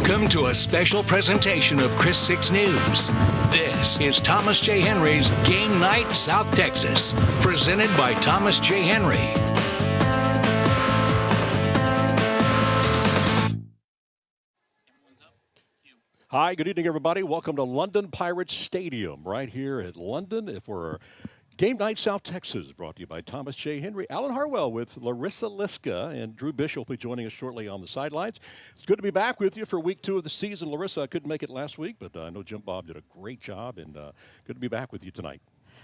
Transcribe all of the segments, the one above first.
Welcome to a special presentation of Chris 6 News. This is Thomas J. Henry's Game Night South Texas, presented by Thomas J. Henry. Hi, good evening, everybody. Welcome to London Pirates Stadium, right here at London for Game Night South Texas, brought to you by Thomas J. Henry. Alan Harwell with Larissa Liska and Drew Bishop will be joining us shortly on the sidelines. It's good to be back with you for week 2 of the season. Larissa, I couldn't make it last week, but I know Jim Bob did a great job, and good to be back with you tonight.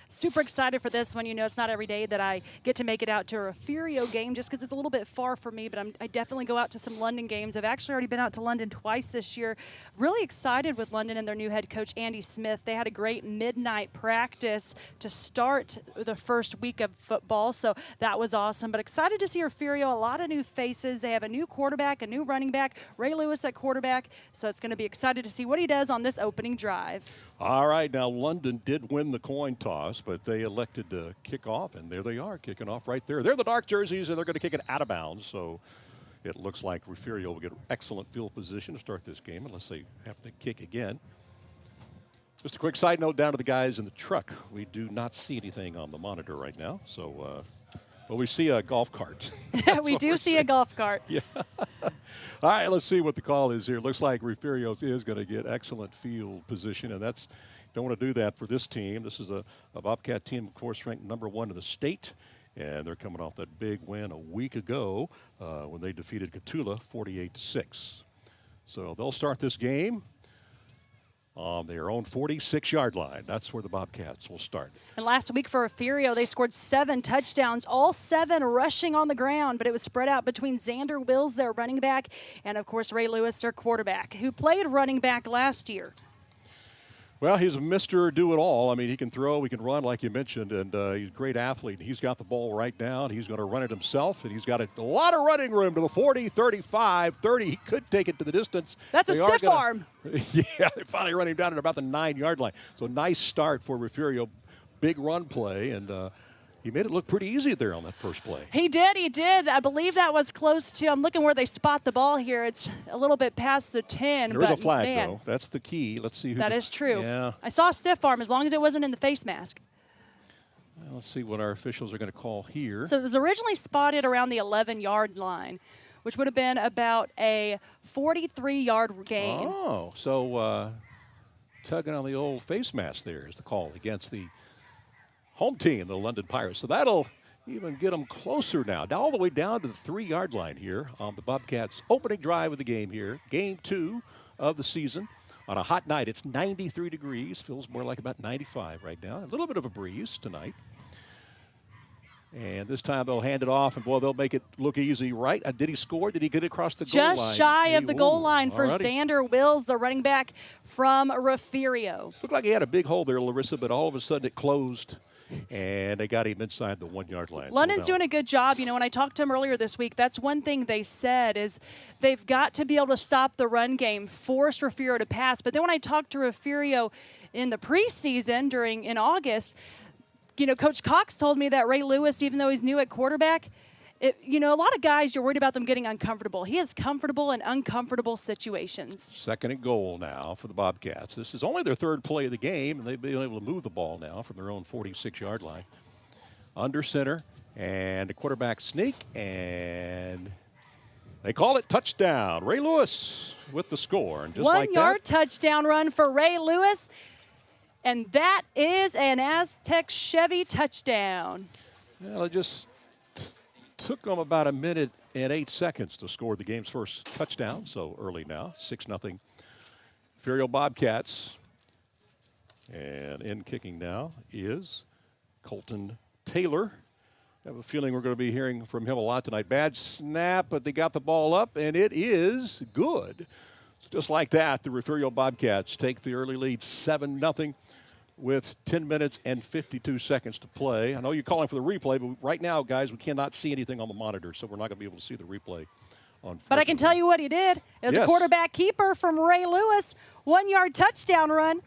Super excited for this one. You know, it's not every day that I get to make it out to a Refugio game just because it's a little bit far for me, but I definitely go out to some London games. I've actually already been out to London twice this year. Really excited with London and their new head coach, Andy Smith. They had a great midnight practice to start the first week of football, so that was awesome. But excited to see Refugio, a lot of new faces. They have a new quarterback, a new running back, Ray Lewis at quarterback, so it's going to be excited to see what he does on this opening drive. All right, now London did win the coin toss, but they elected to kick off, and there they are, kicking off right there. They're the dark jerseys, and they're going to kick it out of bounds, so it looks like Refugio will get excellent field position to start this game unless they have to kick again. Just a quick side note down to the guys in the truck. We do not see anything on the monitor right now, so but we see a golf cart. We do see a golf cart. Yeah. All right, let's see what the call is here. Looks like Refugio is going to get excellent field position, and that's don't want to do that for this team. This is a Bobcat team, of course, ranked #1 in the state, and they're coming off that big win a week ago when they defeated Cotulla 48-6. So they'll start this game on their own 46-yard line. That's where the Bobcats will start. And last week for Refugio, they scored 7 touchdowns, all 7 rushing on the ground, but it was spread out between Xander Wills, their running back, and, of course, Ray Lewis, their quarterback, who played running back last year. Well, he's a Mr. Do-It-All. I mean, he can throw, he can run, like you mentioned, and he's a great athlete. He's got the ball right down. He's going to run it himself, and he's got a lot of running room to the 40, 35, 30. He could take it to the distance. That's a stiff arm. Yeah, they finally run him down at about the 9-yard line. So nice start for Refugio. Big run play, and he made it look pretty easy there on that first play. He did. I believe that was close to, I'm looking where they spot the ball here. It's a little bit past the 10. There is a flag, though. That's the key. Let's see who. That is true. Yeah. I saw a stiff arm as long as it wasn't in the face mask. Well, let's see what our officials are going to call here. So it was originally spotted around the 11-yard line, which would have been about a 43-yard gain. Oh, so tugging on the old face mask there is the call against the home team, the London Pirates. So that'll even get them closer now, all the way down to the 3-yard line here on the Bobcats' opening drive of the game here. Game 2 of the season. On a hot night, it's 93 degrees. Feels more like about 95 right now. A little bit of a breeze tonight. And this time they'll hand it off, and, boy, they'll make it look easy, right? Did he score? Did he get across the goal line? Just shy of the goal line for Xander Wills, the running back from Refugio. Looked like he had a big hole there, Larissa, but all of a sudden it closed. And they got him inside the 1-yard line. London's doing a good job. You know, when I talked to him earlier this week, that's one thing they said is they've got to be able to stop the run game, force Refugio to pass. But then when I talked to Refugio in the preseason in August, you know, Coach Cox told me that Ray Lewis, even though he's new at quarterback, you know, a lot of guys, you're worried about them getting uncomfortable. He is comfortable in uncomfortable situations. 2nd and goal now for the Bobcats. This is only their 3rd play of the game, and they've been able to move the ball now from their own 46-yard line. Under center, and the quarterback sneak, and they call it touchdown. Ray Lewis with the score. And just like that, 1-yard touchdown run for Ray Lewis, and that is an Aztec Chevy touchdown. Well, it just took them about 1 minute and 8 seconds to score the game's first touchdown, so early now, 6-0. Refugio Bobcats. And in kicking now is Colton Taylor. I have a feeling we're going to be hearing from him a lot tonight. Bad snap, but they got the ball up, and it is good. Just like that, the Refugio Bobcats take the early lead 7-0. With 10 minutes and 52 seconds to play. I know you're calling for the replay, but right now, guys, we cannot see anything on the monitor, so we're not going to be able to see the replay. But I can tell you what he did. It was a quarterback keeper from Ray Lewis, 1-yard touchdown run.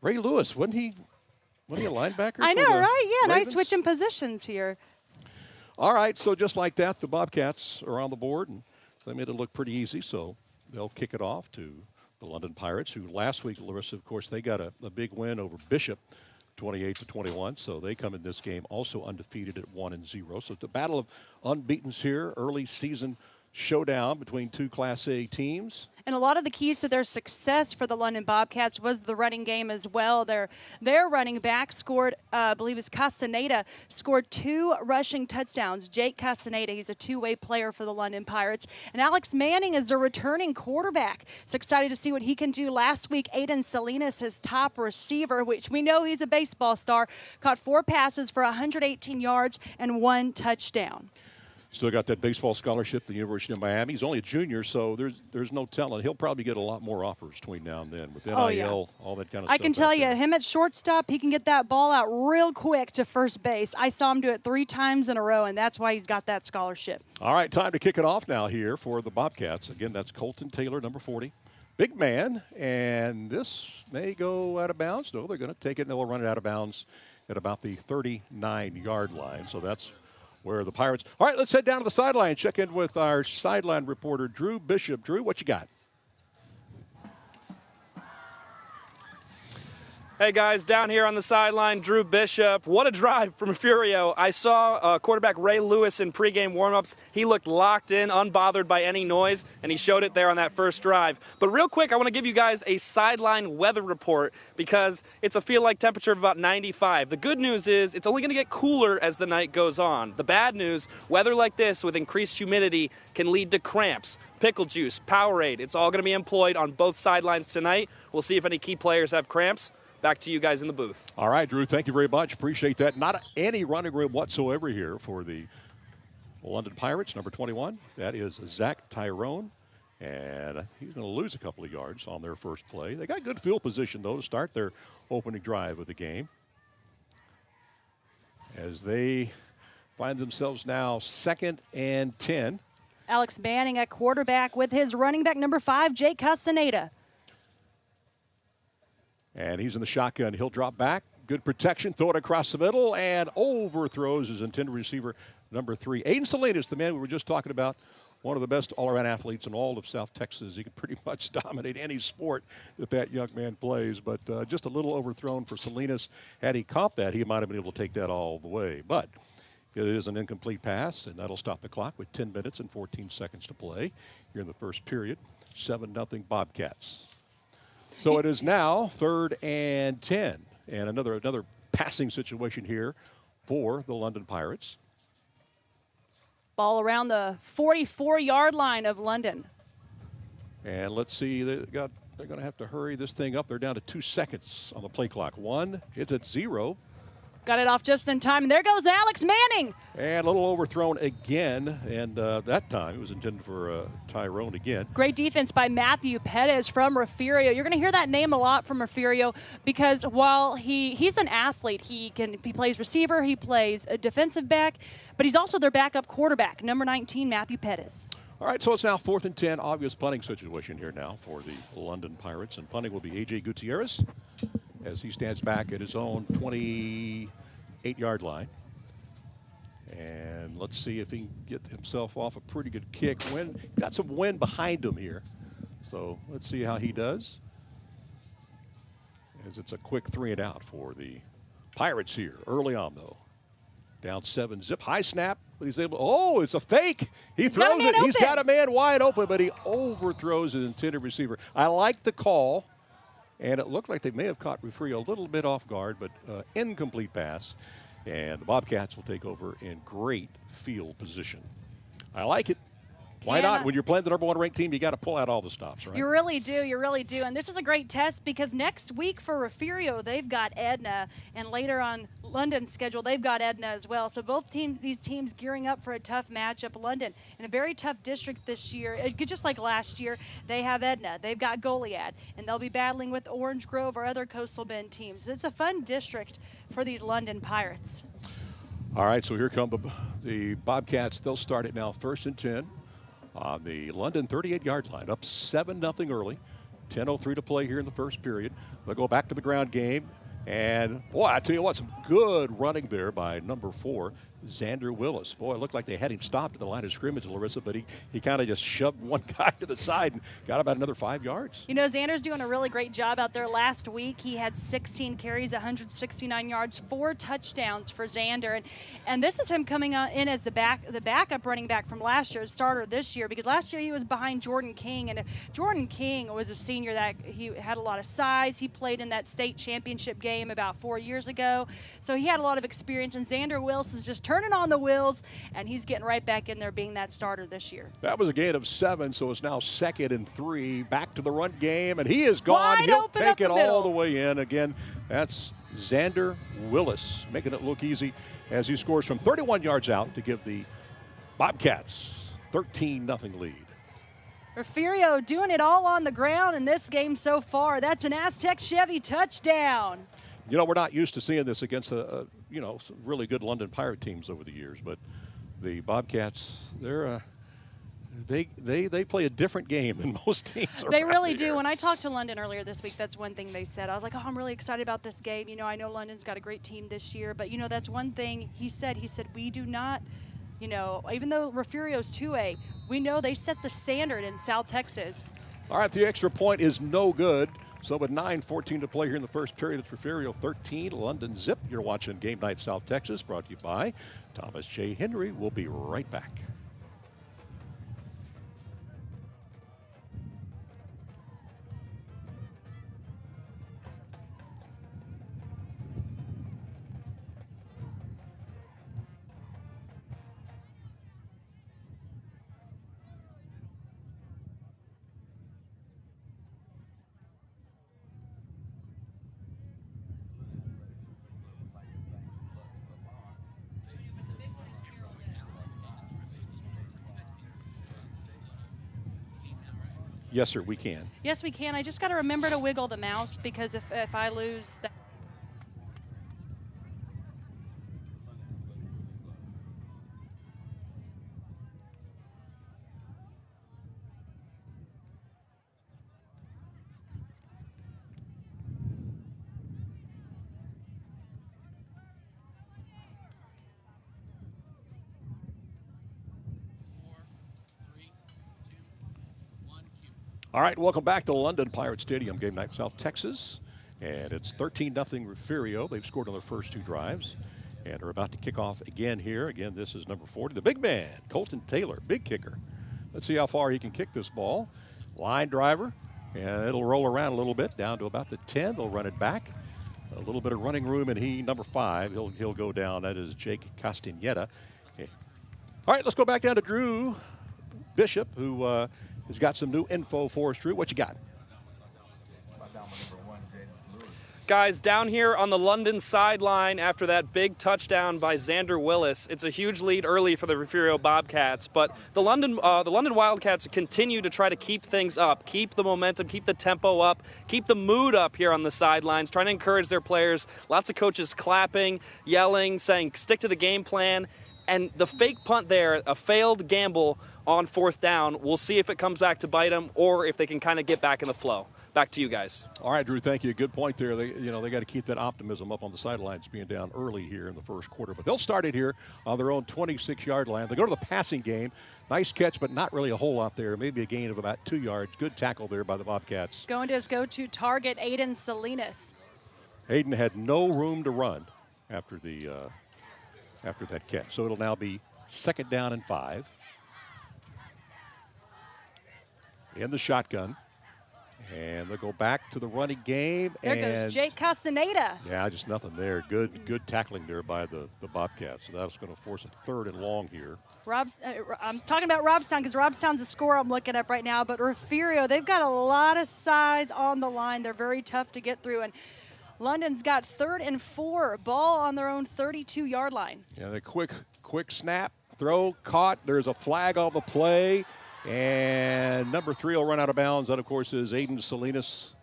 Ray Lewis, wasn't he a linebacker? I know, right? Yeah, Ravens? nice switching positions here. All right, so just like that, the Bobcats are on the board, and they made it look pretty easy, so they'll kick it off to the London Pirates, who last week, Larissa, of course, they got a big win over Bishop, 28-21. So they come in this game also undefeated at 1-0. So it's a battle of unbeatens here, early season showdown between two Class A teams. And a lot of the keys to their success for the London Bobcats was the running game as well. Their running back scored, I believe it's Castaneda, scored 2 rushing touchdowns. Jake Castaneda, he's a two-way player for the London Pirates. And Alex Manning is the returning quarterback. So excited to see what he can do. Last week, Aiden Salinas, his top receiver, which we know he's a baseball star, caught 4 passes for 118 yards and 1 touchdown. Still got that baseball scholarship at the University of Miami. He's only a junior, so there's no telling. He'll probably get a lot more offers between now and then with NIL, all that kind of stuff. I can tell you, him at shortstop, he can get that ball out real quick to first base. I saw him do it 3 times in a row, and that's why he's got that scholarship. All right, time to kick it off now here for the Bobcats. Again, that's Colton Taylor, number 40. Big man, and this may go out of bounds. No, they're going to take it, and they'll run it out of bounds at about the 39-yard line. So that's where the Pirates. All right, let's head down to the sideline. Check in with our sideline reporter, Drew Bishop. Drew, what you got? Hey, guys, down here on the sideline, Drew Bishop. What a drive from Refugio. I saw quarterback Ray Lewis in pregame warmups. He looked locked in, unbothered by any noise, and he showed it there on that first drive. But real quick, I want to give you guys a sideline weather report because it's a feel-like temperature of about 95. The good news is it's only going to get cooler as the night goes on. The bad news, weather like this with increased humidity can lead to cramps. Pickle juice, Powerade, it's all going to be employed on both sidelines tonight. We'll see if any key players have cramps. Back to you guys in the booth. All right, Drew, thank you very much. Appreciate that. Not any running room whatsoever here for the London Pirates, number 21. That is Zach Tyrone, and he's going to lose a couple of yards on their first play. They got good field position, though, to start their opening drive of the game. As they find themselves now 2nd and 10. Alex Manning at quarterback with his running back, number 5, Jake Castaneda. And he's in the shotgun. He'll drop back. Good protection. Throw it across the middle and overthrows his intended receiver, number 3. Aiden Salinas, the man we were just talking about, one of the best all-around athletes in all of South Texas. He can pretty much dominate any sport that young man plays. But just a little overthrown for Salinas. Had he caught that, he might have been able to take that all the way. But it is an incomplete pass, and that'll stop the clock with 10 minutes and 14 seconds to play here in the first period. 7-0 Bobcats. So it is now 3rd and 10, and another passing situation here for the London Pirates. Ball around the 44-yard line of London. And let's see, they're going to have to hurry this thing up. They're down to 2 seconds on the play clock. 1, it's at 0. Got it off just in time, and there goes Alex Manning. And a little overthrown again, and that time it was intended for Tyrone again. Great defense by Matthew Pettis from Refugio. You're going to hear that name a lot from Refugio because while he's an athlete, he plays receiver, he plays a defensive back, but he's also their backup quarterback, number 19, Matthew Pettis. All right, so it's now 4th and 10, obvious punting situation here now for the London Pirates, and punting will be A.J. Gutierrez as he stands back at his own 28-yard line. And let's see if he can get himself off a pretty good kick. Got some wind behind him here. So let's see how he does. As it's a quick 3 and out for the Pirates here early on, though. Down 7 zip. High snap, but he's able. Oh, it's a fake. He throws it. He's got a man wide open, but he overthrows his intended receiver. I like the call. And it looked like they may have caught Refugio a little bit off guard, but incomplete pass. And the Bobcats will take over in great field position. I like it. Why not? When you're playing the number 1 ranked team, you got to pull out all the stops, right? You really do. You really do. And this is a great test because next week for Refugio, they've got Edna. And later on London's schedule, they've got Edna as well. So both these teams gearing up for a tough matchup. London in a very tough district this year. Just like last year, they have Edna. They've got Goliad. And they'll be battling with Orange Grove or other Coastal Bend teams. It's a fun district for these London Pirates. All right, so here come the Bobcats. They'll start it now 1st and 10. On the London 38-yard line, up 7-0 early. 10:03 to play here in the first period. They'll go back to the ground game. And, boy, I tell you what, some good running there by number 4, Xander Willis. Boy, it looked like they had him stopped at the line of scrimmage, Larissa, but he kind of just shoved one guy to the side and got about another 5 yards. You know, Xander's doing a really great job out there. Last week, he had 16 carries, 169 yards, 4 touchdowns for Xander. And this is him coming in as the backup running back from last year, starter this year, because last year he was behind Jordan King. And Jordan King was a senior that he had a lot of size. He played in that state championship game about 4 years ago. So he had a lot of experience. And Xander Willis is just turning on the wheels, and he's getting right back in there being that starter this year. That was a gain of 7, so it's now 2nd and 3. Back to the run game, and he is gone. Wide He'll open take up it the middle. all the way in. Again, that's Xander Willis making it look easy as he scores from 31 yards out to give the Bobcats 13-0 lead. Refugio doing it all on the ground in this game so far. That's an Aztec Chevy touchdown. You know, we're not used to seeing this against some really good London Pirate teams over the years, but the Bobcats, they play a different game than most teams. They really here. do. When I talked to London earlier this week, that's one thing they said. I was like, oh, I'm really excited about this game. You know, I know London's got a great team this year, but, you know, that's one thing he said. He said, we do not, you know, even though Refugio's 2A, we know they set the standard in South Texas. All right, the extra point is no good. So with 9:14 to play here in the first period, it's Refugio 13, London zip. You're watching Game Night South Texas, brought to you by Thomas J. Henry. We'll be right back. Yes, sir, we can. Yes, we can. I just got to remember to wiggle the mouse, because if I lose that. All right, welcome back to London Pirate Stadium, Game Night South Texas. And it's 13-0 Refugio. They've scored on their first 2 drives and are about to kick off again here. Again, this is number 40, the big man, Colton Taylor, big kicker. Let's see how far he can kick this ball. Line driver, and it'll roll around a little bit down to about the 10. They'll run it back. A little bit of running room, and number 5, he'll go down. That is Jake Castaneda. Okay. All right, let's go back down to Drew Bishop, who has got some new info for us. Drew, what you got? Guys, down here on the London sideline after that big touchdown by Xander Willis, it's a huge lead early for the Refugio Bobcats, but the London Wildcats continue to try to keep things up, keep the momentum, keep the tempo up, keep the mood up here on the sidelines, trying to encourage their players. Lots of coaches clapping, yelling, saying stick to the game plan, and the fake punt there, a failed gamble on 4th down. We'll see if it comes back to bite them or if they can kind of get back in the flow. Back to you guys. All right, Drew, thank you. Good point there. They got to keep that optimism up on the sidelines, being down early here in the first quarter. But they'll start it here on their own 26-yard line. They go to the passing game. Nice catch, but not really a whole lot there. Maybe a gain of about 2 yards. Good tackle there by the Bobcats. Going to his go-to target, Aiden Salinas. Aiden had no room to run after that catch. So it'll now be 2nd down and 5. In the shotgun. And they'll go back to the running game. There goes Jake Castaneda. Yeah, just nothing there. Good tackling there by the Bobcats. So that's going to force a 3rd and long here. I'm talking about Robstown because Robstown's the score I'm looking up right now. But Refugio, they've got a lot of size on the line. They're very tough to get through. And London's got 3rd and 4, ball on their own 32-yard line. Yeah, the quick snap, throw, caught. There's a flag on the play. And number 3 will run out of bounds. That, of course, is Aiden Salinas.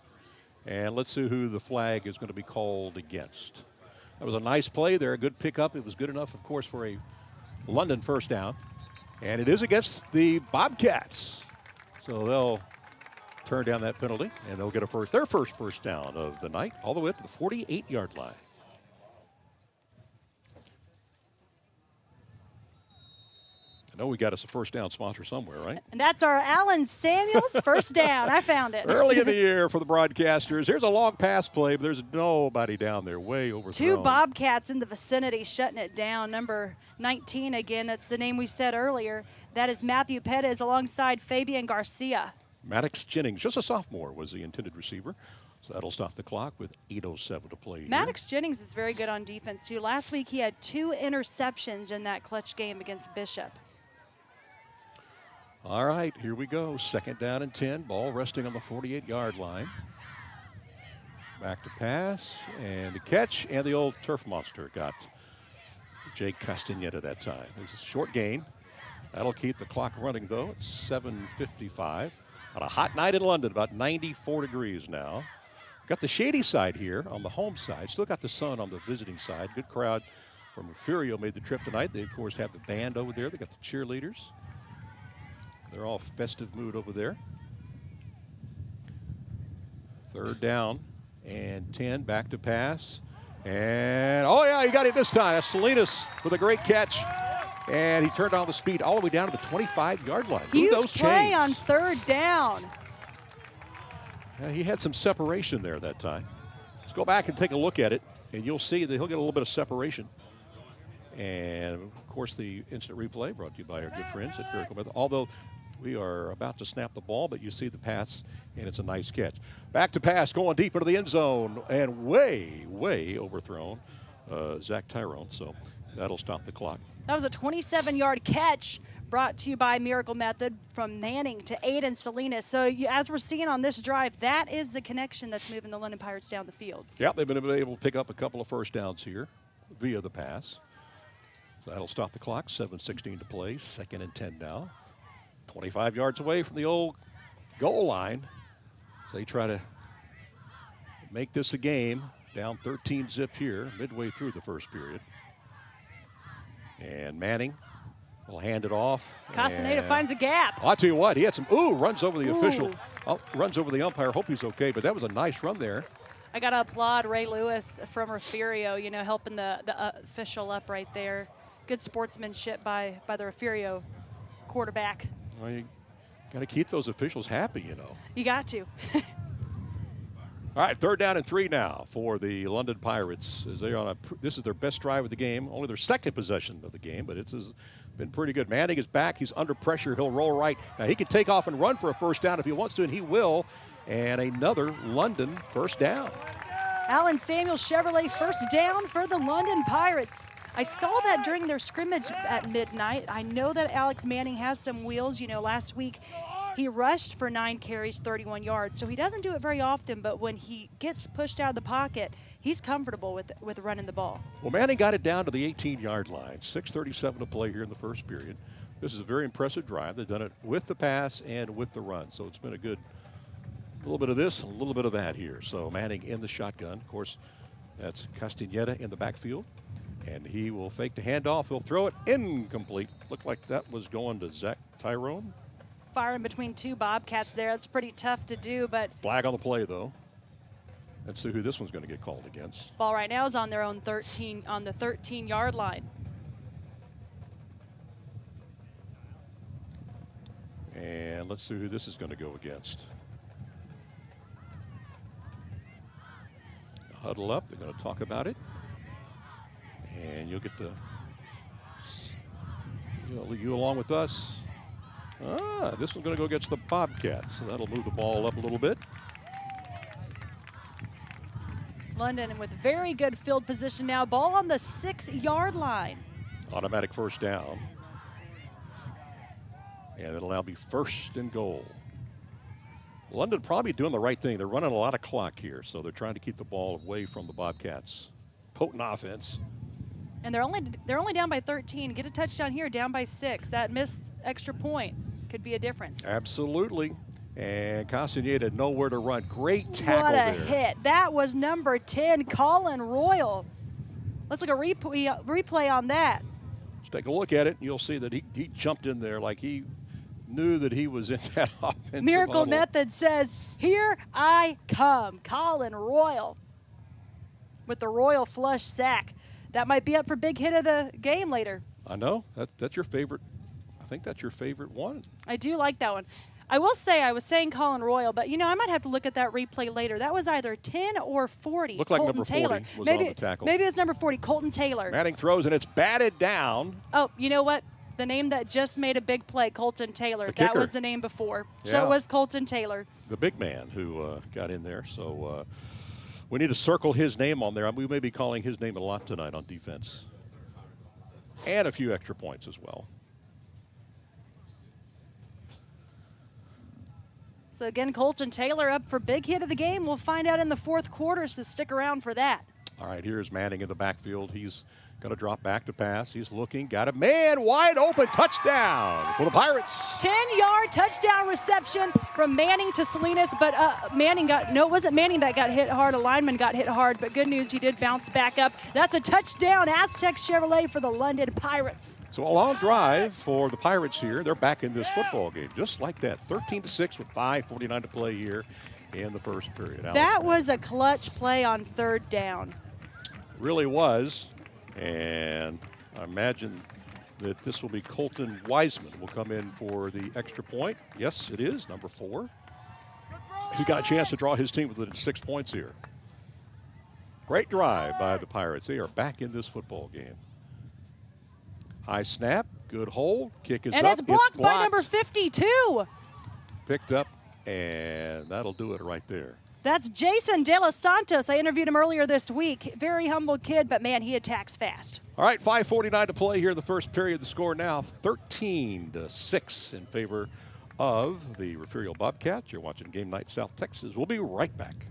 And let's see who the flag is going to be called against. That was a nice play there, a good pickup. It was good enough, of course, for a London first down. And it is against the Bobcats. So they'll turn down that penalty, and they'll get their first down of the night, all the way up to the 48-yard line. I know we got us a first down sponsor somewhere, right? And that's our Alan Samuels first down. I found it. Early in the year for the broadcasters. Here's a long pass play, but there's nobody down there. Way overthrown. 2 Bobcats in the vicinity shutting it down. Number 19 again. That's the name we said earlier. That is Matthew Pettis alongside Fabian Garcia. Maddox Jennings, just a sophomore, was the intended receiver. So that'll stop the clock with 8:07 to play. Maddox Jennings is very good on defense, too. Last week he had 2 interceptions in that clutch game against Bishop. All right, here we go. 2nd down and 10. Ball resting on the 48-yard line. Back to pass, and the catch, and the old turf monster got Jake Castaneda that time. It's a short gain. That'll keep the clock running, though. It's 7:55. On a hot night in London, about 94 degrees now. Got the shady side here on the home side. Still got the sun on the visiting side. Good crowd from Refugio made the trip tonight. They, of course, have the band over there. They got the cheerleaders. They're all festive mood over there. 3rd down and 10. Back to pass. And, oh, yeah, he got it this time. That's Salinas with a great catch. And he turned on the speed all the way down to the 25-yard line. Huge play on 3rd down. Yeah, he had some separation there that time. Let's go back and take a look at it, and you'll see that he'll get a little bit of separation. And, of course, the instant replay brought to you by our good friends at Miracle Method. Although we are about to snap the ball, but you see the pass, and it's a nice catch. Back to pass, going deep into the end zone, and way, way overthrown Zach Tyrone. So that'll stop the clock. That was a 27-yard catch brought to you by Miracle Method from Manning to Aiden Salinas. So as we're seeing on this drive, that is the connection that's moving the London Pirates down the field. Yeah, they've been able to pick up a couple of first downs here via the pass. So that'll stop the clock. 7:16 to play. 2nd and 10 now. 25 yards away from the old goal line. So they try to make this a game. Down 13 zip here, midway through the first period. And Manning will hand it off. Castaneda finds a gap. I'll tell you what, he had some, runs over the official. Runs over the umpire. Hope he's okay, but that was a nice run there. I got to applaud Ray Lewis from Refugio, helping the official up right there. Good sportsmanship by the Refugio quarterback. Well, you got to keep those officials happy, You got to. All right, 3rd down and 3 now for the London Pirates. As they're on this is their best drive of the game, only their 2nd possession of the game, but it's been pretty good. Manning is back. He's under pressure. He'll roll right. Now, he can take off and run for a first down if he wants to, and he will. And another London first down. Alan Samuels Chevrolet first down for the London Pirates. I saw that during their scrimmage at midnight. I know that Alex Manning has some wheels. Last week he rushed for 9 carries, 31 yards. So he doesn't do it very often, but when he gets pushed out of the pocket, he's comfortable with running the ball. Well, Manning got it down to the 18-yard line. 6:37 to play here in the first period. This is a very impressive drive. They've done it with the pass and with the run. So it's been a good little bit of this and a little bit of that here. So Manning in the shotgun. Of course, that's Castaneda in the backfield. And he will fake the handoff. He'll throw it incomplete. Looked like that was going to Zach Tyrone. Firing between 2 Bobcats there. That's pretty tough to do, but Flag on the play, though. Let's see who this one's going to get called against. Ball right now is on their own 13, on the 13-yard line. And let's see who this is going to go against. Huddle up. They're going to talk about it. And you'll get the, you along with us. This one's going to go against the Bobcats. So that'll move the ball up a little bit. London with very good field position now. Ball on the 6-yard line. Automatic first down. And it'll now be 1st and goal. London probably doing the right thing. They're running a lot of clock here, so they're trying to keep the ball away from the Bobcats. Potent offense. And they're only down by 13. Get a touchdown here, down by 6. That missed extra point could be a difference. Absolutely. And Castaneda had nowhere to run. Great tackle there. What a there. hit. That was number 10, Colin Royal. Let's look at a replay on that. Let's take a look at it, and you'll see that he jumped in there like he knew that he was in that offensive Miracle huddle. Method says, "Here I come." Colin Royal with the Royal flush sack. That might be up for big hit of the game later. I know. That's your favorite think that's your favorite one. I do like that one. I will say, I was saying Colin Royal, but, I might have to look at that replay later. That was either 10 or 40. Looked like Colton number 40 Taylor. was maybe, on the tackle. Maybe it was number 40, Colton Taylor. Manning throws, and it's batted down. Oh, you know what? The name that just made a big play, Colton Taylor. The That kicker. was the name before. Yeah. So it was Colton Taylor. The big man who got in there. So we need to circle his name on there. We may be calling his name a lot tonight on defense. And a few extra points as well. So again, Colton Taylor up for big hit of the game. We'll find out in the fourth quarter, so stick around for that. All right, here's Manning in the backfield. He's going to drop back to pass. He's looking, got a man wide open, touchdown for the Pirates. 10-yard touchdown reception from Manning to Salinas, but it wasn't Manning that got hit hard. A lineman got hit hard, but good news, he did bounce back up. That's a touchdown, Aztec Chevrolet for the London Pirates. So a long drive for the Pirates here. They're back in this football game, just like that. 13-6 with 5:49 to play here in the first period. That was a clutch play on third down. Really was. And I imagine that this will be Colton Wiseman will come in for the extra point. Yes, it is, number 4. He got a chance to draw his team within 6 points here. Great drive by the Pirates. They are back in this football game. High snap, good hold, kick is and up. it's blocked by number 52. Picked up, and that'll do it right there. That's Jason De Los Santos. I interviewed him earlier this week. Very humble kid, but, man, he attacks fast. All right, 5:49 to play here in the first period. The score now 13-6 in favor of the Refugio Bobcats. You're watching Game Night South Texas. We'll be right back.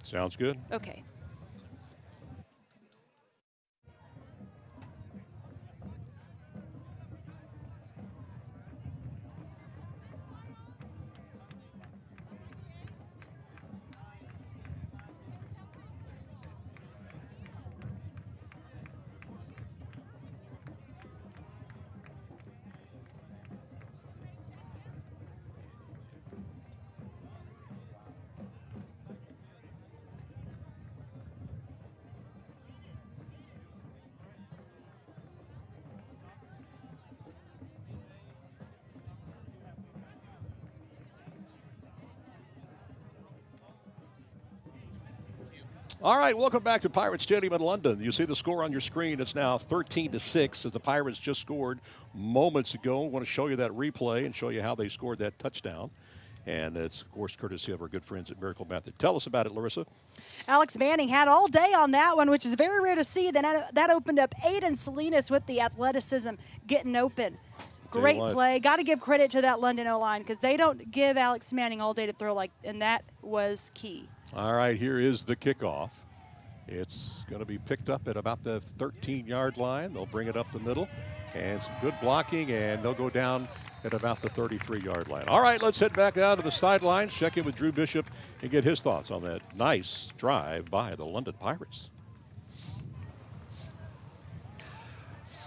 Sounds good. Okay. All right, welcome back to Pirates Stadium in London. You see the score on your screen. It's now 13-6 as the Pirates just scored moments ago. I want to show you that replay and show you how they scored that touchdown. And it's, of course, courtesy of our good friends at Miracle Method. Tell us about it, Larissa. Alex Manning had all day on that one, which is very rare to see. Then that opened up Aiden Salinas with the athleticism getting open. Great play. Got to give credit to that London O-line because they don't give Alex Manning all day to throw, and that was key. All right, here is the kickoff. It's going to be picked up at about the 13-yard line. They'll bring it up the middle, and some good blocking, and they'll go down at about the 33-yard line. All right, let's head back out to the sidelines, check in with Drew Bishop, and get his thoughts on that nice drive by the London Pirates.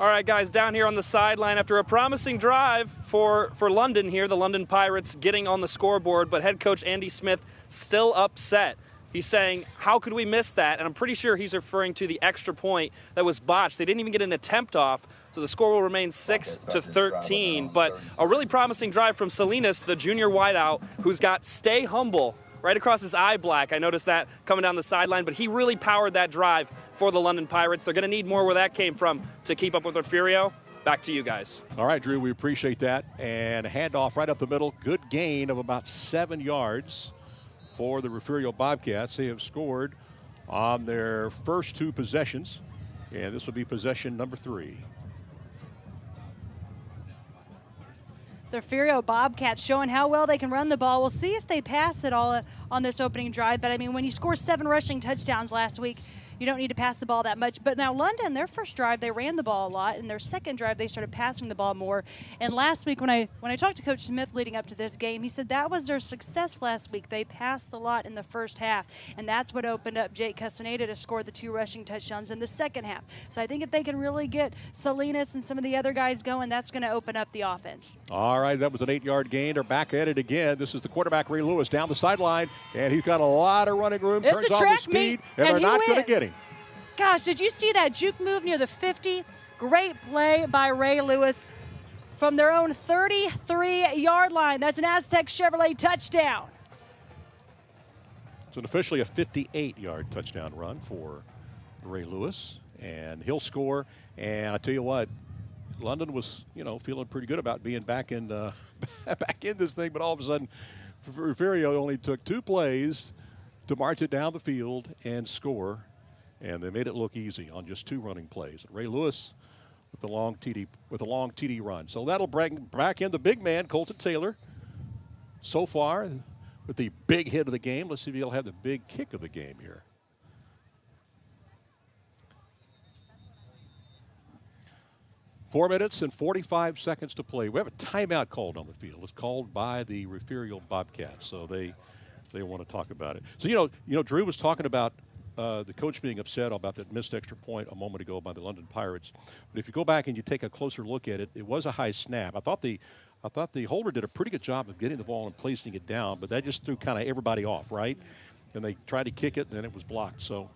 All right, guys, down here on the sideline after a promising drive for London here, the London Pirates getting on the scoreboard, but head coach Andy Smith still upset. He's saying, how could we miss that? And I'm pretty sure he's referring to the extra point that was botched. They didn't even get an attempt off, so the score will remain 6-13. But a really promising drive from Salinas, the junior wideout, who's got stay humble right across his eye black. I noticed that coming down the sideline, but he really powered that drive for the London Pirates. They're going to need more where that came from to keep up with Refugio. Back to you guys. All right, Drew, we appreciate that. And handoff right up the middle. Good gain of about 7 yards for the Refugio Bobcats. They have scored on their first 2 possessions, and this will be possession number 3. The Refugio Bobcats showing how well they can run the ball. We'll see if they pass it all on this opening drive. But, I mean, when you score 7 rushing touchdowns last week, you don't need to pass the ball that much. But now London, their first drive, they ran the ball a lot. And their second drive, they started passing the ball more. And last week when I talked to Coach Smith leading up to this game, he said that was their success last week. They passed a lot in the first half. And that's what opened up Jake Castaneda to score the 2 rushing touchdowns in the second half. So I think if they can really get Salinas and some of the other guys going, that's going to open up the offense. All right, that was an 8-yard gain. They're back at it again. This is the quarterback, Ray Lewis, down the sideline, and he's got a lot of running room. It's turns a on track the speed, meet, and they're not going to wins. get him. Gosh, did you see that juke move near the 50? Great play by Ray Lewis from their own 33-yard line. That's an Aztec Chevrolet touchdown. It's officially a 58-yard touchdown run for Ray Lewis, and he'll score. And I tell you what, London was, feeling pretty good about being back in this thing, but all of a sudden, Refugio only took 2 plays to march it down the field and score, and they made it look easy on just 2 running plays. Ray Lewis with the long TD run. So that'll bring back in the big man, Colton Taylor. So far, with the big hit of the game, let's see if he'll have the big kick of the game here. Four minutes and 45 seconds to play. We have a timeout called on the field. It's called by the Refugio Bobcats, so they want to talk about it. So Drew was talking about the coach being upset about that missed extra point a moment ago by the London Pirates. But if you go back and you take a closer look at it, it was a high snap. I thought the holder did a pretty good job of getting the ball and placing it down, but that just threw kind of everybody off, right? And they tried to kick it, and then it was blocked. So.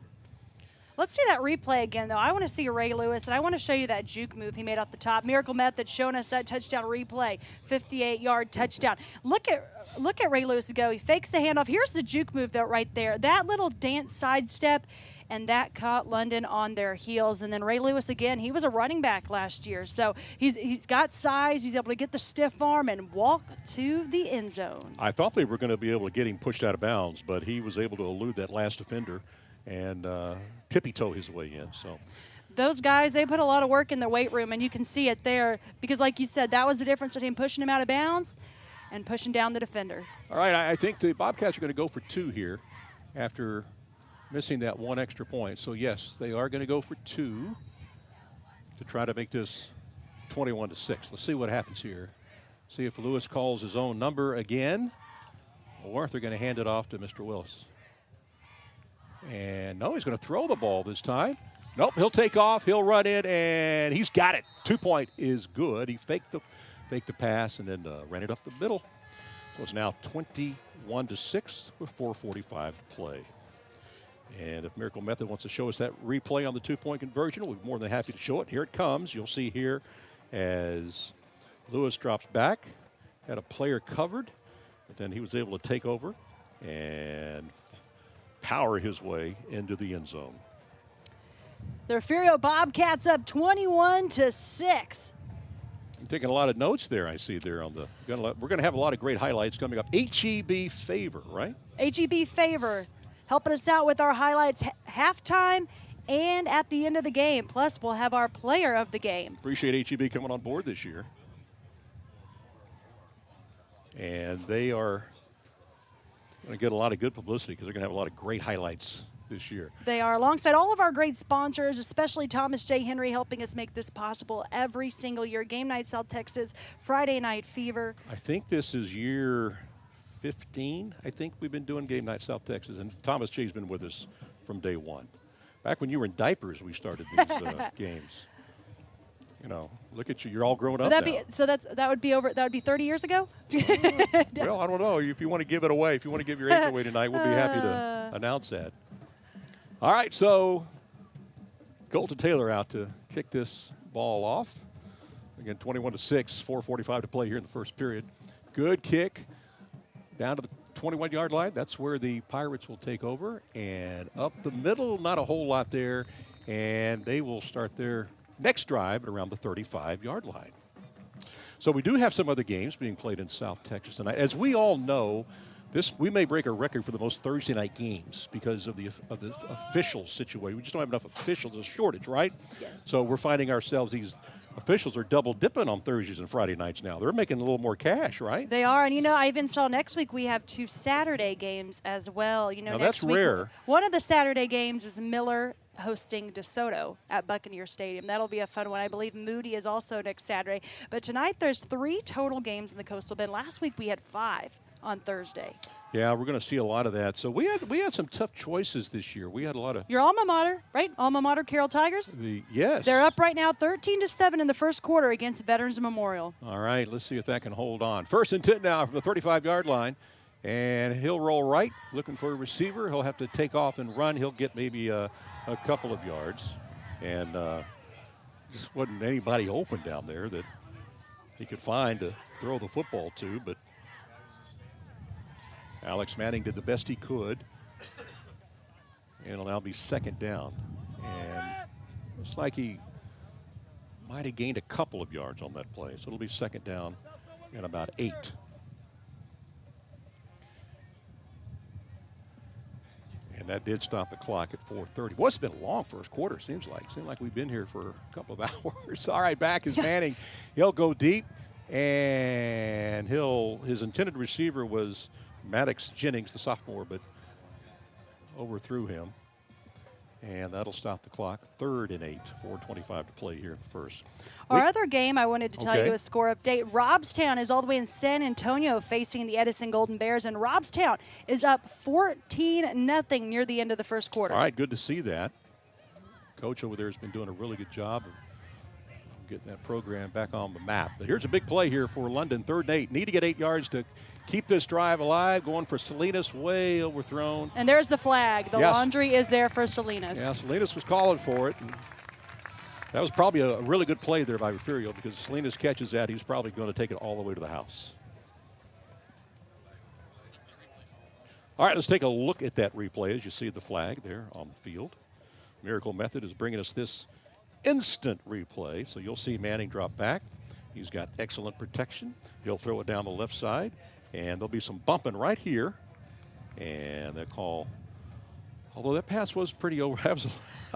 Let's see that replay again, though. I want to see Ray Lewis, and I want to show you that juke move he made off the top. Miracle Method showing us that touchdown replay, 58-yard touchdown. Look at Ray Lewis go. He fakes the handoff. Here's the juke move, though, right there. That little dance sidestep, and that caught London on their heels. And then Ray Lewis, again, he was a running back last year. So he's got size. He's able to get the stiff arm and walk to the end zone. I thought they were going to be able to get him pushed out of bounds, but he was able to elude that last defender and tippy-toe his way in. So those guys, they put a lot of work in their weight room, and you can see it there because, like you said, that was the difference between pushing him out of bounds and pushing down the defender. All right, I think the Bobcats are going to go for 2 here after missing that 1 extra point. So, yes, they are going to go for 2 to try to make this 21-6. Let's see what happens here. See if Lewis calls his own number again, or if they're going to hand it off to Mr. Willis. And no, he's going to throw the ball this time. Nope, he'll take off, he'll run in, and he's got it. 2-point is good. He faked the pass and then ran it up the middle. So it's now 21-6 with 4:45 to play. And if Miracle Method wants to show us that replay on the 2-point conversion, we're more than happy to show it. Here it comes. You'll see here as Lewis drops back, had a player covered, but then he was able to take over and power his way into the end zone. The Refugio Bobcats up 21-6. I'm taking a lot of notes there, I see there on the. We're going to have a lot of great highlights coming up. HEB Favor, right? HEB Favor helping us out with our highlights halftime and at the end of the game. Plus, we'll have our player of the game. Appreciate HEB coming on board this year. And they are going to get a lot of good publicity because they're going to have a lot of great highlights this year. They are, alongside all of our great sponsors, especially Thomas J. Henry, helping us make this possible every single year. Game Night South Texas, Friday Night Fever. I think this is year 15. I think we've been doing Game Night South Texas, and Thomas J.'s been with us from day one. Back when you were in diapers, we started these games. Look at you. You're all grown up now. So that would be 30 years ago? Well, I don't know. If you want to give it away, if you want to give your age away tonight, we'll be happy to announce that. All right, so Colton Taylor out to kick this ball off. Again, 21-6, 4:45 to play here in the first period. Good kick down to the 21-yard line. That's where the Pirates will take over. And up the middle, not a whole lot there. And they will start their next drive at around the 35-yard line. So we do have some other games being played in South Texas tonight. As we all know, we may break a record for the most Thursday night games because of the official situation. We just don't have enough officials. There's a shortage, right? Yes. So we're finding ourselves these officials are double dipping on Thursdays and Friday nights now. They're making a little more cash, right? They are, and I even saw next week we have 2 Saturday games as well. Now next that's week, rare. One of the Saturday games is Miller hosting DeSoto at Buccaneer Stadium. That'll be a fun one. I believe Moody is also next Saturday. But tonight there's 3 total games in the Coastal Bend. Last week we had 5 on Thursday. Yeah, we're going to see a lot of that. So we had some tough choices this year. We had a lot of your alma mater, right? Alma mater, Carroll Tigers. Yes, they're up right now, 13-7 in the first quarter against Veterans Memorial. All right, let's see if that can hold on. 1st and 10 now from the 35-yard line, and he'll roll right, looking for a receiver. He'll have to take off and run. He'll get maybe a couple of yards, and just wasn't anybody open down there that he could find to throw the football to, but Alex Manning did the best he could. And it'll now be 2nd down. And looks like he might have gained a couple of yards on that play. So it'll be 2nd down and about 8. And that did stop the clock at 4:30. Boy, it's been a long first quarter, seems like. Seems like we've been here for a couple of hours. All right, back is Manning. He'll go deep. And his intended receiver was Maddox Jennings, the sophomore, but overthrew him. And that'll stop the clock. 3rd and 8, 4:25 to play here in the first. Our other game I wanted to tell you a score update. Robstown is all the way in San Antonio facing the Edison Golden Bears, and Robstown is up 14-0 near the end of the first quarter. All right, good to see that. Coach over there has been doing a really good job of getting that program back on the map. But here's a big play here for London, 3rd and 8. Need to get 8 yards to keep this drive alive. Going for Salinas, way overthrown. And there's the flag. The laundry is there for Salinas. Yeah, Salinas was calling for it. And that was probably a really good play there by Refugio, because Salinas catches that. He's probably going to take it all the way to the house. All right, let's take a look at that replay as you see the flag there on the field. Miracle Method is bringing us this instant replay. So you'll see Manning drop back. He's got excellent protection. He'll throw it down the left side, and there'll be some bumping right here. And they'll call, although that pass was pretty over. I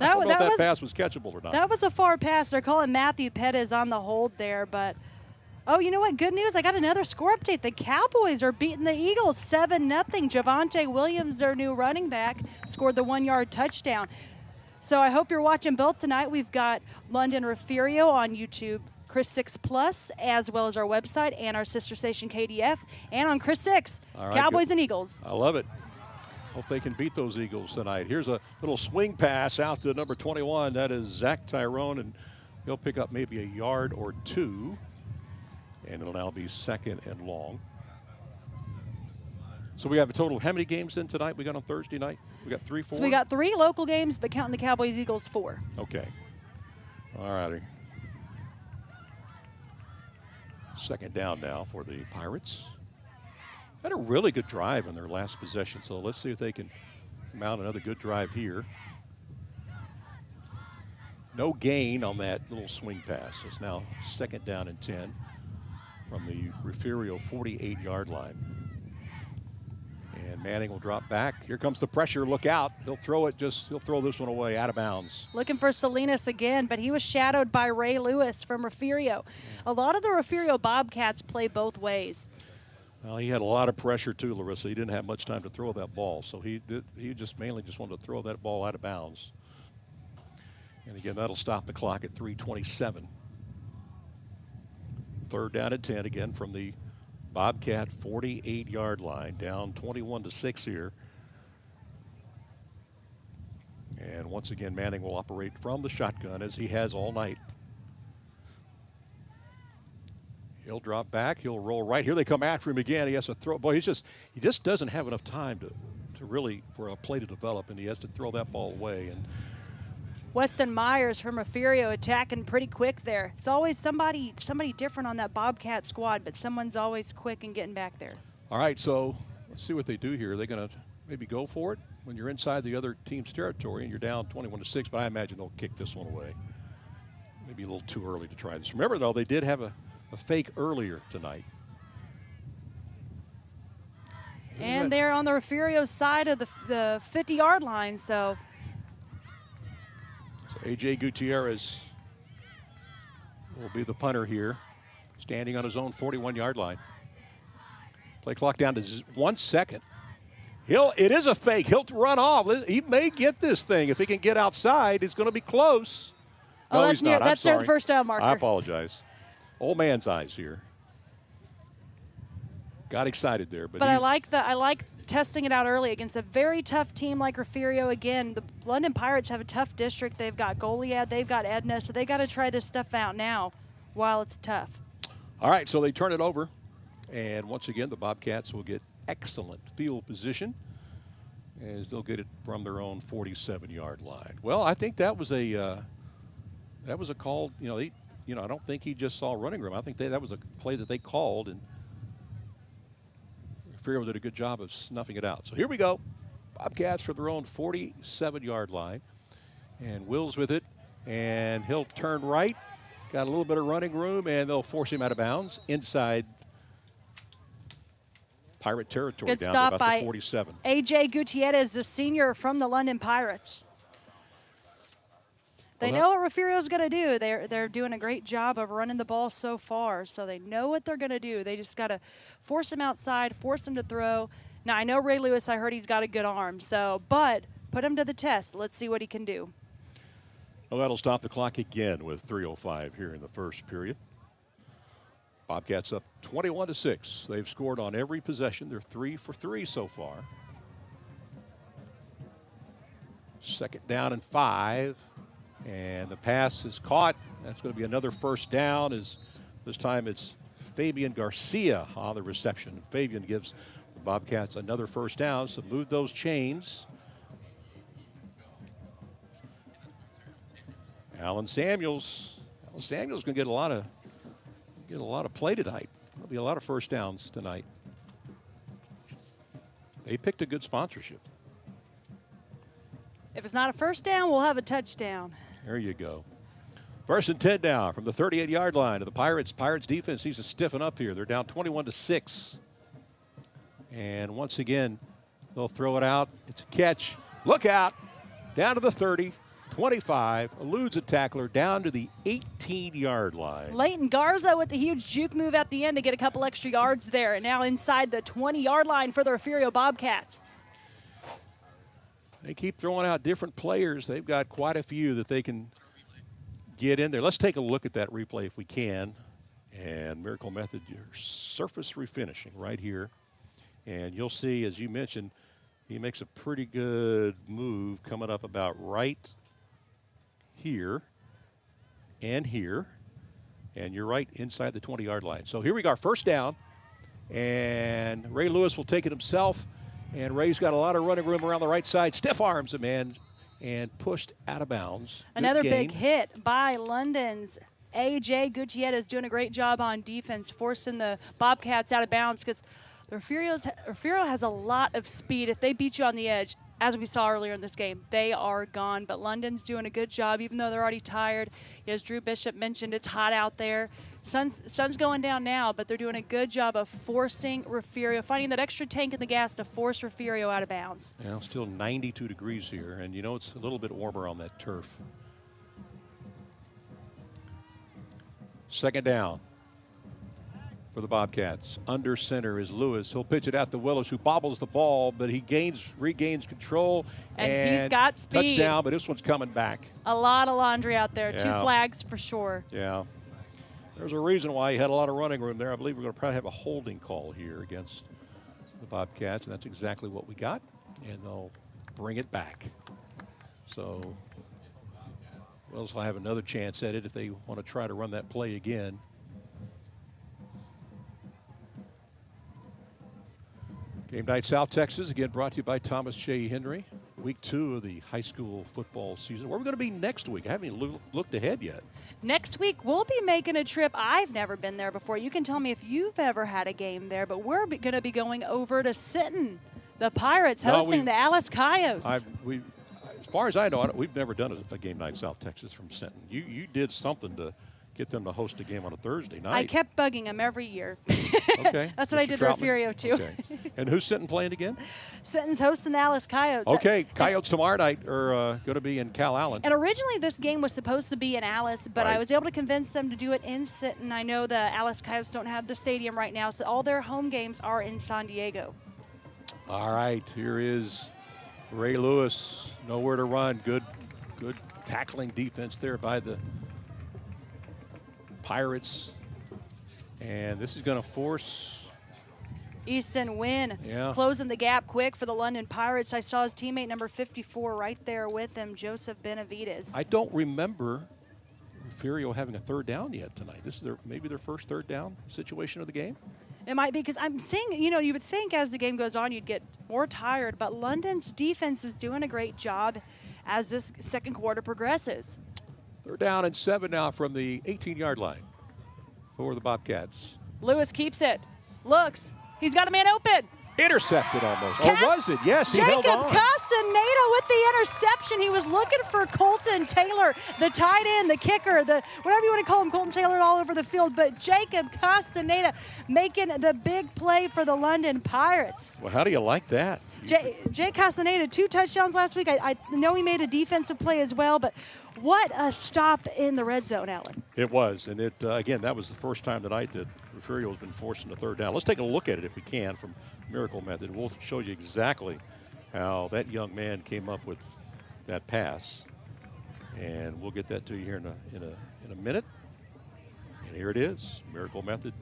don't know if that pass was catchable or not. That was a far pass. They're calling Matthew Pettis on the hold there, but oh, you know what? Good news. I got another score update. The Cowboys are beating the Eagles 7-0. Javonte Williams, their new running back, scored the 1-yard touchdown. So I hope you're watching both tonight. We've got London Refugio on YouTube, Chris 6 Plus, as well as our website and our sister station KDF, and on Chris 6, right, Cowboys and Eagles. I love it. Hope they can beat those Eagles tonight. Here's a little swing pass out to number 21. That is Zach Tyrone, and he'll pick up maybe a yard or 2. And it'll now be 2nd and long. So we have a total of how many games in tonight we got on Thursday night? We got 3, 4? So we got 3 local games, but counting the Cowboys, Eagles, 4. Okay. All righty. 2nd down now for the Pirates. Had a really good drive in their last possession, so let's see if they can mount another good drive here. No gain on that little swing pass. It's now 2nd down and 10 from the Refugio 48-yard line. And Manning will drop back. Here comes the pressure. Look out. He'll throw this one away out of bounds. Looking for Salinas again, but he was shadowed by Ray Lewis from Refugio. A lot of the Refugio Bobcats play both ways. Well, he had a lot of pressure too, Larissa. He didn't have much time to throw that ball, so he just mainly wanted to throw that ball out of bounds. And again, that'll stop the clock at 3:27. 3rd down and 10 again from the Bobcat 48-yard line, down 21-6 here. And once again, Manning will operate from the shotgun as he has all night. He'll drop back. He'll roll right. Here they come after him again. He has to throw. Boy, he just doesn't have enough time to really for a play to develop, and he has to throw that ball away. And Weston Myers from Refugio attacking pretty quick there. It's always somebody different on that Bobcat squad, but someone's always quick and getting back there. All right, so let's see what they do here. Are they going to maybe go for it when you're inside the other team's territory and you're down 21-6? But I imagine they'll kick this one away. Maybe a little too early to try this. Remember, though, they did have a fake earlier tonight. And they're on the Refugio side of the 50-yard line, so A.J. Gutierrez will be the punter here, standing on his own 41-yard line. Play clock down to 1 second. It is a fake. He'll run off. He may get this thing. If he can get outside, it's going to be close. Oh, No, that's he's not. That's I'm their sorry. first down marker. I apologize. Old man's eyes here. Got excited there, but I like testing it out early against a very tough team like Refugio. Again, the London Pirates have a tough district. They've got Goliad, they've got Edna, so they got to try this stuff out now while it's tough. All right, so they turn it over, and once again, the Bobcats will get excellent field position as they'll get it from their own 47-yard line. Well, I think that was a call. I don't think he just saw running room. I think that was a play that they called, and Refugio did a good job of snuffing it out. So here we go. Bobcats for their own 47-yard line. And Will's with it. And he'll turn right. Got a little bit of running room, and they'll force him out of bounds inside Pirate territory. Good down stop to about by the 47. A.J. Gutierrez, the senior from the London Pirates. They know what Refugio's going to do. They're doing a great job of running the ball so far, so they know what they're going to do. They just got to force him outside, force him to throw. Now, I know Ray Lewis, I heard he's got a good arm, but put him to the test. Let's see what he can do. Well, that'll stop the clock again with 3:05 here in the first period. Bobcats up 21-6. They've scored on every possession. They're 3 for 3 so far. Second down and 5. And the pass is caught. That's going to be another first down. This time it's Fabian Garcia on the reception. Fabian gives the Bobcats another first down, so move those chains. Alan Samuels going to get a lot of play tonight. There'll be a lot of first downs tonight. They picked a good sponsorship. If it's not a first down, we'll have a touchdown. There you go. First and 10 down from the 38-yard line of the Pirates. Pirates defense needs to stiffen up here. They're down 21-6. And once again, they'll throw it out. It's a catch. Look out. Down to the 30, 25. Eludes a tackler down to the 18-yard line. Leighton Garza with the huge juke move at the end to get a couple extra yards there. And now inside the 20-yard line for the Refugio Bobcats. They keep throwing out different players. They've got quite a few that they can get in there. Let's take a look at that replay if we can. And Miracle Method, your surface refinishing right here. And you'll see, as you mentioned, he makes a pretty good move coming up about right here and here. And you're right inside the 20-yard line. So here we go, first down. And Ray Lewis will take it himself. And Ray's got a lot of running room around the right side. Stiff arms him in and pushed out of bounds. Another big hit by London's A.J. Gutierrez doing a great job on defense, forcing the Bobcats out of bounds because the Refugio has a lot of speed. If they beat you on the edge, as we saw earlier in this game, they are gone. But London's doing a good job, even though they're already tired. As Drew Bishop mentioned, it's hot out there. Sun's going down now, but they're doing a good job of forcing Refugio, finding that extra tank in the gas to force Refugio out of bounds. Yeah, still 92 degrees here, and it's a little bit warmer on that turf. Second down for the Bobcats. Under center is Lewis. He'll pitch it out to Willis, who bobbles the ball, but he regains control. And he's got speed. Touchdown, but this one's coming back. A lot of laundry out there. Yeah. 2 flags for sure. Yeah. There's a reason why he had a lot of running room there. I believe we're going to probably have a holding call here against the Bobcats, and that's exactly what we got. And they'll bring it back. So Willis will have another chance at it if they want to try to run that play again. Game Night South Texas, again brought to you by Thomas J. Henry. Week 2 of the high school football season. Where are we going to be next week? I haven't even looked ahead yet. Next week, we'll be making a trip. I've never been there before. You can tell me if you've ever had a game there, but we're going to be going over to Sinton. The Pirates hosting the Alice Coyotes. As far as I know, we've never done a Game Night South Texas from Sinton. You did something to get them to host a game on a Thursday night. I kept bugging them every year. Okay. That's what I did to Refugio, too. Okay. And who's Sinton playing again? Sinton's hosting the Alice Coyotes. Okay. Coyotes tomorrow night are going to be in Cal Allen. And originally this game was supposed to be in Alice, but Right. I was able to convince them to do it in Sinton. I know the Alice Coyotes don't have the stadium right now, so all their home games are in San Diego. All right, here is Ray Lewis. Nowhere to run. Good tackling defense there by the Pirates. And this is going to force Easton Wynn Yeah. closing the gap quick for the London Pirates. I saw his teammate number 54 right there with him, Joseph Benavides. I don't remember Refugio having a third down yet tonight. This is maybe their first third down situation of the game. It might be because I'm seeing, you would think as the game goes on you'd get more tired, but London's defense is doing a great job as this second quarter progresses. They're down and 7 now from the 18-yard line for the Bobcats. Lewis keeps it, looks, he's got a man open. Intercepted almost. Or was it? Yes, he held Jacob on. Castaneda with the interception. He was looking for Colton Taylor, the tight end, the kicker, the whatever you want to call him, Colton Taylor all over the field. But Jacob Castaneda making the big play for the London Pirates. Well, how do you like that? Jay Castaneda, 2 touchdowns last week. I know he made a defensive play as well, but what a stop in the red zone, Alan. It was, and it again, that was the first time tonight that Refugio has been forcing a third down. Let's take a look at it if we can from Miracle Method. We'll show you exactly how that young man came up with that pass, and we'll get that to you here in a minute. And here it is, Miracle Method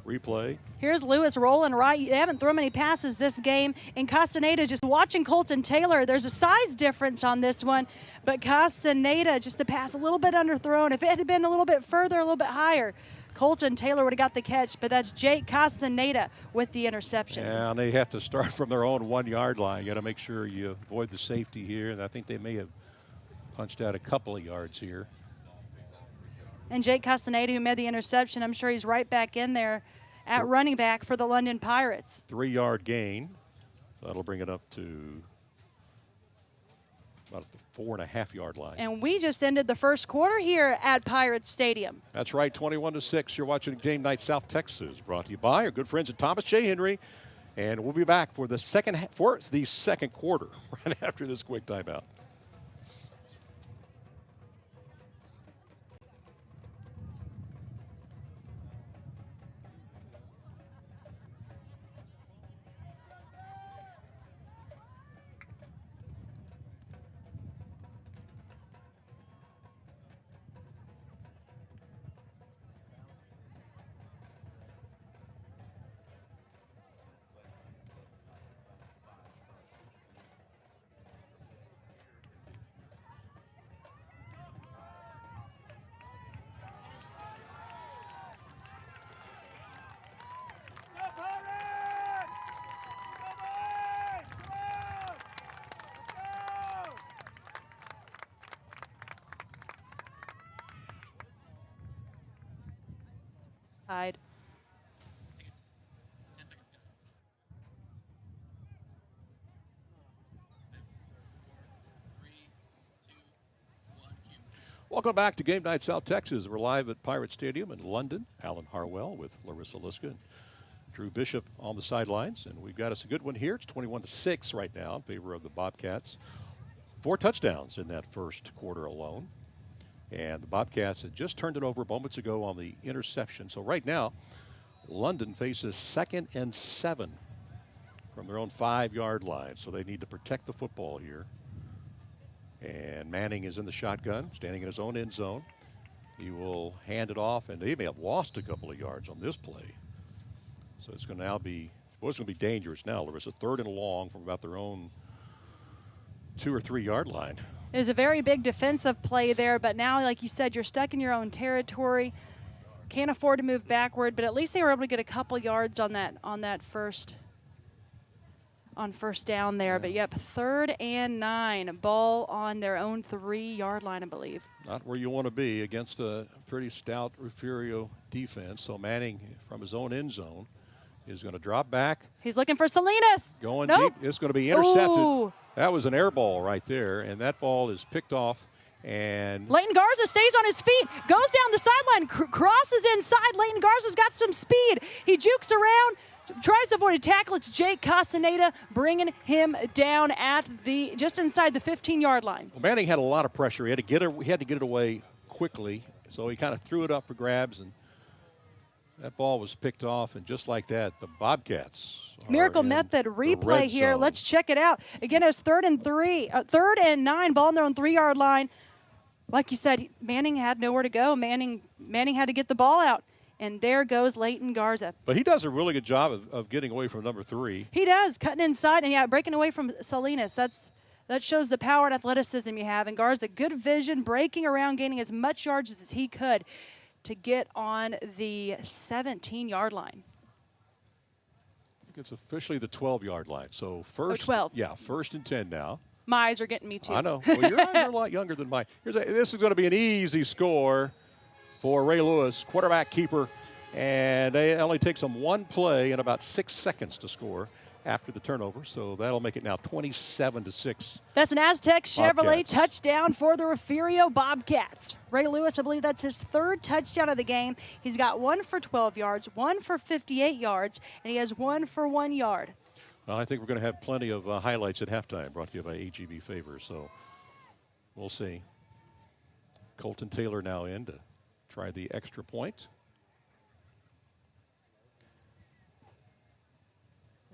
replay. Here's Lewis rolling right. They haven't thrown many passes this game. And Castaneda just watching Colton Taylor. There's a size difference on this one. But Castaneda, just the pass a little bit underthrown. If it had been a little bit further, a little bit higher, Colton Taylor would have got the catch. But that's Jake Castaneda with the interception. Yeah, and they have to start from their own 1-yard line. You got to make sure you avoid the safety here. And I think they may have punched out a couple of yards here. And Jake Castaneda, who made the interception, I'm sure he's right back in there at running back for the London Pirates. 3-yard gain. So that'll bring it up to about the 4.5-yard line. And we just ended the first quarter here at Pirates Stadium. That's right, 21-6. You're watching Game Night South Texas, brought to you by our good friends at Thomas J. Henry. And we'll be back for the second quarter right after this quick timeout. Side. Welcome back to Game Night South Texas. We're live at Pirate Stadium in London. Alan Harwell with Larissa Liska and Drew Bishop on the sidelines. And we've got us a good one here. It's 21-6 right now in favor of the Bobcats. 4 touchdowns in that first quarter alone. And the Bobcats had just turned it over moments ago on the interception. So right now, London faces 2nd and 7 from their own 5-yard line. So they need to protect the football here. And Manning is in the shotgun, standing in his own end zone. He will hand it off, and they may have lost a couple of yards on this play. So it's going to now be, well, it's going to be dangerous now. There was a 3rd and long from about their own 2 or 3 yard line. It was a very big defensive play there, but now, like you said, you're stuck in your own territory. Can't afford to move backward, but at least they were able to get a couple yards on that first down there. Yeah. But yep, 3rd and 9, ball on their own 3-yard line, I believe. Not where you want to be against a pretty stout Refugio defense. So Manning from his own end zone is going to drop back. He's looking for Salinas. Going deep. It's going to be intercepted. Ooh. That was an air ball right there, and that ball is picked off. And Leighton Garza stays on his feet, goes down the sideline, crosses inside. Leighton Garza's got some speed. He jukes around, tries to avoid a tackle. It's Jake Castaneda bringing him down at just inside the 15-yard line. Well, Manning had a lot of pressure. He had to get it away quickly, so he kind of threw it up for grabs and That ball was picked off, and just like that, the Bobcats. Miracle Method replay here. Let's check it out. Again, it was 3rd and 9, ball on their own 3-yard line. Like you said, Manning had nowhere to go. Manning had to get the ball out. And there goes Leighton Garza. But he does a really good job of getting away from number 3. He does, cutting inside and, breaking away from Salinas. That shows the power and athleticism you have. And Garza, good vision, breaking around, gaining as much yards as he could to get on the 17-yard line. I think it's officially the 12-yard line. So first, 12. Yeah, 1st and 10 now. My eyes are getting me too. I know. Well, you're a lot younger than mine. This is going to be an easy score for Ray Lewis, quarterback keeper, and it only takes them one play and about 6 seconds to score after the turnover, so that'll make it now 27-6. That's an Aztec Chevrolet Bobcats. touchdown for the Refugio Bobcats. Ray Lewis, I believe that's his 3rd touchdown of the game. He's got 1 for 12 yards, 1 for 58 yards, and he has 1 for 1 yard. Well, I think we're going to have plenty of highlights at halftime brought to you by AGB Favor, so we'll see. Colton Taylor now in to try the extra point.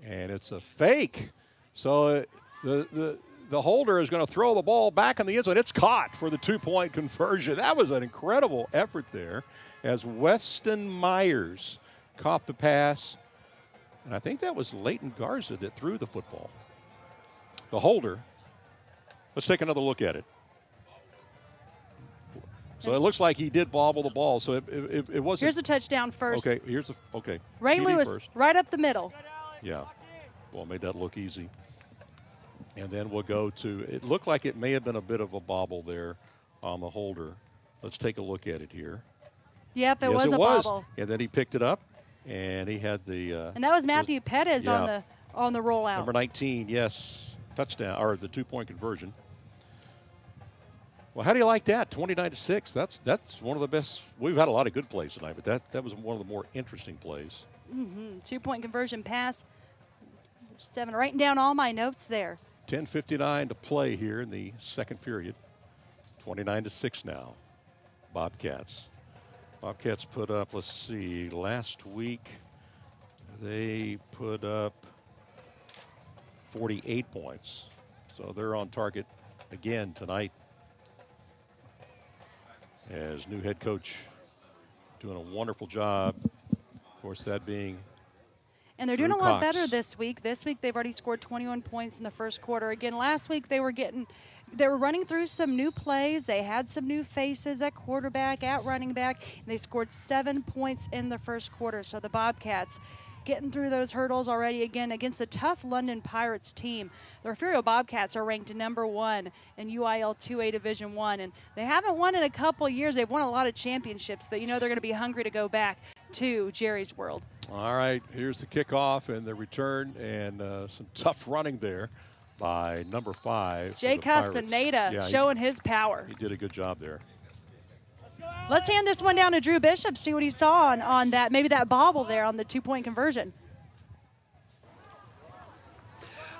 And it's a fake. So the holder is going to throw the ball back in the end zone. It's caught for the 2-point conversion. That was an incredible effort there as Weston Myers caught the pass. And I think that was Leighton Garza that threw the football. The holder. Let's take another look at it. So it looks like he did bobble the ball. So it wasn't. Here's a touchdown first. Okay, Ray TD Lewis first. right up the middle. Yeah. Well, made that look easy. And then we'll go to, it looked like it may have been a bit of a bobble there on the holder. Let's take a look at it here. Yep, it Yes, was a bobble. And then he picked it up, and he had the. And that was Matthew Pettis on the rollout. Number 19, yes, touchdown, or the 2-point conversion. Well, how do you like that? 29-6. That's one of the best. We've had a lot of good plays tonight, but that was one of the more interesting plays. 2-point conversion pass. 7, writing down all my notes there. 10:59 to play here in the second period. 29-6 now. Bobcats. Bobcats put up, let's see, last week they put up 48 points. So they're on target again tonight. As new head coach doing a wonderful job. Of course, that being And they're doing a lot better this week. This week they've already scored 21 points in the first quarter. Again, last week they were running through some new plays. They had some new faces at quarterback, at running back, and they scored 7 points in the first quarter. So the Bobcats getting through those hurdles already again against a tough London Pirates team. The Refugio Bobcats are ranked number 1 in UIL 2A Division I, and they haven't won in a couple years. They've won a lot of championships, but they're going to be hungry to go back to Jerry's World. All right, here's the kickoff and the return, and some tough running there by number 5. Jay Castaneda showing his power. He did a good job there. Let's hand this one down to Drew Bishop, see what he saw on that, maybe that bobble there on the 2-point conversion.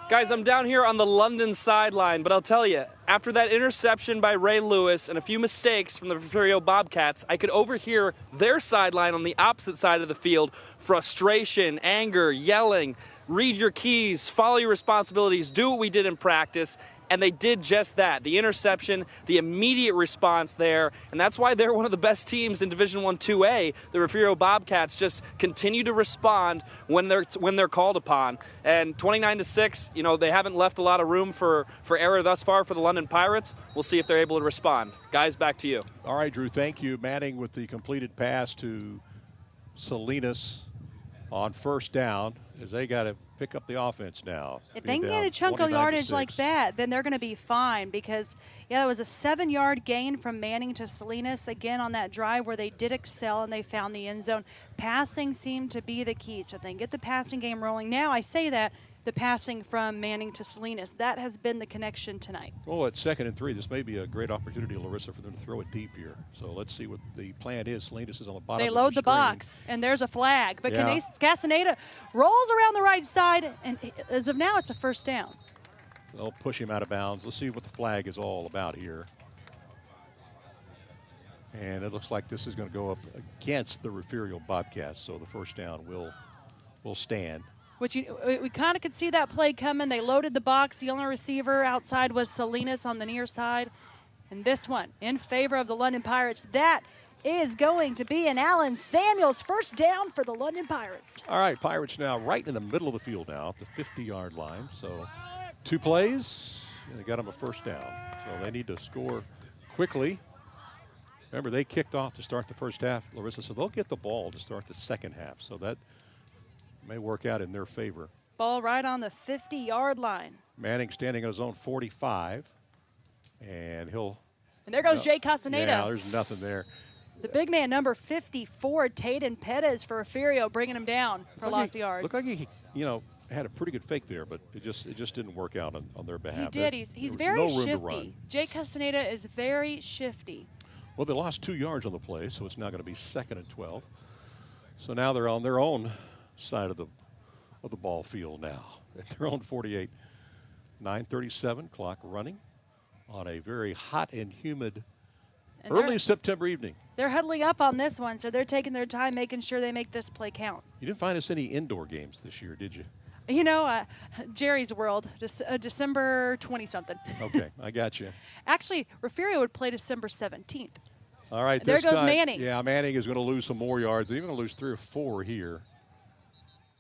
Guys, I'm down here on the London sideline, but I'll tell you, after that interception by Ray Lewis and a few mistakes from the Refugio Bobcats, I could overhear their sideline on the opposite side of the field. Frustration, anger, yelling, read your keys, follow your responsibilities, do what we did in practice. And they did just that. The interception, the immediate response there, and that's why they're one of the best teams in Division I 2A. The Refugio Bobcats just continue to respond when they're called upon. And 29-6, they haven't left a lot of room for error thus far for the London Pirates. We'll see if they're able to respond. Guys, back to you. All right, Drew, thank you. Manning with the completed pass to Salinas on first down, as they got to pick up the offense now. If they can get a chunk of yardage like that, then they're going to be fine because, it was a 7-yard gain from Manning to Salinas, again, on that drive where they did excel and they found the end zone. Passing seemed to be the key, so if they can get the passing game rolling. Now, I say that, the passing from Manning to Salinas, that has been the connection tonight. Well, at 2nd and 3, this may be a great opportunity, Larissa, for them to throw it deep here. So let's see what the plan is. Salinas is on the bottom. They load the box, and there's a flag. But Castaneda rolls around the right side, and as of now, it's a first down. They'll push him out of bounds. Let's see what the flag is all about here. And it looks like this is going to go up against the Refugio Bobcats, so the first down will stand. Which we kind of could see that play coming. They loaded the box. The only receiver outside was Salinas on the near side. And this one in favor of the London Pirates. That is going to be an Allen Samuels first down for the London Pirates. All right, Pirates now right in the middle of the field now at the 50-yard line. So 2 plays, and they got them a first down. So they need to score quickly. Remember, they kicked off to start the first half, Larissa, so they'll get the ball to start the second half. So that may work out in their favor. Ball right on the 50-yard line. Manning standing on his own 45, and And there goes Jay Castaneda. Yeah, there's nothing there. The big man, number 54, Tayden Pettis for Refugio, bringing him down for lots of yards. Looked like he, had a pretty good fake there, but it just didn't work out on their behalf. He did. He's very shifty. Jay Castaneda is very shifty. Well, they lost 2 yards on the play, so it's now going to be 2nd and 12. So now they're on their own side of the ball field now at their own 48. 9:37 clock running on a very hot and humid early September evening. They're huddling up on this one, so they're taking their time making sure they make this play count. You didn't find us any indoor games this year, did you? Jerry's World, December 20-something. Okay, I got you. Actually, Refugio would play December 17th. All right, there goes time, Manning. Yeah, Manning is going to lose some more yards. They're even going to lose 3 or 4 here.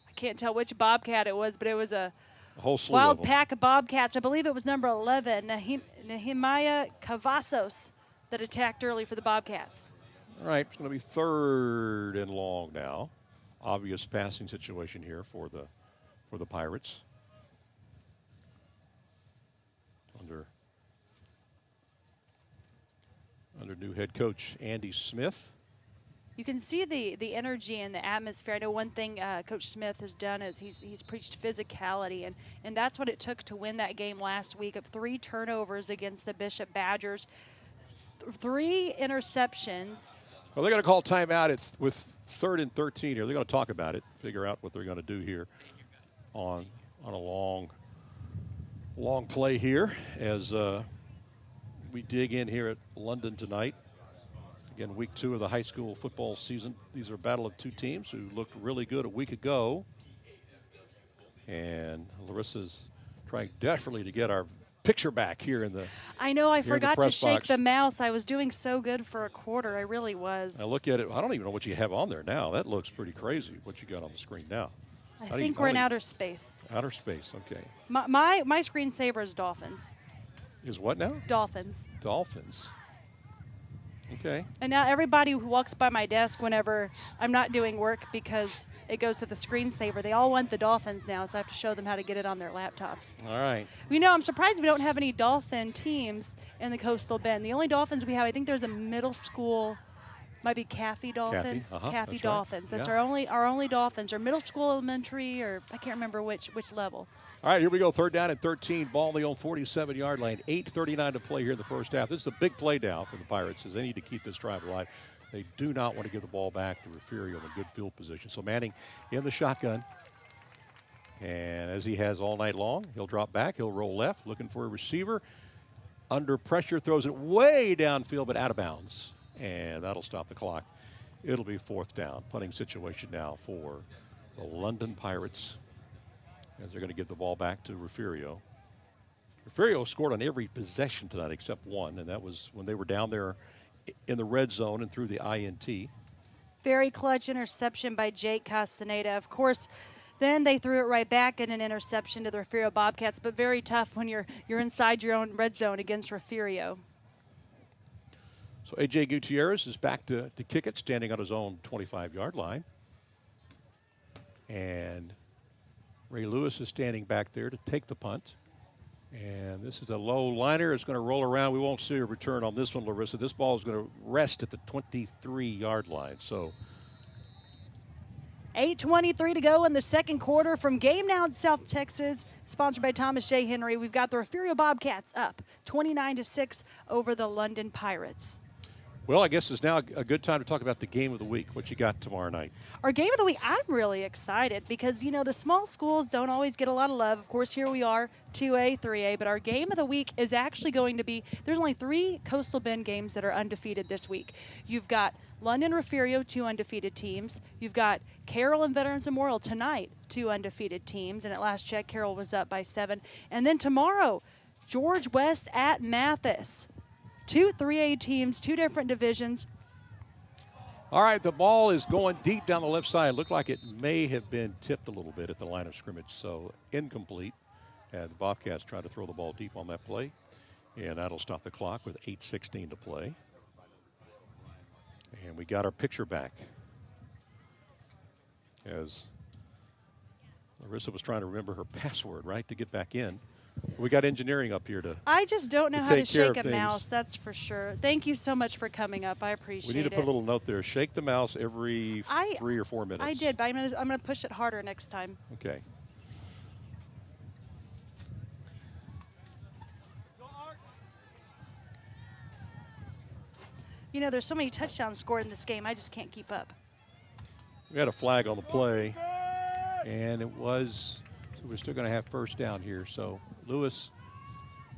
I can't tell which Bobcat it was, but it was a whole slew wild of them. pack of Bobcats. I believe it was number 11, Nehemiah Cavazos, that attacked early for the Bobcats. All right, it's going to be 3rd and long now. Obvious passing situation here for the Pirates. Under new head coach Andy Smith. You can see the energy and the atmosphere. I know one thing Coach Smith has done is he's preached physicality, and that's what it took to win that game last week. Of 3 turnovers against the Bishop Badgers, 3 interceptions. Well, they're going to call timeout with 3rd and 13 here. They're going to talk about it, figure out what they're going to do here on a long play here as we dig in here at London tonight. Again, week 2 of the high school football season. These are a battle of 2 teams who looked really good a week ago. And Larissa's trying desperately to get our picture back here in the I know, I forgot to shake box. the mouse. I was doing so good for a quarter. I really was. I look at it. I don't even know what you have on there now. That looks pretty crazy, what you got on the screen now. I think we're in outer space. Outer space, okay. My screensaver is Dolphins. Is what now? Dolphins. Dolphins. Okay. And now everybody who walks by my desk whenever I'm not doing work because it goes to the screensaver, they all want the Dolphins now, so I have to show them how to get it on their laptops. All right. I'm surprised we don't have any Dolphin teams in the Coastal Bend. The only Dolphins we have, I think there's a middle school, might be Caffey Dolphins. Caffey Dolphins. Right. That's our only Dolphins, or middle school, elementary, or I can't remember which level. All right, here we go. 3rd down and 13. Ball on the own 47-yard line. 8:39 to play here in the first half. This is a big play now for the Pirates as they need to keep this drive alive. They do not want to give the ball back to Refugio in a good field position. So Manning in the shotgun. And as he has all night long, he'll drop back. He'll roll left, looking for a receiver. Under pressure, throws it way downfield, but out of bounds. And that'll stop the clock. It'll be 4th down. Punting situation now for the London Pirates, as they're going to give the ball back to Refugio. Refugio scored on every possession tonight except one, and that was when they were down there in the red zone and through the INT. Very clutch interception by Jake Castaneda. Of course, then they threw it right back in an interception to the Refugio Bobcats, but very tough when you're inside your own red zone against Refugio. So A.J. Gutierrez is back to kick it, standing on his own 25-yard line. And Ray Lewis is standing back there to take the punt. And this is a low liner. It's going to roll around. We won't see a return on this one, Larissa. This ball is going to rest at the 23-yard line. So 8:23 to go in the second quarter from Game Now in South Texas, sponsored by Thomas J. Henry. We've got the Refugio Bobcats up 29-6 over the London Pirates. Well, I guess it's now a good time to talk about the game of the week. What you got tomorrow night? Our game of the week, I'm really excited because, you know, the small schools don't always get a lot of love. Of course, here we are, 2A, 3A, but our game of the week is actually going to be, there's only 3 Coastal Bend games that are undefeated this week. You've got London Refugio, 2 undefeated teams. You've got Carroll and Veterans Memorial tonight, 2 undefeated teams. And at last check, Carroll was up by 7. And then tomorrow, George West at Mathis. 2 3A teams, 2 different divisions. All right, the ball is going deep down the left side. Looked like it may have been tipped a little bit at the line of scrimmage, so incomplete. And the Bobcats trying to throw the ball deep on that play. And that'll stop the clock with 8:16 to play. And we got our picture back as Larissa was trying to remember her password, right, to get back in. We got engineering up here to I just don't know how to shake a things. mouse, that's for sure. Thank you so much for coming up. I appreciate it. We need to put a little note there. Shake the mouse every 3 or 4 minutes. I did, but I'm gonna push it harder next time. Okay. You know, there's so many touchdowns scored in this game, I just can't keep up. We had a flag on the play, and it was, so we're still going to have first down here. So Lewis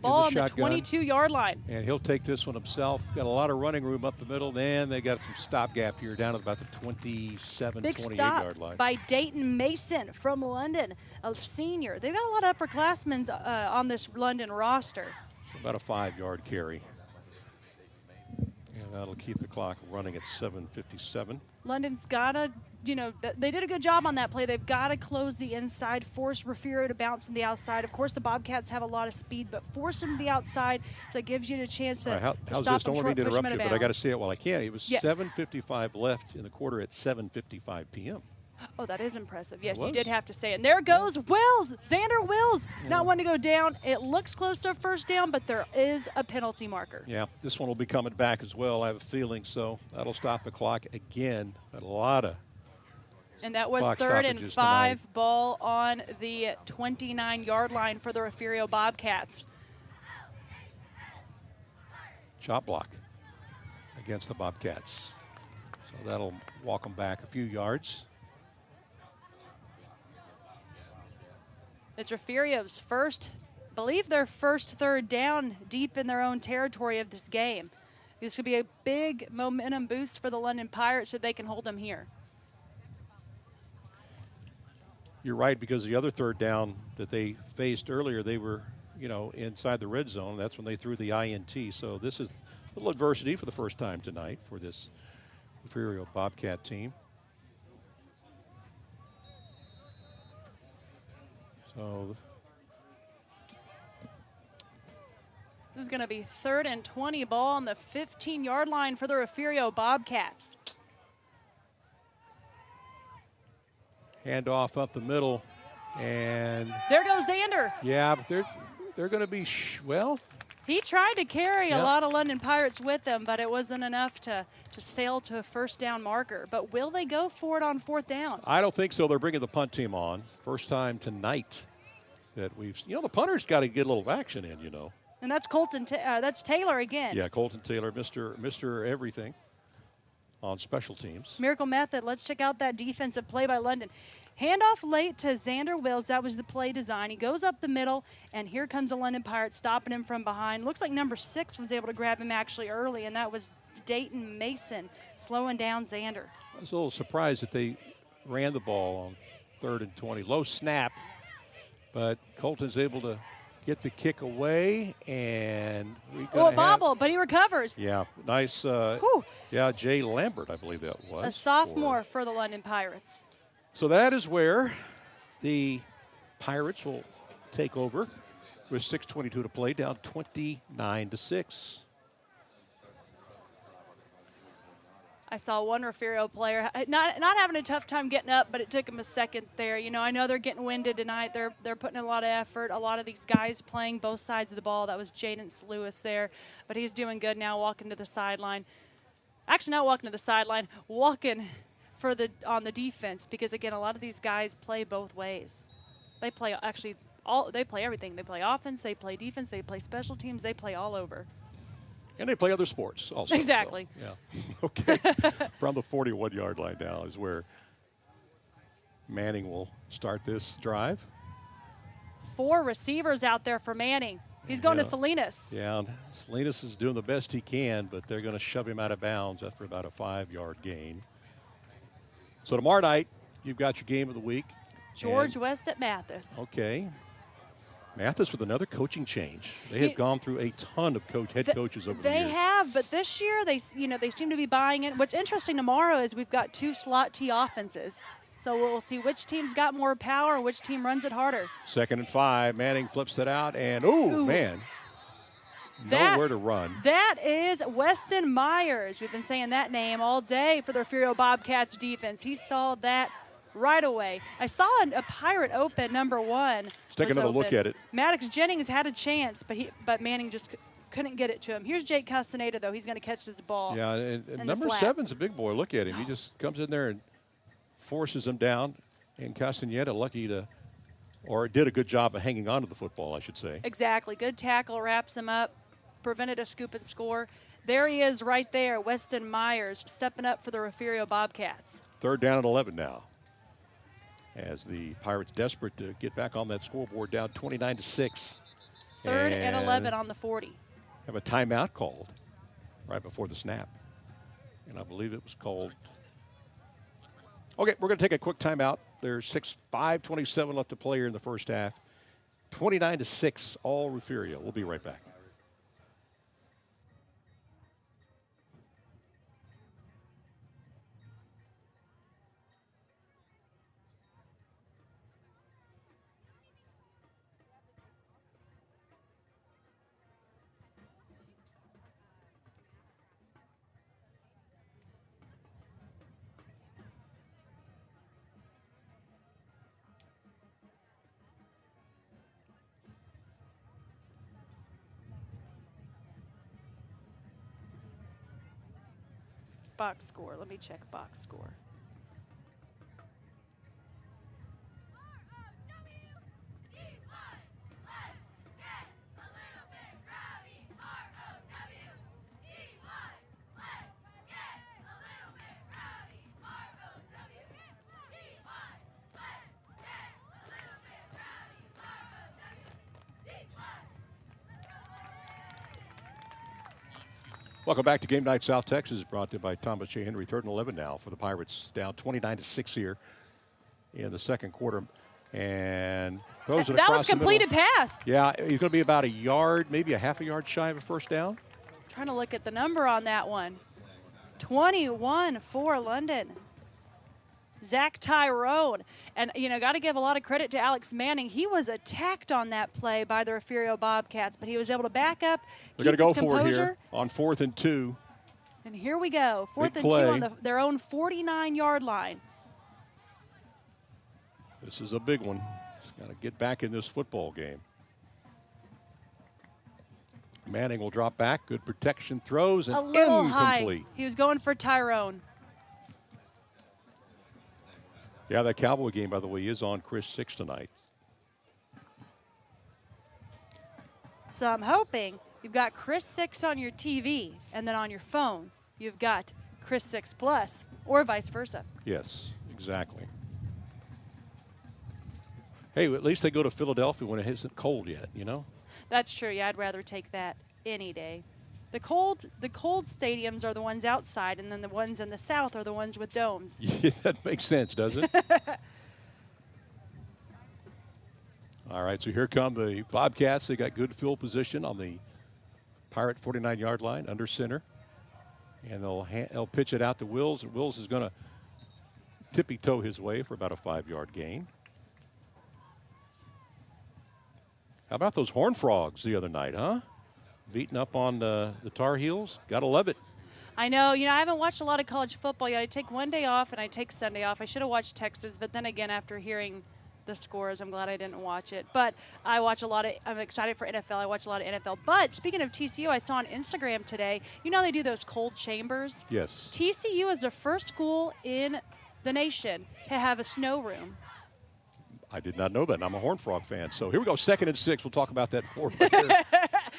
Ball on in the the shotgun, 22-yard line. and he'll take this one himself. Got a lot of running room up the middle. Then they got some stopgap here down at about the 27, Big 28-yard line. stop by Dayton Mason from London, a senior. They've got a lot of upperclassmen on this London roster. So about a 5-yard carry. And that'll keep the clock running at 7:57. London's got to, you know, they did a good job on that play. They've got to close the inside, force Refugio to bounce to the outside. Of course, the Bobcats have a lot of speed, but force them to the outside so it gives you the chance to, How's stop this? them Don't want short, me to push them interrupt out you, of but I got to bounds. say it while I can. It was Yes. 7:55 left in the quarter at 7:55 p.m. Oh, that is impressive. Yes, you was. did have to say it. And there goes Wills, Xander Wills, not one to go down. It looks close to a first down, but there is a penalty marker. Yeah, this one will be coming back as well, I have a feeling. So that'll stop the clock again. A lot of And that was clock 3rd and stoppages 5, tonight. ball on the 29-yard line for the Refugio Bobcats. chop block against the Bobcats. So that'll walk them back a few yards. It's Refugio's first, I believe their first 3rd down deep in their own territory of this game. This could be a big momentum boost for the London Pirates so they can hold them here. You're right, because the other 3rd down that they faced earlier, they were, inside the red zone. That's when they threw the INT. So this is a little adversity for the first time tonight for this Refugio Bobcat team. So this is going to be 3rd and 20, ball on the 15-yard line for the Refugio Bobcats. handoff up the middle, and There goes Xander. yeah, but they're going to be He tried to carry a Yep. lot of London Pirates with them, but it wasn't enough to sail to a first down marker. But will they go for it on 4th down? I don't think so. They're bringing the punt team on. First time tonight that we've, the punter's got to get a little action in, And that's that's Taylor again. Yeah, Colton Taylor, Mr. Everything on special teams. Miracle Method. Let's check out that defensive play by London. Handoff late to Xander Wills. That was the play design. He goes up the middle, and here comes the London Pirates stopping him from behind. Looks like number 6 was able to grab him actually early, and that was Dayton Mason slowing down Xander. I was a little surprised that they ran the ball on 3rd and 20. Low snap, but Colton's able to get the kick away, and we got a bobble, but he recovers. Yeah, nice. Whew. Yeah, Jay Lambert, I believe that was. A sophomore for the London Pirates. So that is where the Pirates will take over with 6:22 to play, down 29-6. I saw one Refugio player not having a tough time getting up, but it took him a second there. I know they're getting winded tonight. They're putting in a lot of effort. A lot of these guys playing both sides of the ball. That was Jaden Lewis there, but he's doing good now, walking to the sideline. Actually, not walking to the sideline, walking on the defense, because again, a lot of these guys play both ways. They play everything. They play offense, they play defense, they play special teams, they play all over. And they play other sports also. Exactly. So, yeah. Okay. From the 41-yard line now is where Manning will start this drive. 4 receivers out there for Manning. He's going to Salinas. Yeah, Salinas is doing the best he can, but they're going to shove him out of bounds after about a 5-yard gain. So tomorrow night, you've got your game of the week. George West at Mathis. Okay. Mathis with another coaching change. They have gone through a ton of head coaches over the years. They have, but this year they seem to be buying it. What's interesting tomorrow is we've got 2 slot T offenses. So we'll see which team's got more power, which team runs it harder. 2nd and 5. Manning flips it out, and man. Nowhere to run. That is Weston Myers. We've been saying that name all day for the Refugio Bobcats defense. He saw that right away. I saw a Pirate open, number 1. Let's take another look at it. Maddox Jennings had a chance, but Manning just couldn't get it to him. Here's Jake Castaneda, though. He's going to catch this ball. Yeah, and number 7's a big boy. Look at him. He just comes in there and forces him down. And Castaneda did a good job of hanging on to the football, I should say. Exactly. Good tackle, wraps him up, prevented a scoop and score. There he is right there, Weston Myers, stepping up for the Refugio Bobcats. 3rd down and 11 now, as the Pirates desperate to get back on that scoreboard, down 29-6. 3rd and 11 on the 40. Have a timeout called right before the snap. And I believe it was called. Okay, we're going to take a quick timeout. There's 5:27 left to play here in the first half. 29-6, all Refugio. We'll be right back. Box score. Let me check box score. Welcome back to Game Night South Texas, brought to you by Thomas J. Henry. 3rd and 11 now for the Pirates, down 29-6 here in the second quarter. And throws it across that was completed pass. Yeah, he's going to be about a yard, maybe a half a yard shy of a first down. Trying to look at the number on that one. 21 for London. Zach Tyrone. And, got to give a lot of credit to Alex Manning. He was attacked on that play by the Refugio Bobcats, but he was able to back up. They're going to go for it here on 4th and 2. And here we go. 4th and 2 on their own 49-yard line. This is a big one. He's got to get back in this football game. Manning will drop back. Good protection, throws, and a little incomplete. High. He was going for Tyrone. Yeah, that Cowboy game, by the way, is on Chris 6 tonight. So I'm hoping you've got Chris 6 on your TV, and then on your phone, you've got Chris 6 Plus, or vice versa. Yes, exactly. Hey, at least they go to Philadelphia when it isn't cold yet, That's true. Yeah, I'd rather take that any day. The cold stadiums are the ones outside, and then the ones in the south are the ones with domes. Yeah, that makes sense, doesn't it? All right, so here come the Bobcats. They got good field position on the Pirate 49-yard line, under center. And they'll pitch it out to Wills, and Wills is going to tippy-toe his way for about a 5-yard gain. How about those Horned Frogs the other night, huh? Beating up on the Tar Heels. Gotta love it. I know. I haven't watched a lot of college football yet. I take one day off and I take Sunday off. I should have watched Texas, but then again, after hearing the scores, I'm glad I didn't watch it. But I'm excited for NFL. I watch a lot of NFL. But speaking of TCU, I saw on Instagram today, they do those cold chambers? Yes. TCU is the first school in the nation to have a snow room. I did not know that, and I'm a Horned Frog fan. So here we go, 2nd and 6. We'll talk about that more later.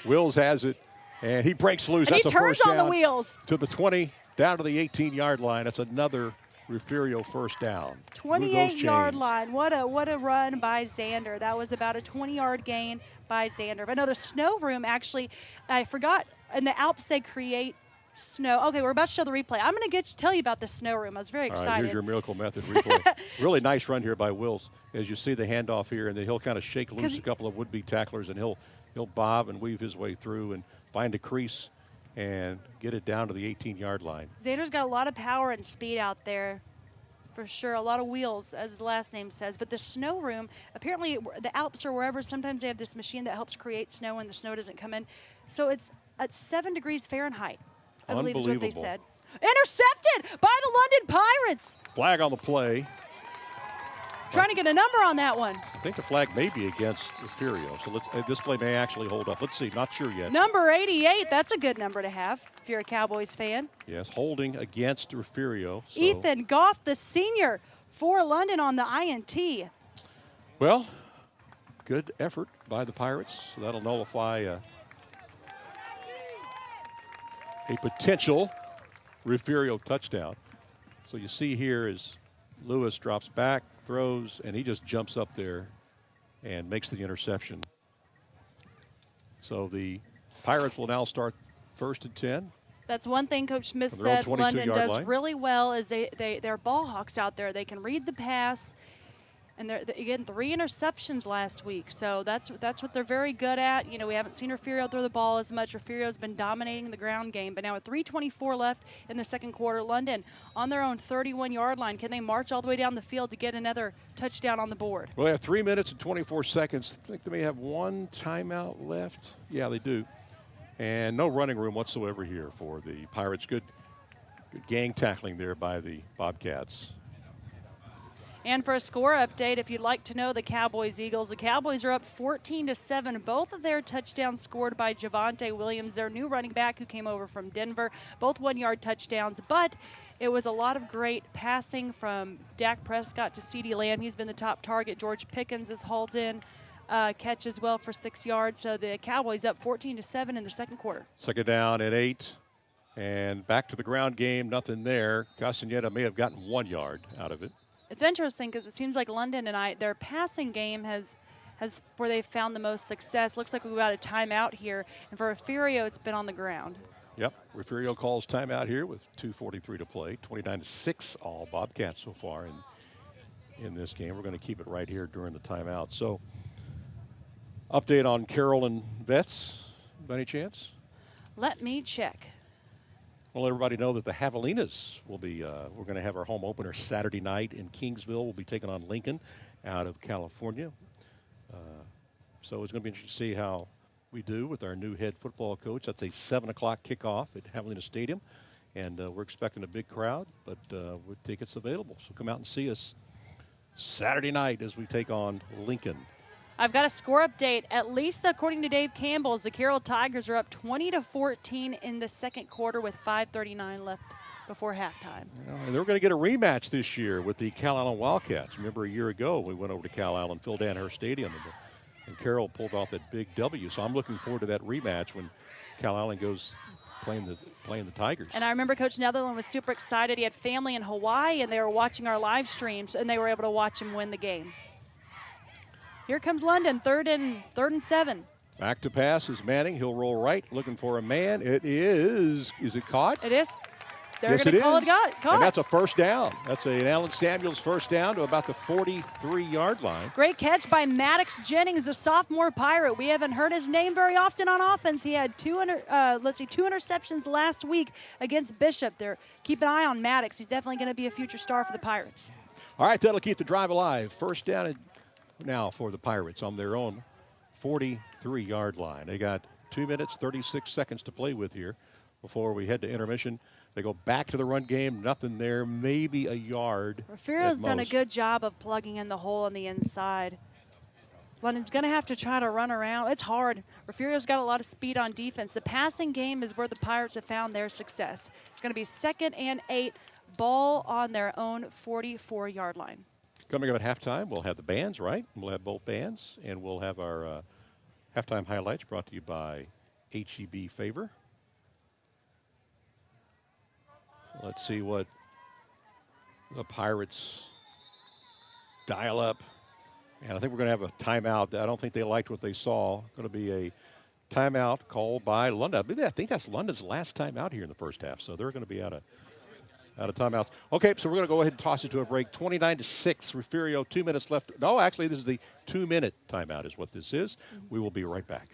Wills has it And he breaks loose. And That's he turns a first on the down wheels. to the 20, down to the 18-yard line. That's another Refugio first down. 28-yard line. What a run by Xander. That was about a 20-yard gain by Xander. But no, the snow room actually, I forgot, in the Alps they create snow. Okay, we're about to show the replay. I'm going to tell you about the snow room. I was very excited. All right, here's your Miracle Method replay. Really nice run here by Wills. As you see the handoff here, and then he'll kind of shake loose a couple of would-be tacklers, and he'll bob and weave his way through and find a crease and get it down to the 18-yard line. Xander's got a lot of power and speed out there, for sure. A lot of wheels, as his last name says. But the snow room, apparently the Alps or wherever, sometimes they have this machine that helps create snow when the snow doesn't come in. So it's at 7 degrees Fahrenheit, I believe is what they said. Intercepted by the London Pirates. Flag on the play. Trying to get a number on that one. I think the flag may be against Refugio, so this play may actually hold up. Let's see, not sure yet. Number 88, that's a good number to have if you're a Cowboys fan. Yes, holding against Refugio. So. Ethan Goff, the senior, for London on the INT. Well, good effort by the Pirates. So that'll nullify a potential Refugio touchdown. So you see here is Lewis drops back, throws, and he just jumps up there and makes the interception. So the Pirates will now start 1st and 10. That's one thing Coach Smith said London does really well is they're ball hawks out there. They can read the pass, and they're getting 3 interceptions last week. So that's what they're very good at. You know, we haven't seen Refugio throw the ball as much. Refugio's been dominating the ground game. But now with 3:24 left in the second quarter, London on their own 31-yard line. Can they march all the way down the field to get another touchdown on the board? Well, they have 3 minutes and 24 seconds. I think they may have 1 timeout left. Yeah, they do. And no running room whatsoever here for the Pirates. Good gang tackling there by the Bobcats. And for a score update, if you'd like to know the Cowboys-Eagles, the Cowboys are up 14-7. Both of their touchdowns scored by Javonte Williams, their new running back who came over from Denver. Both 1-yard touchdowns, but it was a lot of great passing from Dak Prescott to CeeDee Lamb. He's been the top target. George Pickens has hauled in catch as well for 6 yards. So the Cowboys up 14-7 in the second quarter. Second down at 8. And back to the ground game, nothing there. Castaneda may have gotten 1 yard out of it. It's interesting because it seems like London and their passing game has where they've found the most success. Looks like we've got a timeout here. And for Refugio, it's been on the ground. Yep, Refugio calls timeout here with 2:43 to play. 29-6 all Bobcats so far in this game. We're going to keep it right here during the timeout. So, update on Carroll and Vets, by any chance? Let me check. Well, everybody know that the Javelinas will be, we're going to have our home opener Saturday night in Kingsville. We'll be taking on Lincoln out of California. So it's going to be interesting to see how we do with our new head football coach. That's a 7 o'clock kickoff at Javelina Stadium. And we're expecting a big crowd, but with tickets available. So come out and see us Saturday night as we take on Lincoln. I've got a score update. At least according to Dave Campbell's, the Carroll Tigers are up 20-14 in the second quarter with 5:39 left before halftime. And they're going to get a rematch this year with the Cal Allen Wildcats. Remember a year ago we went over to Cal Allen, Phil Danaher Stadium, and Carroll pulled off that big W. So I'm looking forward to that rematch when Cal Allen goes playing the Tigers. And I remember Coach Netherland was super excited. He had family in Hawaii, and they were watching our live streams, and they were able to watch him win the game. Here comes London, third and 7. Back to pass is Manning. He'll roll right, looking for a man. It is it caught? It is. They're yes, going to call it caught. And that's a first down. That's an Allen Samuels first down to about the 43-yard line. Great catch by Maddox Jennings, a sophomore Pirate. We haven't heard his name very often on offense. He had two interceptions last week against Bishop. Keep an eye on Maddox. He's definitely going to be a future star for the Pirates. All right, that'll keep the drive alive. First down now for the Pirates on their own 43-yard line. They got 2 minutes, 36 seconds to play with here before we head to intermission. They go back to the run game, nothing there, maybe a yard. Refugio's done a good job of plugging in the hole on the inside. London's going to have to try to run around. It's hard. Refugio's got a lot of speed on defense. The passing game is where the Pirates have found their success. It's going to be 2nd and 8, ball on their own 44-yard line. Coming up at halftime, we'll have the bands, right? We'll have both bands, and we'll have our halftime highlights brought to you by HEB favor. So let's see what the Pirates dial up. And I think we're going to have a timeout. I don't think they liked what they saw. Going to be a timeout called by London. I think that's London's last timeout here in the first half. So they're going to be out of timeouts. Okay, so we're going to go ahead and toss it to a break. 29-6, Refugio, 2 minutes left. No, actually, this is the 2-minute timeout is what this is. We will be right back.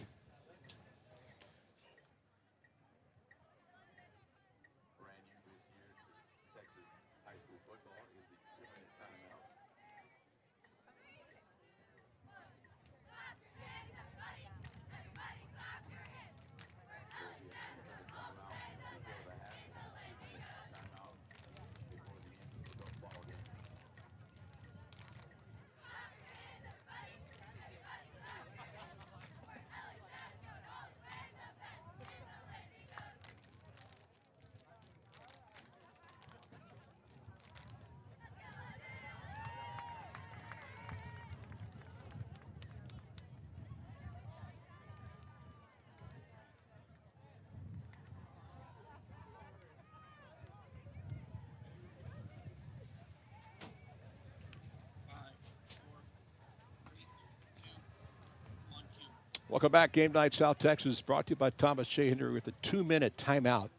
Welcome back. Game Night South Texas brought to you by Thomas J. Henry with a 2-minute timeout.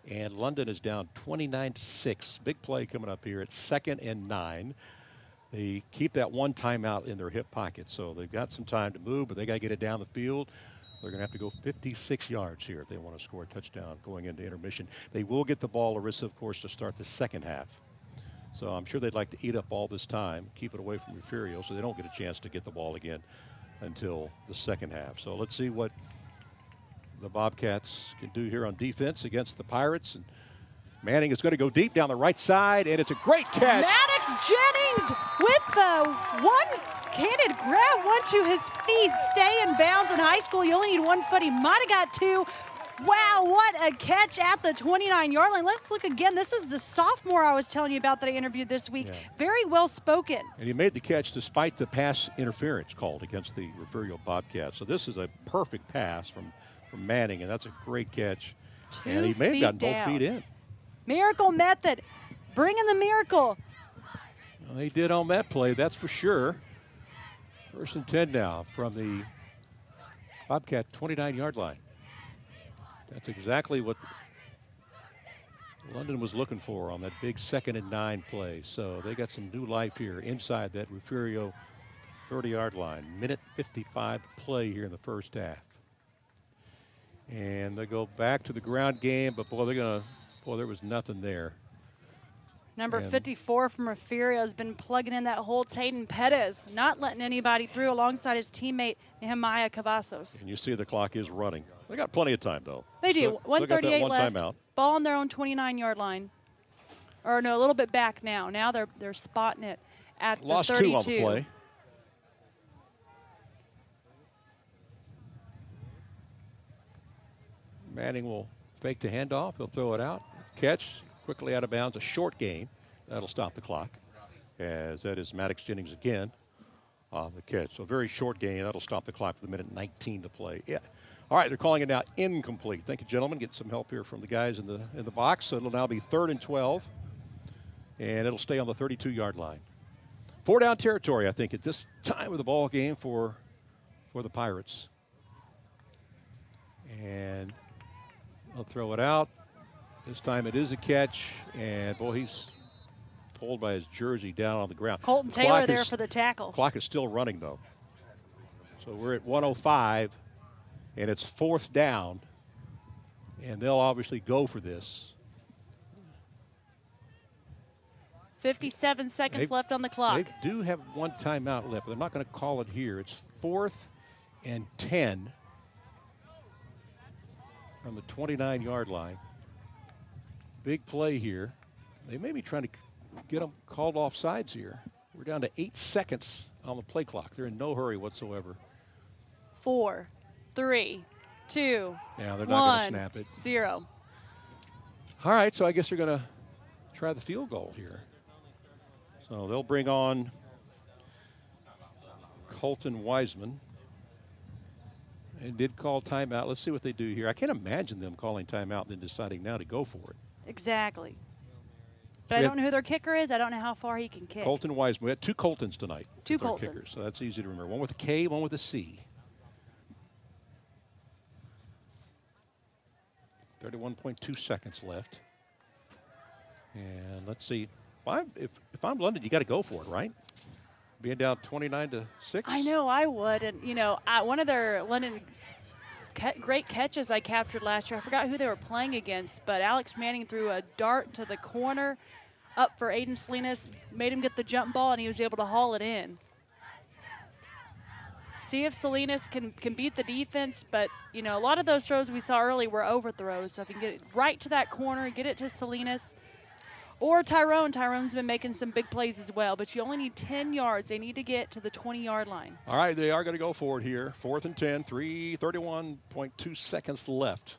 And London is down 29-6. Big play coming up here at 2nd and 9. They keep that one timeout in their hip pocket, so they've got some time to move, but they got to get it down the field. They're going to have to go 56 yards here if they want to score a touchdown going into intermission. They will get the ball, Larissa, of course, to start the second half. So I'm sure they'd like to eat up all this time, keep it away from Refugio so they don't get a chance to get the ball again until the second half. So let's see what the Bobcats can do here on defense against the Pirates. And Manning is going to go deep down the right side, and it's a great catch. Maddox Jennings with the one-handed grab, one to his feet, stay in bounds in high school. You only need 1 foot. He might have got 2. Wow, what a catch at the 29-yard line. Let's look again. This is the sophomore I was telling you about that I interviewed this week. Yeah. Very well spoken. And he made the catch despite the pass interference called against the Refugio Bobcats. So this is a perfect pass from Manning, and that's a great catch. And he may have gotten both feet in. Miracle method. Bring in the miracle. Well, he did on that play, that's for sure. 1st and 10 now from the Bobcat 29-yard line. That's exactly what London was looking for on that big 2nd and 9 play. So they got some new life here inside that Refugio 30-yard line. Minute 55 play here in the first half. And they go back to the ground game, but boy, there was nothing there. Number 54 from Refugio has been plugging in that hole. Hayden Pettis not letting anybody through alongside his teammate Nehemiah Cavazos. And you see the clock is running. They got plenty of time, though. They do. 1:38 left. Timeout. Ball on their own 29-yard line. Or no, a little bit back now. Now they're spotting it at the 32. Lost 2 on the play. Manning will fake the handoff. He'll throw it out. Catch quickly out of bounds. A short gain. That'll stop the clock. As that is Maddox Jennings again on the catch. So a very short gain. That'll stop the clock with 1:19 to play. Yeah. All right, they're calling it now incomplete. Thank you, gentlemen. Get some help here from the guys in the box. So it'll now be 3rd and 12, and it'll stay on the 32-yard line. 4-down territory, I think, at this time of the ball game for the Pirates. And they'll throw it out. This time it is a catch, and boy, he's pulled by his jersey down on the ground. Colton Taylor there for the tackle. Clock is still running, though. So we're at 1:05. And it's 4th down, and they'll obviously go for this. 57 seconds left on the clock. They do have one timeout left, but they're not going to call it here. It's 4th and 10 from the 29-yard line. Big play here. They may be trying to get them called off sides here. We're down to 8 seconds on the play clock. They're in no hurry whatsoever. 4, 3, 2, yeah, they're not going to snap it. 0. All right, so I guess they're going to try the field goal here. So they'll bring on Colton Wiseman. And did call timeout. Let's see what they do here. I can't imagine them calling timeout and then deciding now to go for it. Exactly. But I don't know who their kicker is. I don't know how far he can kick. Colton Wiseman. We had 2 Coltons tonight. Two with our Coltons. kickers, so that's easy to remember. One with a K, one with a C. 31.2 seconds left. And let's see. If I'm London, you got to go for it, right? Being down 29-6. I know I would. And, you know, one of their London's great catches I captured last year, I forgot who they were playing against, but Alex Manning threw a dart to the corner up for Aiden Salinas, made him get the jump ball, and he was able to haul it in. See if Salinas can beat the defense, but, you know, a lot of those throws we saw early were overthrows. So if you can get it right to that corner, get it to Salinas, or Tyrone. Tyrone's been making some big plays as well, but you only need 10 yards. They need to get to the 20-yard line. All right, they are going to go for it here. 4th and 10, 31.2 seconds left.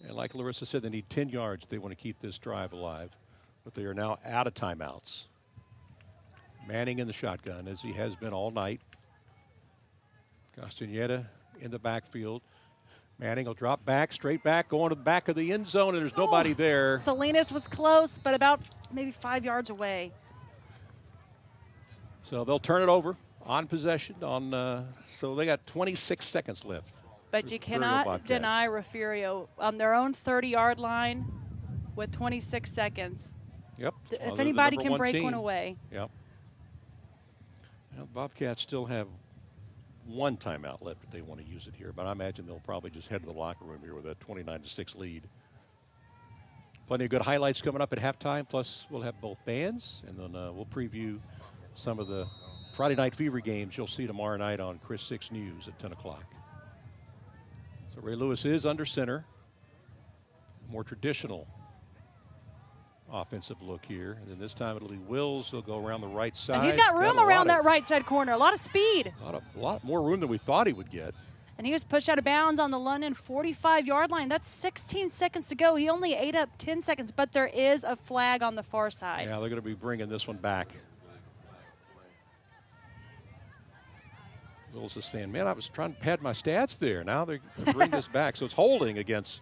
And like Larissa said, they need 10 yards if they want to keep this drive alive. But they are now out of timeouts. Manning in the shotgun, as he has been all night. Castañeda in the backfield. Manning will drop back, straight back, going to the back of the end zone, and there's nobody there. Salinas was close, but about maybe 5 yards away. So they'll turn it over on possession. So they got 26 seconds left. But you cannot deny Refugio on their own 30-yard line with 26 seconds. Yep. If anybody can break one away. Yep. Well, the Bobcats still have 1 timeout left if they want to use it here, but I imagine they'll probably just head to the locker room here with a 29-6 lead. Plenty of good highlights coming up at halftime, plus we'll have both bands, and then we'll preview some of the Friday Night Fever games you'll see tomorrow night on Chris 6 News at 10 o'clock. So Ray Lewis is under center. More traditional offensive look here. And then this time it'll be Wills. He'll go around the right side. And he's got room around that right side corner. A lot of speed. A lot more room than we thought he would get. And he was pushed out of bounds on the London 45-yard line. That's 16 seconds to go. He only ate up 10 seconds, but there is a flag on the far side. Yeah, they're going to be bringing this one back. Wills is saying, man, I was trying to pad my stats there. Now they're going to bring this back. So it's holding against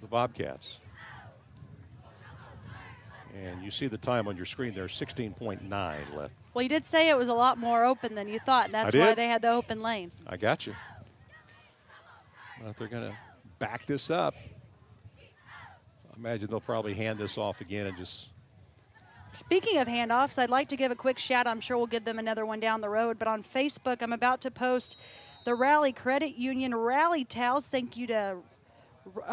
the Bobcats. And you see the time on your screen there, 16.9 left. Well, you did say it was a lot more open than you thought, and that's why they had the open lane. I got you. Well, if they're going to back this up, I imagine they'll probably hand this off again and just... Speaking of handoffs, I'd like to give a quick shout. I'm sure we'll give them another one down the road. But on Facebook, I'm about to post the Rally Credit Union Rally Towels. Thank you to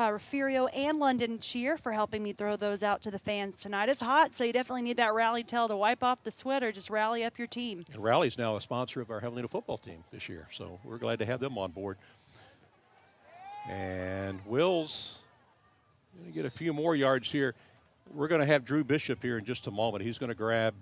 Refugio and London Cheer for helping me throw those out to the fans tonight. It's hot, so you definitely need that rally towel to wipe off the sweat or just rally up your team. And Rally's now a sponsor of our Javelina football team this year, so we're glad to have them on board. And Wills going to get a few more yards here. We're going to have Drew Bishop here in just a moment. He's going to grab,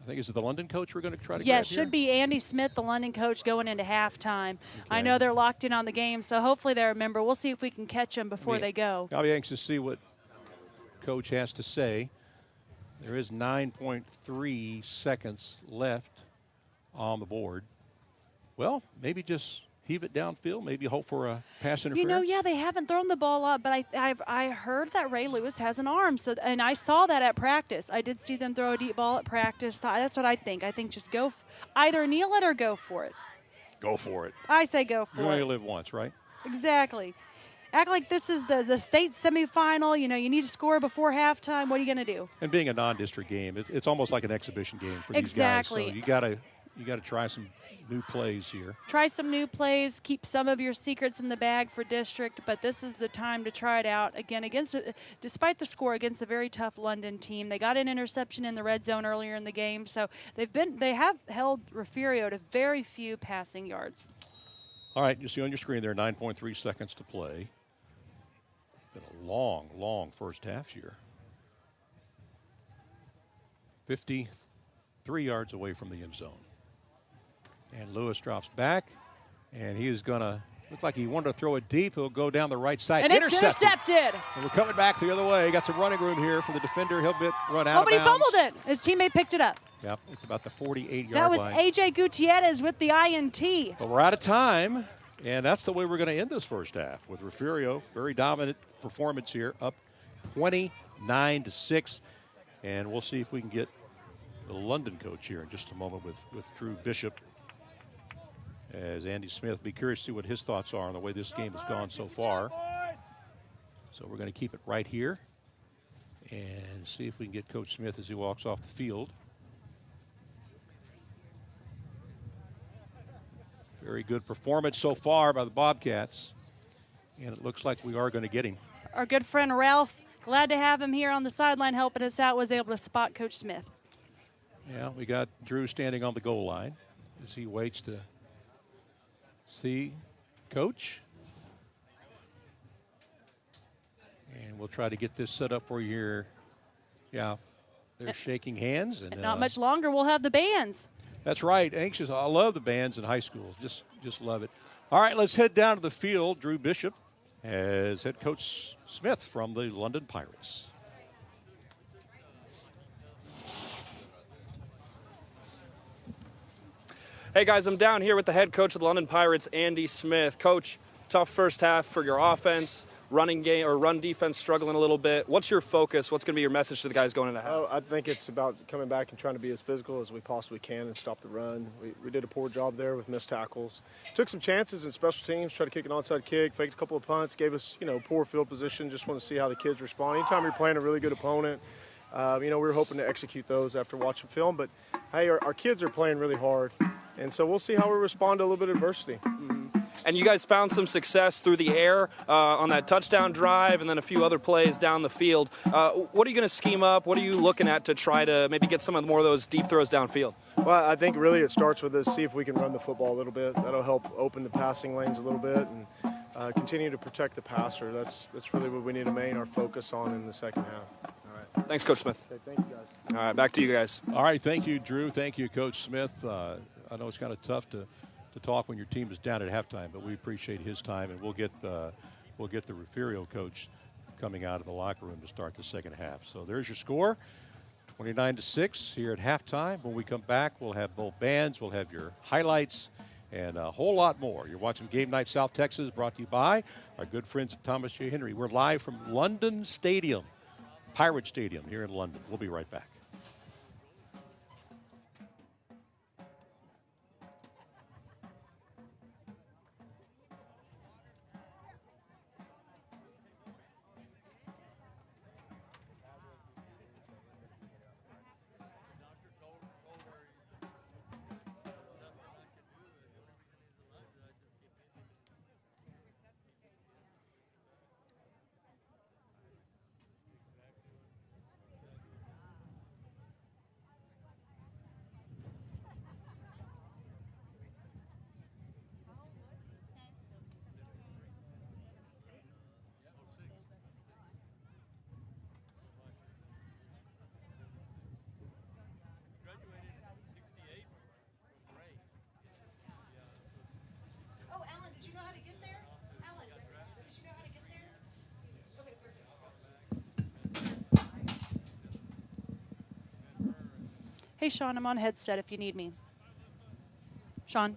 I think, is it the London coach we're going to try to grab Yeah, it should be Andy Smith, the London coach, going into halftime. Okay. I know they're locked in on the game, so hopefully they remember. We'll see if we can catch them before they go. I'll be anxious to see what Coach has to say. There is 9.3 seconds left on the board. Well, maybe just heave it downfield, maybe hope for a pass interference. You know, yeah, they haven't thrown the ball up, but I heard that Ray Lewis has an arm, and I saw that at practice. I did see them throw a deep ball at practice. That's what I think. I think just go, either kneel it or go for it. Go for it. I say go for it. You only live once, right? Exactly. Act like this is the state semifinal. You know, you need to score before halftime. What are you going to do? And being a non-district game, it's almost like an exhibition game for these guys. So you got to try some new plays here. Try some new plays. Keep some of your secrets in the bag for district, but this is the time to try it out again despite the score against a very tough London team. They got an interception in the red zone earlier in the game, so they have held Refugio to very few passing yards. All right, you see on your screen there 9.3 seconds to play. Been a long first half here. 53 yards away from the end zone. And Lewis drops back, and he is going to look like he wanted to throw it deep. He'll go down the right side. And it's intercepted. And we're coming back the other way. Got some running room here for the defender. He'll run out of bounds. But he fumbled it. His teammate picked it up. Yep, it's about the 48-yard line. That was A.J. Gutierrez with the INT. But we're out of time, and that's the way we're going to end this first half with Refugio. Very dominant performance here, up 29-6. And we'll see if we can get the London coach here in just a moment with Drew Bishop. As Andy Smith, be curious to see what his thoughts are on the way this game has gone so far. So we're going to keep it right here and see if we can get Coach Smith as he walks off the field. Very good performance so far by the Bobcats, and it looks like we are going to get him. Our good friend Ralph, glad to have him here on the sideline helping us out, was able to spot Coach Smith. Yeah, we got Drew standing on the goal line as he waits to see Coach. And we'll try to get this set up for you here. Yeah, they're shaking hands. And not much longer, we'll have the bands. That's right, anxious. I love the bands in high school. Just love it. All right, let's head down to the field. Drew Bishop as head coach Smith from the London Pirates. Hey guys, I'm down here with the head coach of the London Pirates, Andy Smith. Coach, tough first half for your offense. Running game or run defense struggling a little bit. What's your focus? What's going to be your message to the guys going into half? I think it's about coming back and trying to be as physical as we possibly can and stop the run. We did a poor job there with missed tackles. Took some chances in special teams, tried to kick an onside kick, faked a couple of punts, gave us, poor field position. Just want to see how the kids respond. Anytime you're playing a really good opponent, we were hoping to execute those after watching film. But, hey, our kids are playing really hard. And so we'll see how we respond to a little bit of adversity. And you guys found some success through the air on that touchdown drive and then a few other plays down the field. What are you going to scheme up? What are you looking at to try to maybe get some of more of those deep throws downfield? Well, I think really it starts with us, see if we can run the football a little bit. That'll help open the passing lanes a little bit and continue to protect the passer. That's really what we need to maintain our focus on in the second half. All right. Thanks, Coach Smith. Okay, thank you, guys. All right, back to you guys. All right, thank you, Drew. Thank you, Coach Smith. I know it's kind of tough to talk when your team is down at halftime, but we appreciate his time, and we'll get the Refugio coach coming out of the locker room to start the second half. So there's your score, 29-6 here at halftime. When we come back, we'll have both bands, we'll have your highlights, and a whole lot more. You're watching Game Night South Texas, brought to you by our good friends at Thomas J. Henry. We're live from London Stadium, Pirate Stadium here in London. We'll be right back. Hey, Sean, I'm on headset if you need me. Sean.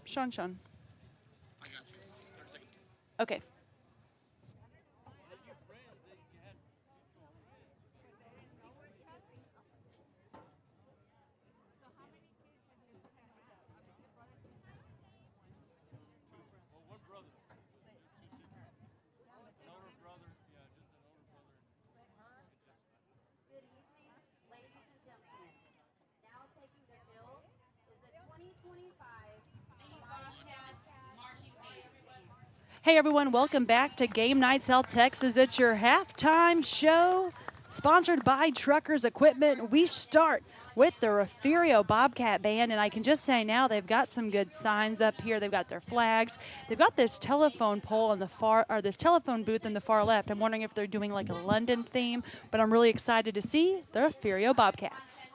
Sean. Okay. Hey everyone, welcome back to Game Night South Texas. It's your halftime show sponsored by Truckers Equipment. We start with the Refugio Bobcat Band, and I can just say now they've got some good signs up here. They've got their flags. They've got this telephone pole in the far, or this telephone booth in the far left. I'm wondering if they're doing like a London theme, but I'm really excited to see the Refugio Bobcats.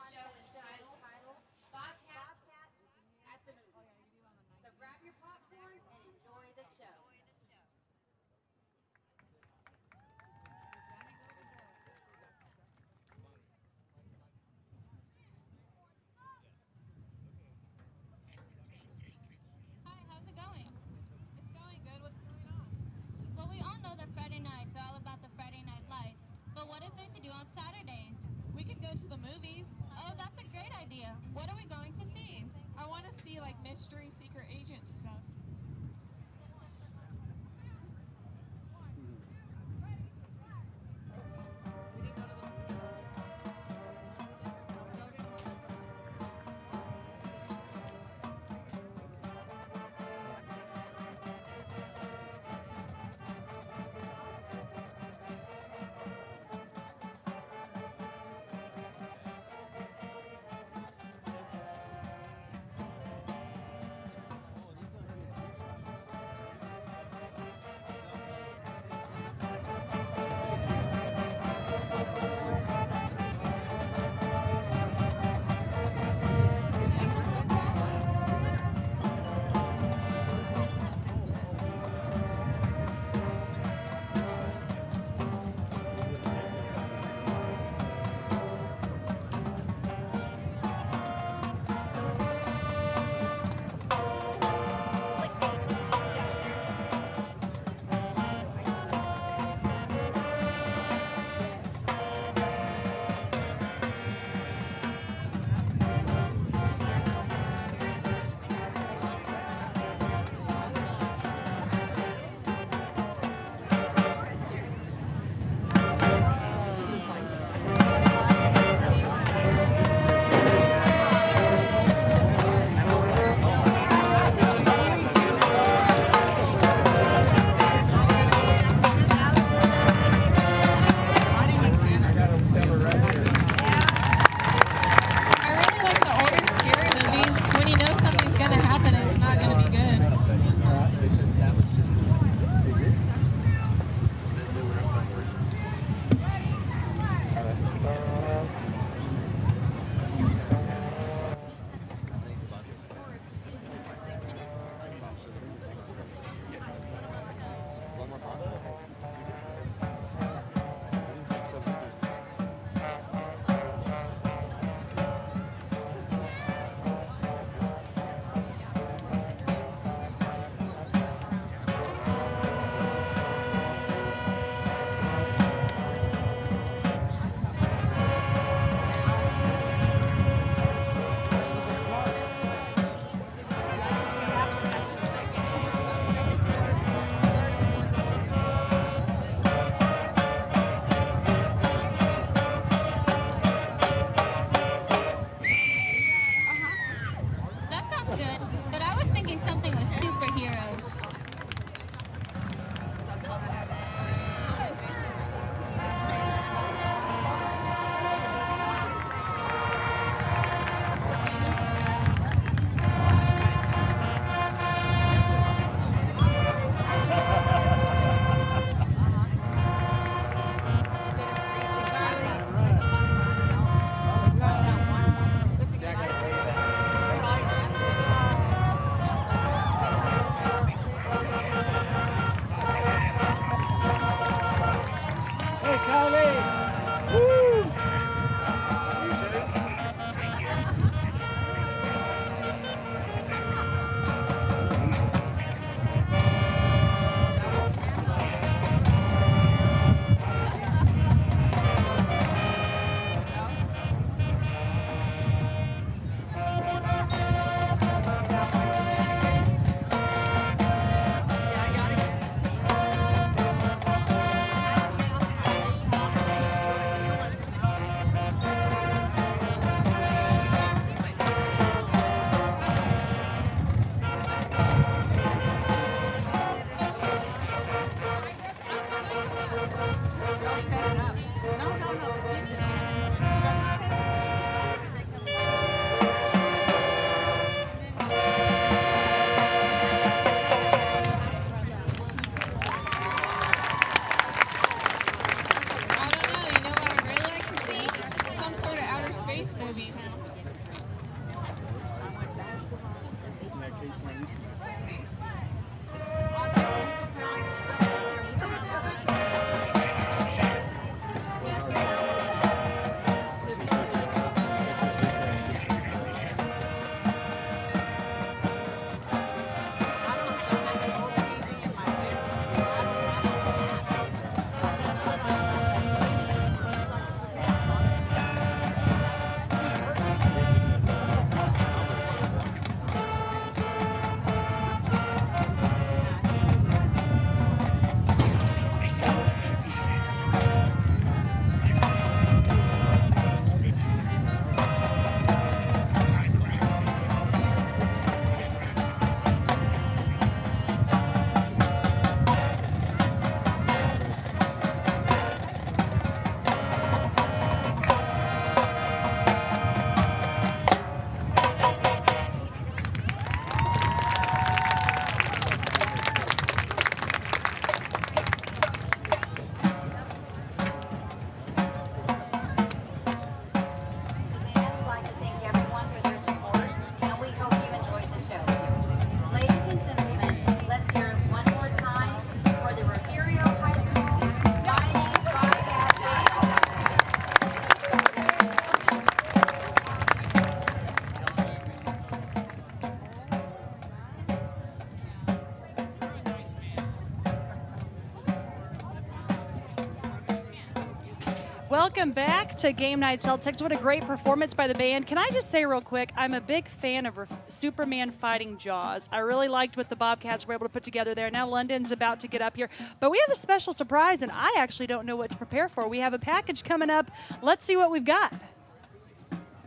Welcome back to Game Night South Texas. What a great performance by the band. Can I just say real quick, I'm a big fan of Superman fighting Jaws. I really liked what the Bobcats were able to put together there. Now London's about to get up here. But we have a special surprise, and I actually don't know what to prepare for. We have a package coming up. Let's see what we've got.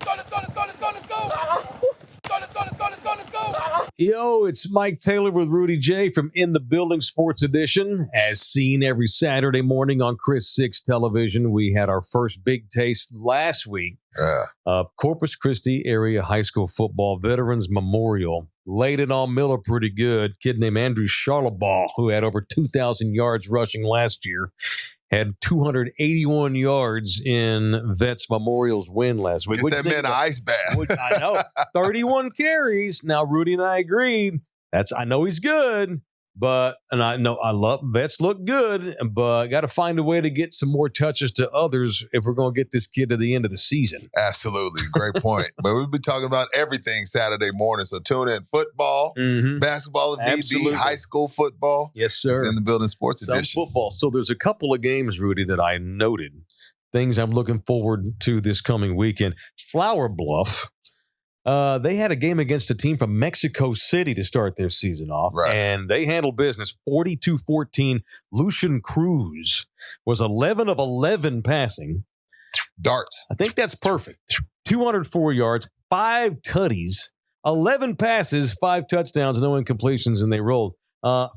Let's go. Yo, it's Mike Taylor with Rudy J from In the Building Sports Edition. As seen every Saturday morning on Chris 6 television, we had our first big taste last week of Corpus Christi Area High School Football Veterans Memorial. Laid it on Miller pretty good. Kid named Andrew Charlebois, who had over 2,000 yards rushing last year, had 281 yards in Vets Memorial's win last week. Get that man an ice bath. I know. 31 carries. Now, Rudy and I agreed. I know he's good, and I know I love Vets look good, but got to find a way to get some more touches to others if we're going to get this kid to the end of the season. Absolutely. Great point. But we'll be talking about everything Saturday morning. So tune in football, basketball, and DB, high school football. Yes, sir. It's In the Building Sports Edition. Football. So there's a couple of games, Rudy, that I noted. Things I'm looking forward to this coming weekend. Flower Bluff. They had a game against a team from Mexico City to start their season off, and they handled business 42-14. Lucian Cruz was 11 of 11 passing. Darts. I think that's perfect. 204 yards, 5 tutties, 11 passes, 5 touchdowns, no incompletions, and they rolled.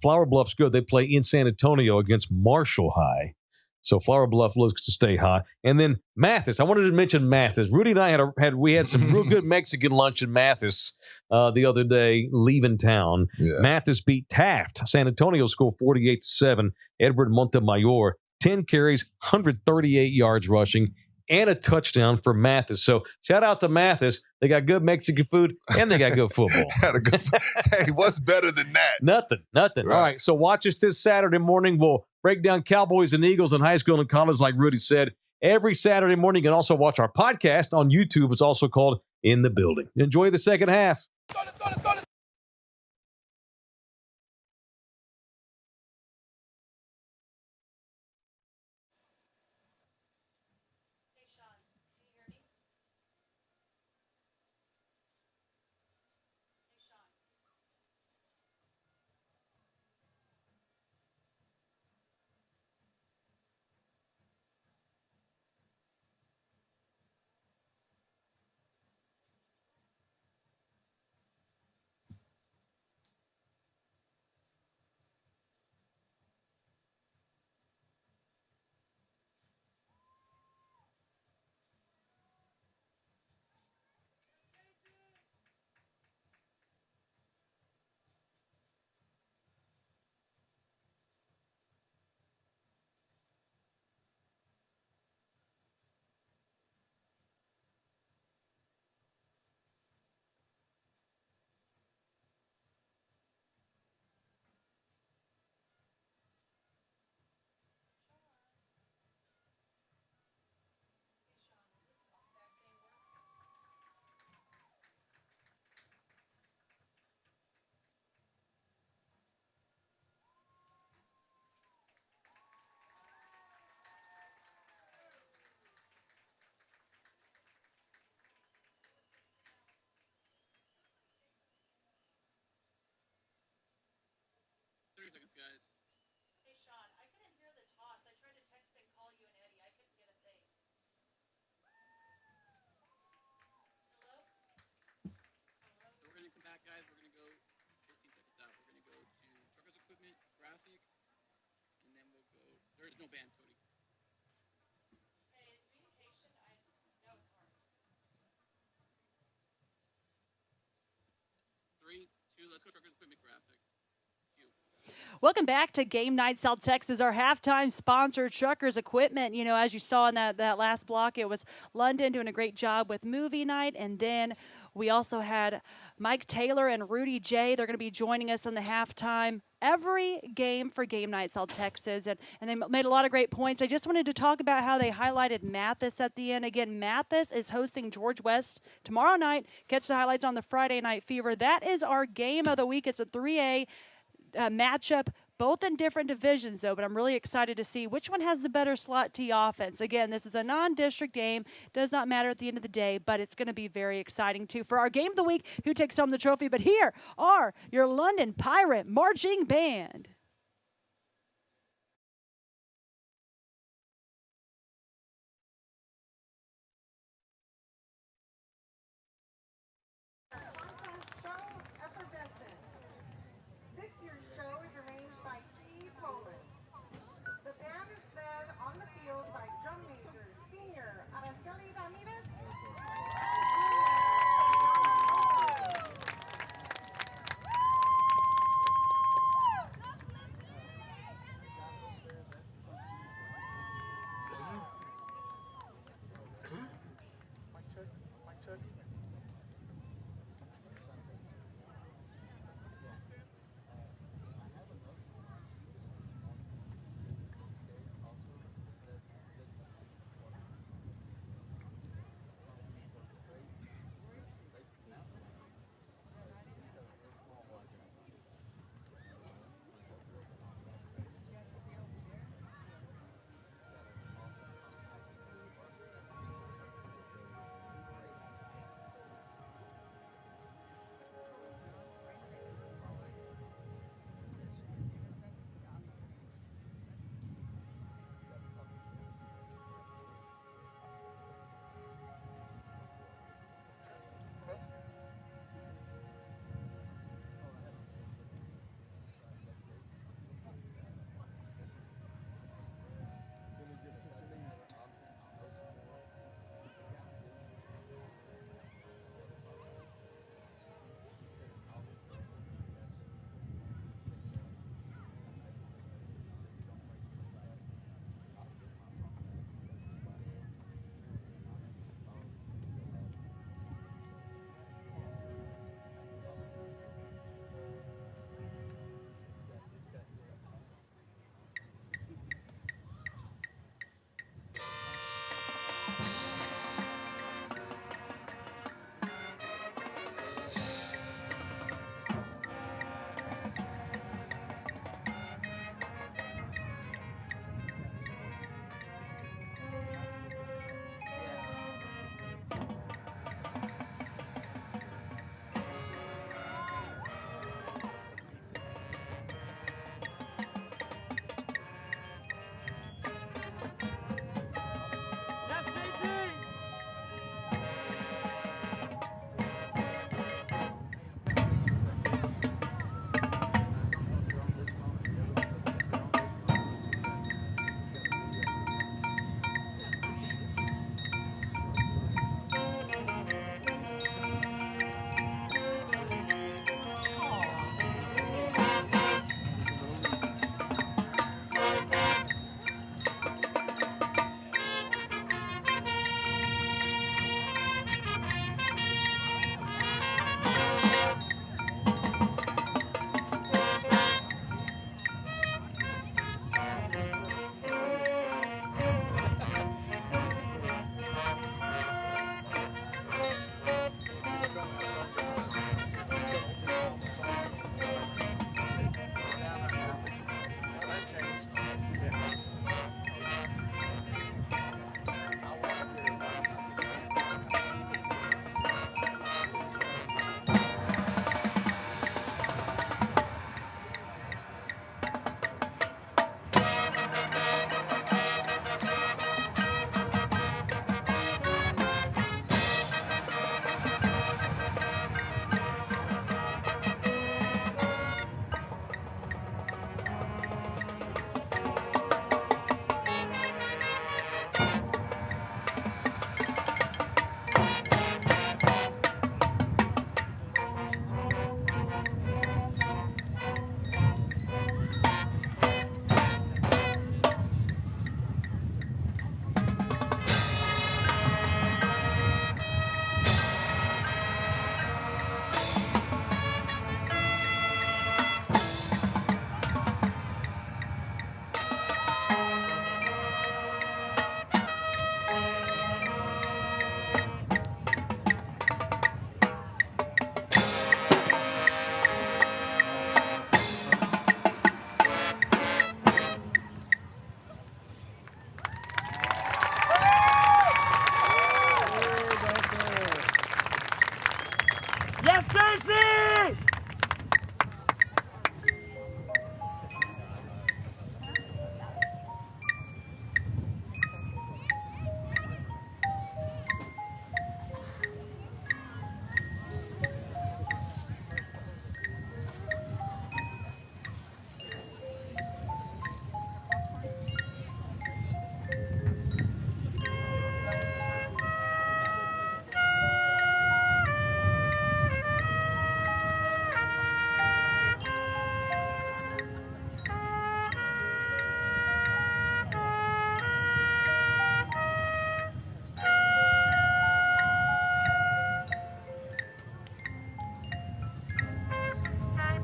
Flower Bluff's good. They play in San Antonio against Marshall High. So Flower Bluff looks to stay hot. And then Mathis. I wanted to mention Mathis. Rudy and I had some real good Mexican lunch in Mathis the other day, leaving town. Yeah. Mathis beat Taft. San Antonio scored 48-7. Edward Montemayor, 10 carries, 138 yards rushing, and a touchdown for Mathis. So shout out to Mathis. They got good Mexican food, and they got good football. Hey, what's better than that? Nothing. Right. All right, so watch us this Saturday morning. We'll break down Cowboys and Eagles in high school and college, like Rudy said. Every Saturday morning, you can also watch our podcast on YouTube. It's also called In the Building. Enjoy the second half. Let's go. No band, Cody. Three, two, let's go Truckers Equipment Graphic. Welcome back to Game Night South Texas, our halftime sponsor, Truckers Equipment. You know, as you saw in that last block, it was London doing a great job with movie night, and then we also had Mike Taylor and Rudy J. They're going to be joining us in the halftime every game for Game Night South Texas, and they made a lot of great points. I just wanted to talk about how they highlighted Mathis at the end. Again, Mathis is hosting George West tomorrow night. Catch the highlights on the Friday Night Fever. That is our game of the week. It's a 3A matchup Both in different divisions, though, but I'm really excited to see which one has the better slot T offense. Again, this is a non-district game. Does not matter at the end of the day, but it's going to be very exciting, too. For our game of the week, who takes home the trophy? But here are your London Pirate Marching Band.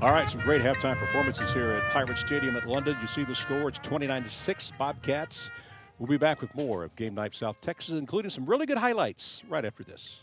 All right, some great halftime performances here at Pirate Stadium at London. You see the score. It's 29-6, Bobcats. We'll be back with more of Game Night South Texas, including some really good highlights right after this.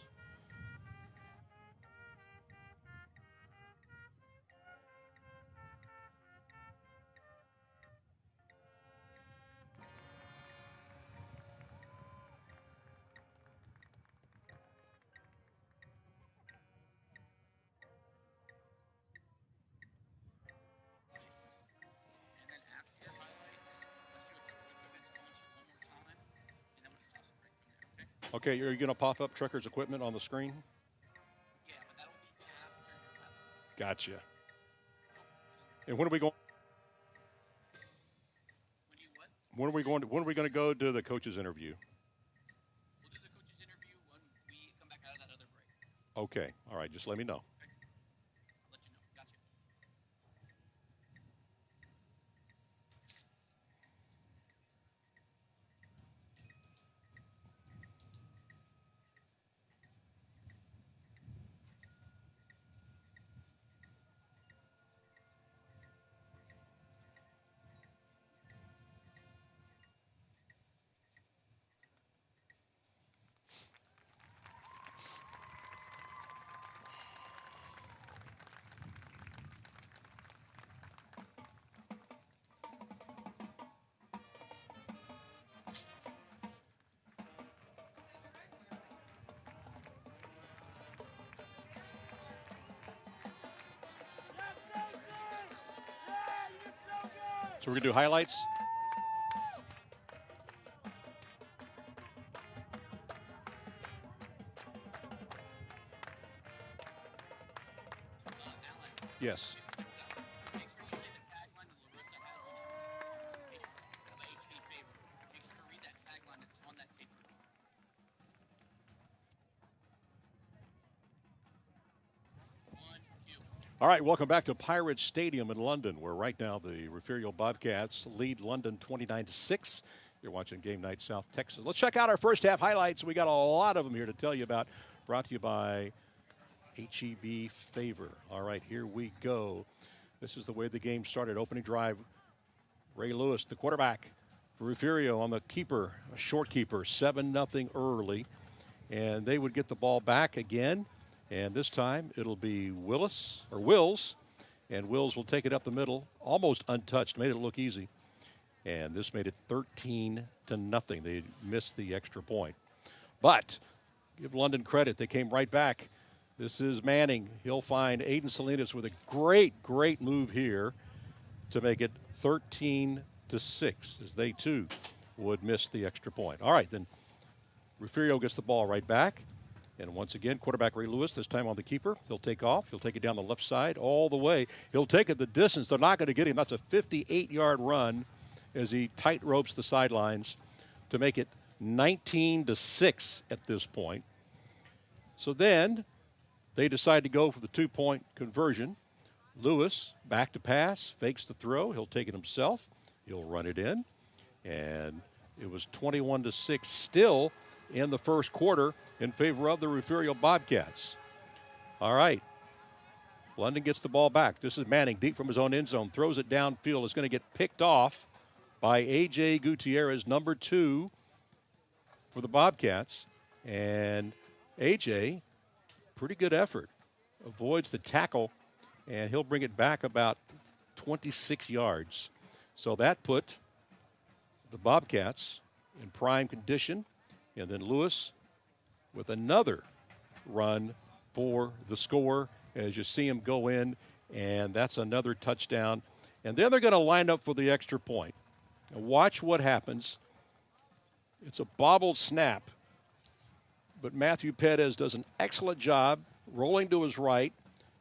Okay, you're going to pop up Trucker's equipment on the screen? Yeah, but that'll be after your highlights. Gotcha. And when are we going? When you what? When are we going? When are we going to go to the coach's interview? We'll do the coach's interview when we come back out of that other break. Okay. All right. Just let me know. I'll let you know. Gotcha. So we're going to do highlights. Yes. Make sure you say the tagline that Larissa has on it. The HD favor. Make sure to read that tagline that's on that paper. All right, welcome back to Pirate Stadium in London, where right now the Refugio Bobcats lead London 29-6. You're watching Game Night South Texas. Let's check out our first half highlights. We got a lot of them here to tell you about. Brought to you by HEB Favor. All right, here we go. This is the way the game started. Opening drive, Ray Lewis, the quarterback for Refugio on the keeper, a short keeper, 7-0 early. And they would get the ball back again. And this time it'll be Wills, and Wills will take it up the middle, almost untouched, made it look easy. And this made it 13-0. They missed the extra point. But give London credit, they came right back. This is Manning. He'll find Aiden Salinas with a great move here to make it 13-6, as they too would miss the extra point. All right, then Refugio gets the ball right back. And once again, quarterback Ray Lewis, this time on the keeper. He'll take off. He'll take it down the left side all the way. He'll take it the distance. They're not going to get him. That's a 58-yard run as he tight ropes the sidelines to make it 19-6 at this point. So then they decide to go for the 2-point conversion. Lewis back to pass, fakes the throw. He'll take it himself. He'll run it in. And it was 21-6 still in the first quarter in favor of the Refugio Bobcats. All right. London gets the ball back. This is Manning deep from his own end zone. Throws it downfield. It's going to get picked off by A.J. Gutierrez, number 2 for the Bobcats. And A.J., pretty good effort. Avoids the tackle, and he'll bring it back about 26 yards. So that put the Bobcats in prime condition. And then Lewis with another run for the score as you see him go in, and that's another touchdown. And then they're going to line up for the extra point. Now watch what happens. It's a bobbled snap, but Matthew Pettis does an excellent job rolling to his right,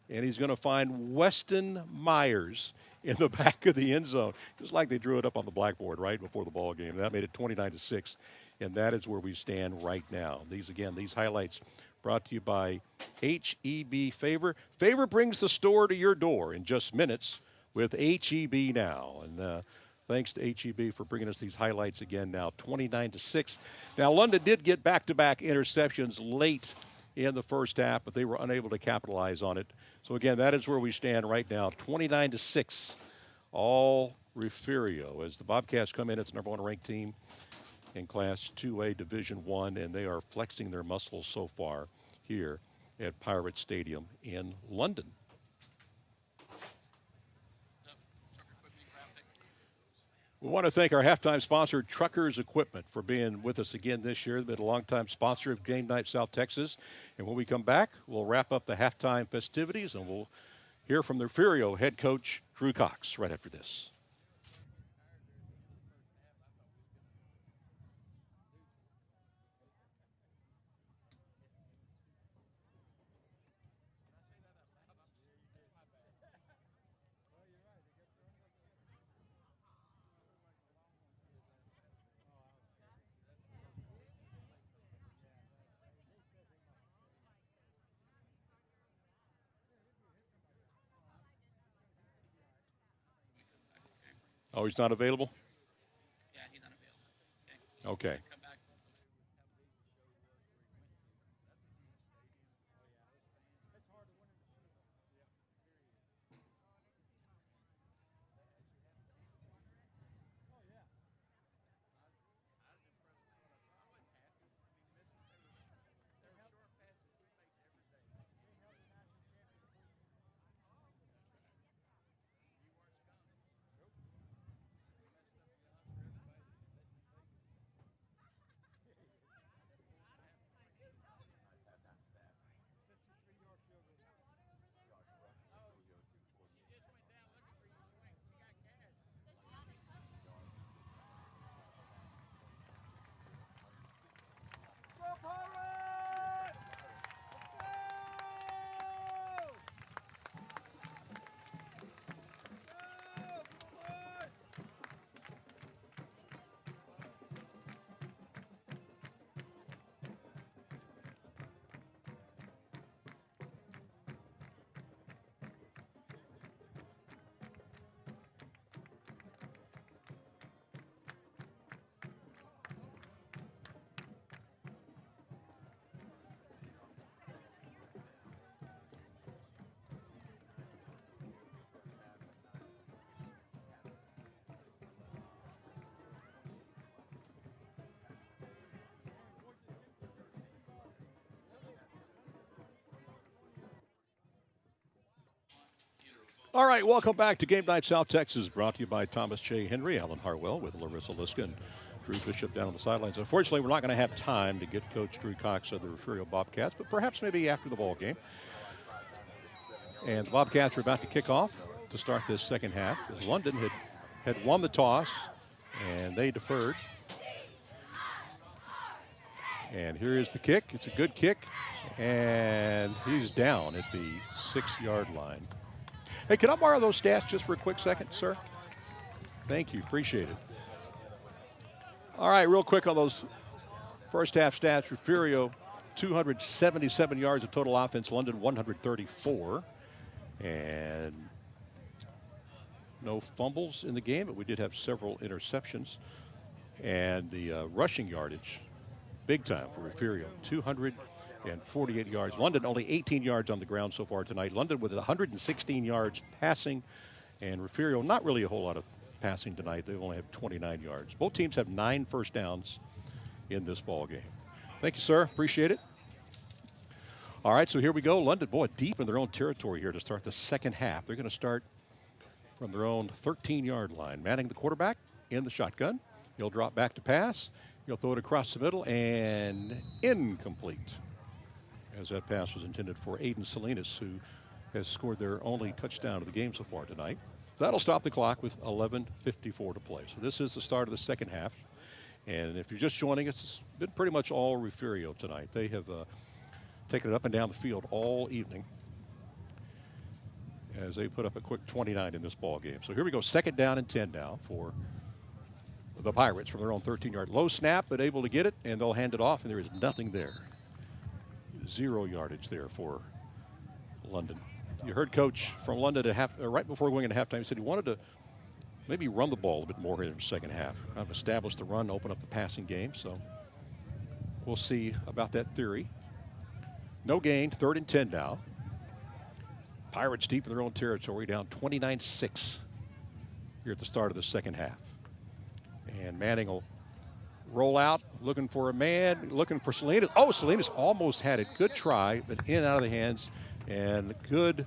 and he's going to find Weston Myers in the back of the end zone, just like they drew it up on the blackboard right before the ball game. That made it 29-6, and that is where we stand right now. These highlights brought to you by H-E-B Favor. Favor brings the store to your door in just minutes with H-E-B now. And thanks to H-E-B for bringing us these highlights again now, 29-6. Now, London did get back-to-back interceptions late in the first half, but they were unable to capitalize on it. So, again, that is where we stand right now, 29-6, all Refugio. As the Bobcats come in, it's the number 1 ranked team in Class 2A Division I, and they are flexing their muscles so far here at Pirate Stadium in London. We want to thank our halftime sponsor, Truckers Equipment, for being with us again this year. They've been a longtime sponsor of Game Night South Texas. And when we come back, we'll wrap up the halftime festivities, and we'll hear from the Refugio head coach, Drew Cox, right after this. Oh, he's not available? Yeah, he's unavailable. Okay. Come back. All right, welcome back to Game Night South Texas, brought to you by Thomas J. Henry, Alan Harwell with Larissa Liska and Drew Bishop down on the sidelines. Unfortunately, we're not going to have time to get Coach Drew Cox of the Refugio Bobcats, but perhaps maybe after the ball game. And the Bobcats are about to kick off to start this second half. London had won the toss, and they deferred. And here is the kick. It's a good kick, and he's down at the 6-yard line. Hey, can I borrow those stats just for a quick second, sir? Thank you. Appreciate it. All right, real quick on those first half stats. Refugio, 277 yards of total offense. London, 134. And no fumbles in the game, but we did have several interceptions. And the rushing yardage, big time for Refugio, 248 yards. London only 18 yards on the ground so far tonight. London with 116 yards passing, and Refugio not really a whole lot of passing tonight. They only have 29 yards. Both teams have 9 first downs in this ball game. Thank you, sir. Appreciate it. All right, so here we go. London, boy, deep in their own territory here to start the second half. They're going to start from their own 13-yard line. Manning, the quarterback, in the shotgun. He'll drop back to pass. He'll throw it across the middle and incomplete, as that pass was intended for Aiden Salinas, who has scored their only touchdown of the game so far tonight. So that'll stop the clock with 11:54 to play. So this is the start of the second half. And if you're just joining us, it's been pretty much all Refugio tonight. They have taken it up and down the field all evening as they put up a quick 29 in this ball game. So here we go, 2nd down and 10 now for the Pirates from their own 13-yard. Low snap, but able to get it, and they'll hand it off, and there is nothing there. 0 yardage there for London. You heard Coach from London at right before going into halftime. He said he wanted to maybe run the ball a bit more here in the second half. Kind of establish the run, open up the passing game. So we'll see about that theory. No gain, 3rd and 10 now. Pirates deep in their own territory, down 29-6 here at the start of the second half. And Manning will roll out, looking for a man, looking for Salinas. Oh, Salinas almost had it. Good try, but in and out of the hands. And good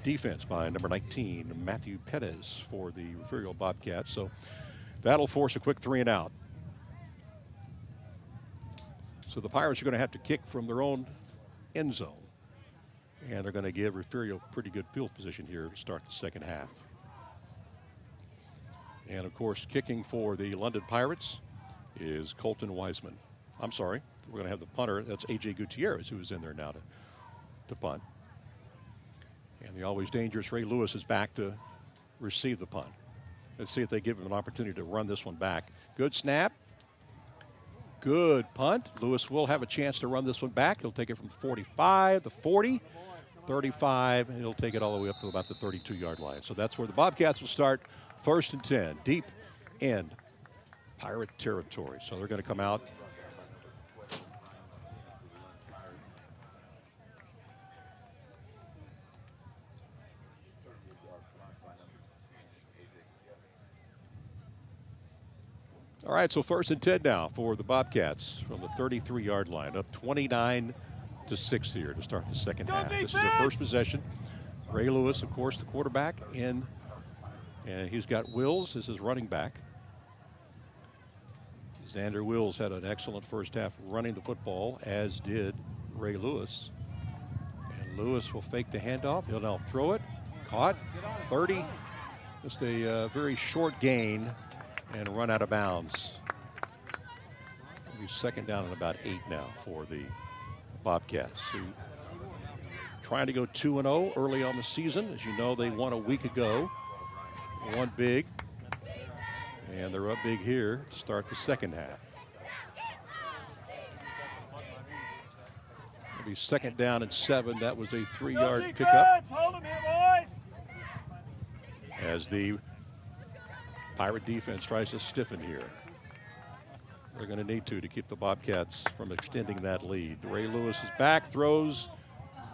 defense by number 19, Matthew Perez, for the Refugio Bobcats. So that'll force a quick 3 and out. So the Pirates are going to have to kick from their own end zone. And they're going to give Refugio pretty good field position here to start the second half. And, of course, kicking for the London Pirates is Colton Wiseman. I'm sorry, we're going to have the punter. That's A.J. Gutierrez, who is in there now to punt. And the always dangerous Ray Lewis is back to receive the punt. Let's see if they give him an opportunity to run this one back. Good snap. Good punt. Lewis will have a chance to run this one back. He'll take it from 45 to 40, 35, and he'll take it all the way up to about the 32-yard line. So that's where the Bobcats will start. 1st and 10, deep in Pirate territory. So they're going to come out. All right, so 1st and 10 now for the Bobcats from the 33-yard line, up 29-6 here to start the second half. This is their first possession. Ray Lewis, of course, the quarterback in. And he's got Wills as his running back. Xander Wills had an excellent first half running the football, as did Ray Lewis. And Lewis will fake the handoff. He'll now throw it. Caught. 30. Just a very short gain and run out of bounds. It'll be 2nd down and about 8 now for the Bobcats, who trying to go 2-0 early on the season. As you know, they won a week ago. One big, and they're up big here to start the second half. It'll be 2nd down and 7. That was a 3-yard pickup. As the Pirate defense tries to stiffen here. They're going to need to keep the Bobcats from extending that lead. Ray Lewis is back, throws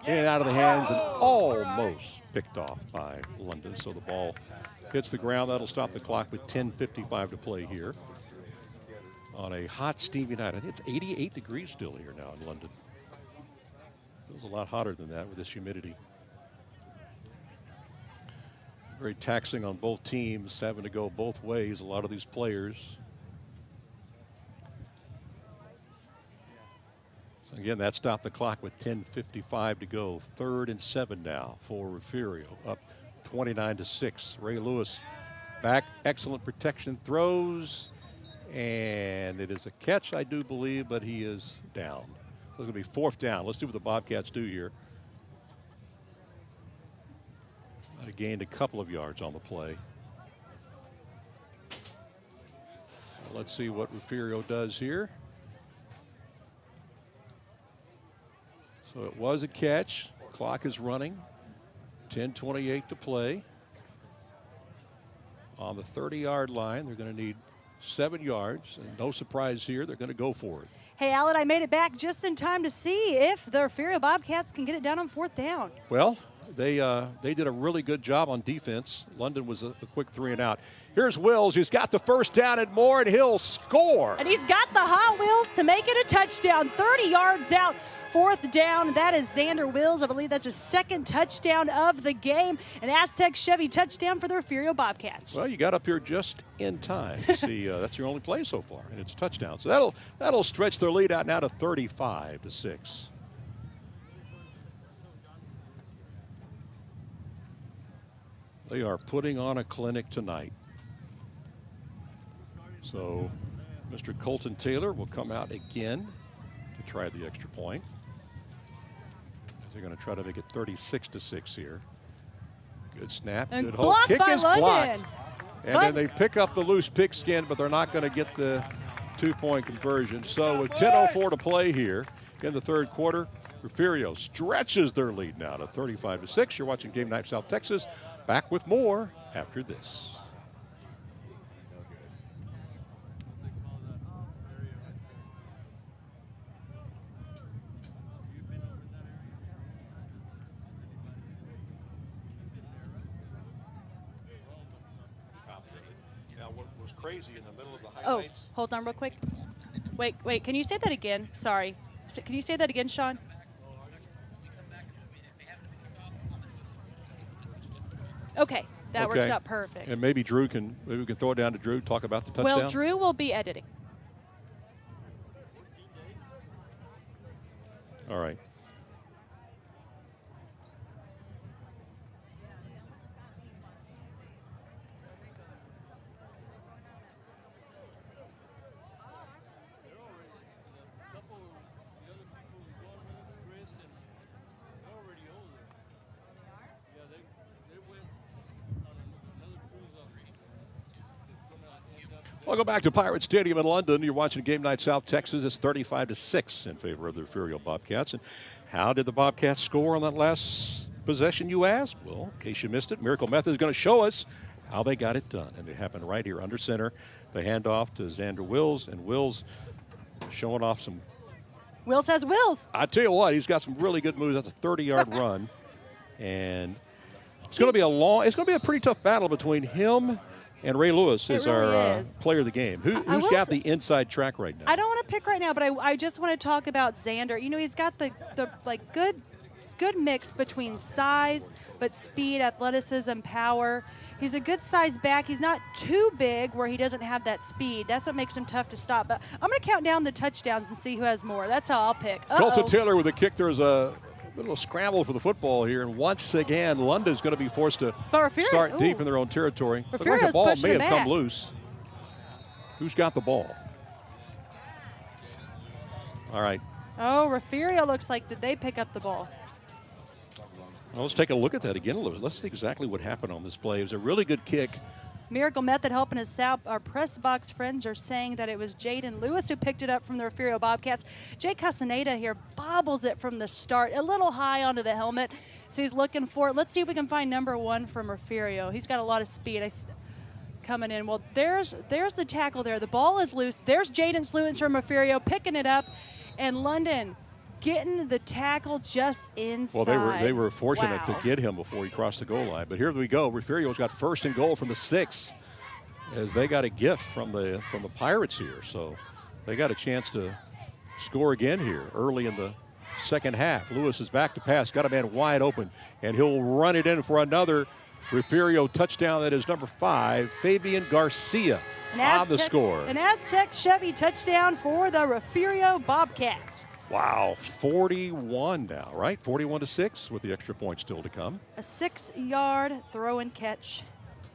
in and out of the hands, and almost picked off by London. So the ball hits the ground. That'll stop the clock with 10:55 to play here on a hot, steamy night. I think it's 88 degrees still here now in London. Feels a lot hotter than that with this humidity. Very taxing on both teams, having to go both ways, a lot of these players. So again, that stopped the clock with 10:55 to go. 3rd and 7 now for Refugio, up 29-6. Ray Lewis back, excellent protection, throws, and it is a catch, I do believe, but he is down. So it's going to be 4th down. Let's see what the Bobcats do here. Might have gained a couple of yards on the play. Let's see what Refugio does here. So it was a catch. Clock is running. 10:28 to play. On the 30-yard line, they're going to need 7 yards. And no surprise here, they're going to go for it. Hey, Alan, I made it back just in time to see if the Refugio Bobcats can get it down on 4th down. Well, they did a really good job on defense. London was a quick 3 and out. Here's Wills. He's got the 1st down and more, and he'll score. And he's got the Hot Wheels to make it a touchdown. 30 yards out. 4th down. That is Xander Wills. I believe that's his 2nd touchdown of the game. An Aztec Chevy touchdown for the Refugio Bobcats. Well, you got up here just in time. See, that's your only play so far, and it's a touchdown. So that'll stretch their lead out now to 35-6. They are putting on a clinic tonight. So Mr. Colton Taylor will come out again to try the extra point. They're going to try to make it 36-6 here. Good snap, and good hold. Kick by is London. blocked. And then they pick up the loose pigskin, but they're not going to get the 2-point conversion. So with 10:04 to play here in the third quarter, Refugio stretches their lead now to 35-6. You're watching Game Night South Texas. Back with more after this. Crazy in the middle of the highlights. Oh, hold on real quick. Wait, can you say that again? Sorry. Can you say that again, Sean? Okay, that works out perfect. And maybe we can throw it down to Drew, talk about the touchdown. Well, Drew will be editing. All right. Welcome back to Pirate Stadium in London. You're watching Game Night South Texas. It's 35-6 in favor of the Refugio Bobcats. And how did the Bobcats score on that last possession, you asked? Well, in case you missed it, Miracle Method is going to show us how they got it done. And it happened right here under center. The handoff to Xander Wills, and Wills showing off some. Wills has Wills. I tell you what, he's got some really good moves. That's a 30-yard run. And it's going to be a pretty tough battle between him and Ray Lewis is our player of the game. Who's got the inside track right now? I don't want to pick right now, but I just want to talk about Xander. You know, he's got the like good mix between size, but speed, athleticism, power. He's a good size back. He's not too big where he doesn't have that speed. That's what makes him tough to stop. But I'm going to count down the touchdowns and see who has more. That's how I'll pick. Colton Taylor with a kick. There's a little scramble for the football here, and once again, London's going to be forced to start deep in their own territory. Looks like the ball may have come loose. Who's got the ball? All right. Oh, Refugio looks like did they pick up the ball? Well, let's take a look at that again. Let's see exactly what happened on this play. It was a really good kick. Miracle Method helping us out. Our press box friends are saying that it was Jaden Lewis who picked it up from the Refugio Bobcats. Jay Castaneda here bobbles it from the start, a little high onto the helmet. So he's looking for it. Let's see if we can find number one from Refugio. He's got a lot of speed coming in. Well, there's the tackle there. The ball is loose. There's Jaden Lewis from Refugio picking it up. And London getting the tackle just inside. Well, they were fortunate to get him before he crossed the goal line. But here we go. Refugio's got first and goal from the 6 as they got a gift from the Pirates here. So they got a chance to score again here early in the second half. Lewis is back to pass, got a man wide open, and he'll run it in for another Refugio touchdown. That is number 5, Fabian Garcia on the score. An Aztec Chevy touchdown for the Refugio Bobcats. Wow, 41 now, right? 41-6 with the extra point still to come. A 6-yard throw and catch.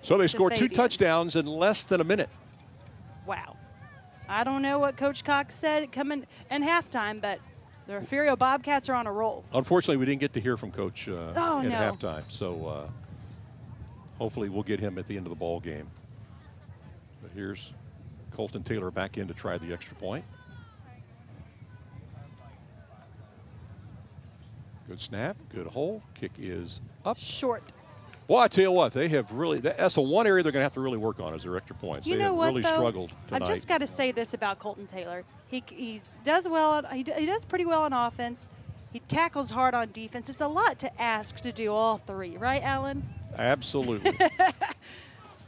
So they scored 2 touchdowns in less than a minute. Wow. I don't know what Coach Cox said coming in halftime, but the Refugio Bobcats are on a roll. Unfortunately, we didn't get to hear from Coach halftime. So hopefully we'll get him at the end of the ball game. But here's Colton Taylor back in to try the extra point. Good snap, good hole. Kick is up. Short. Well, I tell you what, they have really, that's the one area they're going to have to really work on is their extra points. You they know have what, really struggled tonight. I've just got to say this about Colton Taylor. He does well. He does pretty well on offense. He tackles hard on defense. It's a lot to ask to do all 3, right, Alan? Absolutely.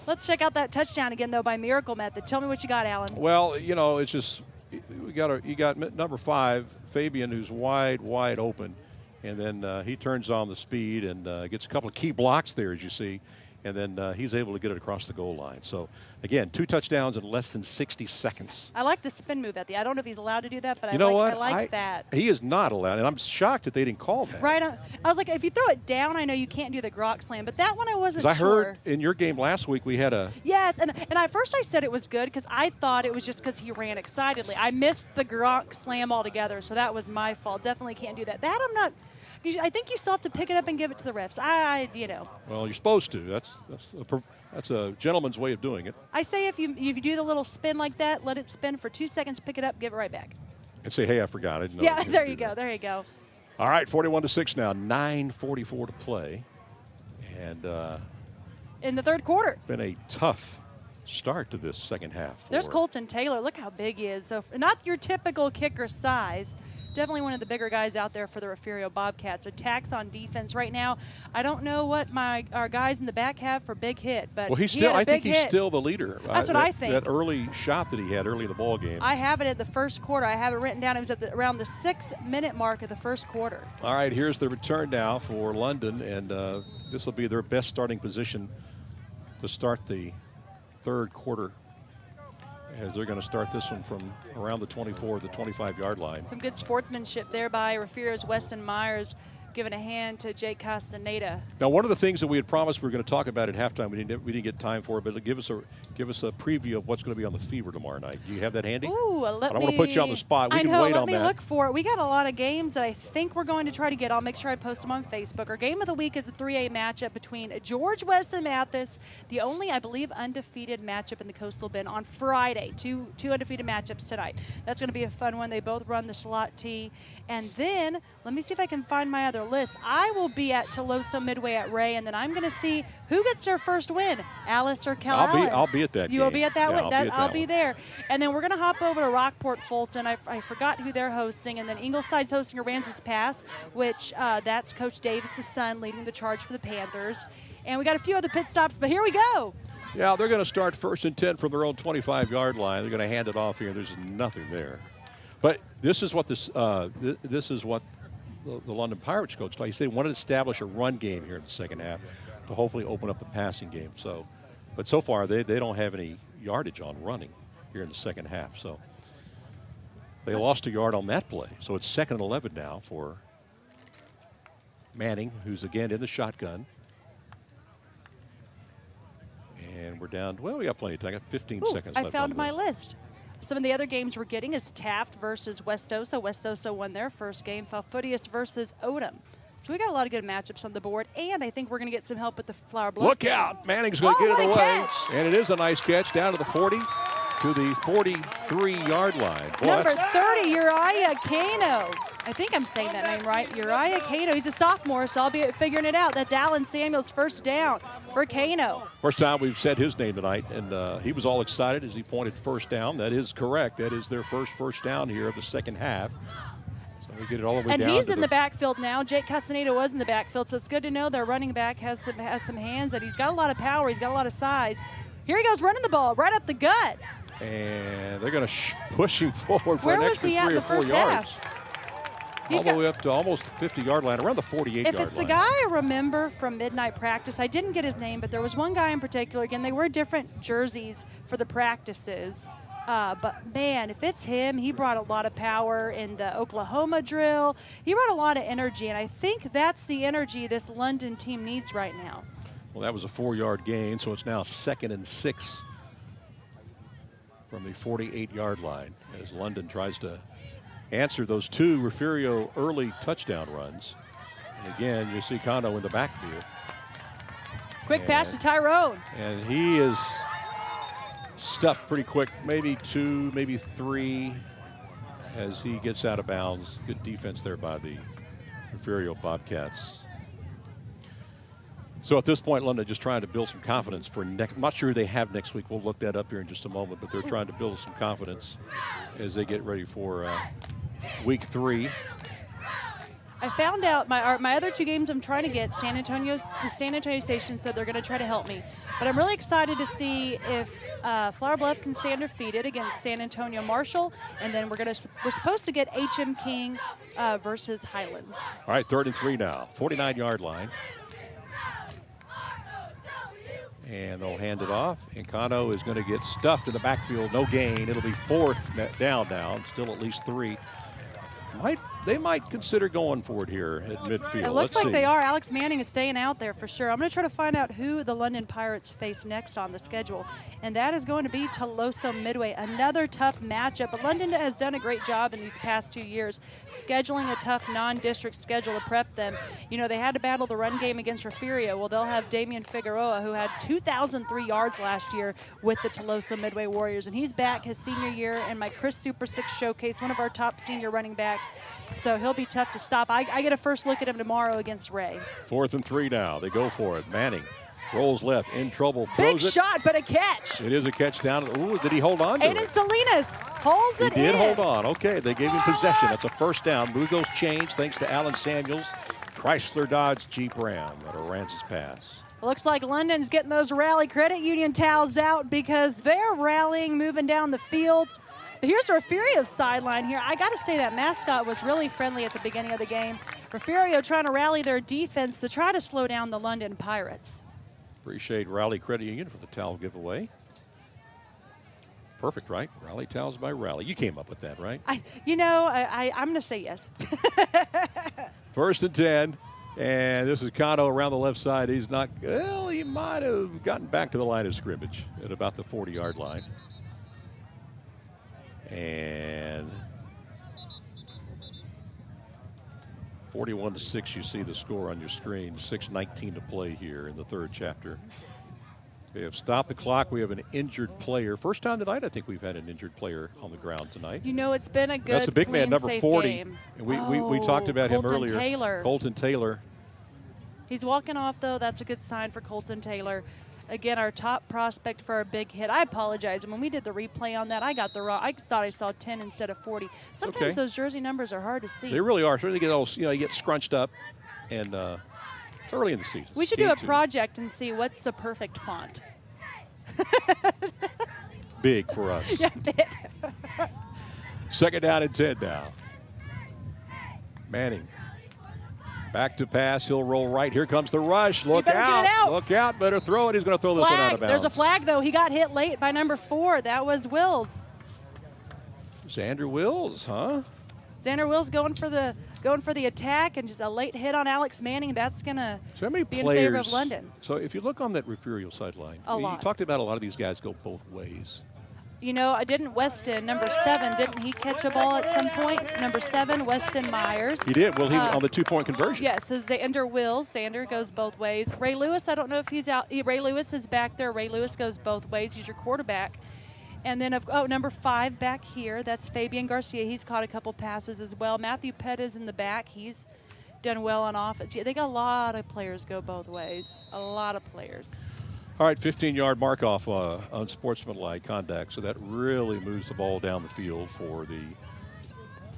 Let's check out that touchdown again, though, by Miracle Method. Tell me what you got, Alan. Well, you know, it's just you got number 5, Fabian, who's wide open. And then he turns on the speed and gets a couple of key blocks there, as you see. and then he's able to get it across the goal line. So, again, 2 touchdowns in less than 60 seconds. I like the spin move at the. I don't know if he's allowed to do that, but You know I what? like that. He is not allowed, and I'm shocked that they didn't call that. Right. I was like, if you throw it down, I know you can't do the grok slam, but that one I wasn't sure. I heard in your game last week we had a. Yes, and at first I said it was good because I thought it was just because he ran excitedly. I missed the grok slam altogether, so that was my fault. Definitely can't do that. That I'm not. I think you still have to pick it up and give it to the refs. Well, you're supposed to. That's a gentleman's way of doing it. I say if you do the little spin like that, let it spin for 2 seconds, pick it up, give it right back. And say, hey, I forgot. I didn't know. Yeah, there you go. There you go. All right, 41-6 now. 9:44 to play, and in the third quarter. Been a tough start to this second half. There's Colton Taylor. Look how big he is. So not your typical kicker size. Definitely one of the bigger guys out there for the Refugio Bobcats. Attacks on defense right now. I don't know what our guys in the back have for big hit, but I think he's still the leader. That's what I think. That early shot that he had early in the ball game. I have it at the first quarter. I have it written down. It was at around the 6-minute mark of the first quarter. All right, here's the return now for London, and this will be their best starting position to start the third quarter, as they're going to start this one from around the 24, the 25-yard line. Some good sportsmanship there by Refugio's Weston Myers, giving a hand to Jake Castaneda. Now, one of the things that we had promised we were going to talk about at halftime, we didn't get time for it, but give us a preview of what's going to be on the Fever tomorrow night. Do you have that handy? Ooh, I don't want to put you on the spot. We can wait on that. Let me look for it. We got a lot of games that I think we're going to try to get. I'll make sure I post them on Facebook. Our game of the week is a 3A matchup between George West and Mathis, the only, I believe, undefeated matchup in the Coastal Bend on Friday. Two undefeated matchups tonight. That's going to be a fun one. They both run the slot T. And then, let me see if I can find my other list. I will be at Tolosa Midway at Ray, and then I'm going to see who gets their first win, Alice or Cal Allen. I'll be at that You game. will be at that one? I'll be one. there. And then we're going to hop over to Rockport Fulton. I forgot who they're hosting. And then Ingleside's hosting Aransas Pass, which that's Coach Davis's son leading the charge for the Panthers. And we got a few other pit stops, but here we go. Yeah, they're going to start 1st and 10 from their own 25-yard line. They're going to hand it off here. There's nothing there. But this is what this is what the London Pirates coach thought. He said he wanted to establish a run game here in the second half to hopefully open up the passing game. But so far they don't have any yardage on running here in the second half. So they lost a yard on that play. So it's 2nd and 11 now for Manning, who's again in the shotgun. And we're down. Well, we got plenty of time. I got 15 seconds left. I found my list. Some of the other games we're getting is Taft versus Westosa. Westosa won their first game. Falfurrias versus Odom. So we got a lot of good matchups on the board, and I think we're going to get some help with the Flower Bluff. Look out. Manning's going to get it away. Catch. And it is a nice catch down to the 40 to the 43-yard line. Boy, Number 30, Uriah Cano. I think I'm saying that name right. Uriah Cano. He's a sophomore, so I'll be figuring it out. That's Alan Samuel's first down for Cano. First time we've said his name tonight, and he was all excited as he pointed first down. That is correct. That is their first down here of the second half. So we get it all the way down. And he's in the backfield now. Jake Castaneda was in the backfield, so it's good to know their running back has some hands, and he's got a lot of power. He's got a lot of size. Here he goes running the ball right up the gut. And they're going to push him forward for an extra 3 or 4 yards. All the way up to almost the 50-yard line, around the 48-yard line. If it's the guy I remember from midnight practice, I didn't get his name, but there was one guy in particular. Again, they wear different jerseys for the practices. But, man, if it's him, he brought a lot of power in the Oklahoma drill. He brought a lot of energy, and I think that's the energy this London team needs right now. Well, that was a 4-yard gain, so it's now 2nd and 6 from the 48-yard line as London tries to answer those 2 Refugio early touchdown runs. And again, you see Kondo in the backfield. Quick pass to Tyrone. And he is stuffed pretty quick, maybe 2, maybe 3, as he gets out of bounds. Good defense there by the Refugio Bobcats. So at this point, London just trying to build some confidence for next. I'm not sure who they have next week. We'll look that up here in just a moment, but they're trying to build some confidence as they get ready for week 3. I found out my other 2 games I'm trying to get. The San Antonio Station said they're going to try to help me, but I'm really excited to see if Flower Bluff can stay undefeated against San Antonio Marshall, and then we're supposed to get HM King versus Highlands. All right, 3rd and 3 now, 49-yard line. And they'll hand it off. And Cano is going to get stuffed in the backfield. No gain. It'll be 4th down now. Still at least 3. They might consider going for it here at midfield. It looks like they are. Alex Manning is staying out there for sure. I'm going to try to find out who the London Pirates face next on the schedule, and that is going to be Tuloso Midway. Another tough matchup, but London has done a great job in these past 2 years scheduling a tough non-district schedule to prep them. You know, they had to battle the run game against Refugio. Well, they'll have Damian Figueroa, who had 2,003 yards last year with the Tuloso Midway Warriors, and he's back his senior year in my Chris Super 6 showcase, one of our top senior running backs. So he'll be tough to stop. I get a first look at him tomorrow against Ray. 4th and 3 now. They go for it. Manning rolls left, in trouble, throws Big shot, but a catch. It is a catch down. Ooh, did he hold on to it? Aiden Salinas holds it in. He did hold on. Okay, they gave him possession. That's a first down. Mugo's change thanks to Alan Samuels. Chrysler Dodge Jeep Ram at Aransas Pass. Looks like London's getting those Rally Credit Union towels out because they're rallying, moving down the field. But here's Refugio's sideline here. I got to say that mascot was really friendly at the beginning of the game. Refugio trying to rally their defense to try to slow down the London Pirates. Appreciate Rally Credit Union for the towel giveaway. Perfect, right? Rally towels by Rally. You came up with that, right? I'm going to say yes. 1st and 10. And this is Cano around the left side. He's not, well, he might have gotten back to the line of scrimmage at about the 40-yard line. And 41-6, you see the score on your screen. 6:19 to play here in the 3rd chapter. They have stopped the clock. We have an injured player. First time tonight, I think we've had an injured player on the ground tonight. You know, it's been a good, that's a big man, number 40. Game. And we talked about him earlier. Taylor. Colton Taylor. He's walking off, though. That's a good sign for Colton Taylor. Again, our top prospect for our big hit. I apologize. When we did the replay on that, I got the wrong. I thought I saw 10 instead of 40. Sometimes those jersey numbers are hard to see. They really are. So they get all, you get scrunched up, and it's early in the season. We should do a project and see what's the perfect font. Big for us. Yeah, big. 2nd down and 10 now. Manning. Back to pass. He'll roll right. Here comes the rush. Look out. Look out. Better throw it. He's going to throw this one out of bounds. There's a flag, though. He got hit late by number 4. That was Wills. Xander Wills, huh? Xander Wills going for the attack, and just a late hit on Alex Manning. That's going to be in favor of London. So if you look on that Refugio sideline, you talked about a lot of these guys go both ways. You know, I didn't Weston, number 7, didn't he catch a ball at some point? Number 7, Weston Myers. He did. Well, he was on the 2-point conversion. Yes, so Xander Wills. Xander goes both ways. Ray Lewis, I don't know if he's out. Ray Lewis is back there. Ray Lewis goes both ways. He's your quarterback. And then, number 5 back here, that's Fabian Garcia. He's caught a couple passes as well. Matthew Pett is in the back. He's done well on offense. Yeah, they got a lot of players go both ways. A lot of players. All right, 15-yard mark-off unsportsmanlike conduct, so that really moves the ball down the field for the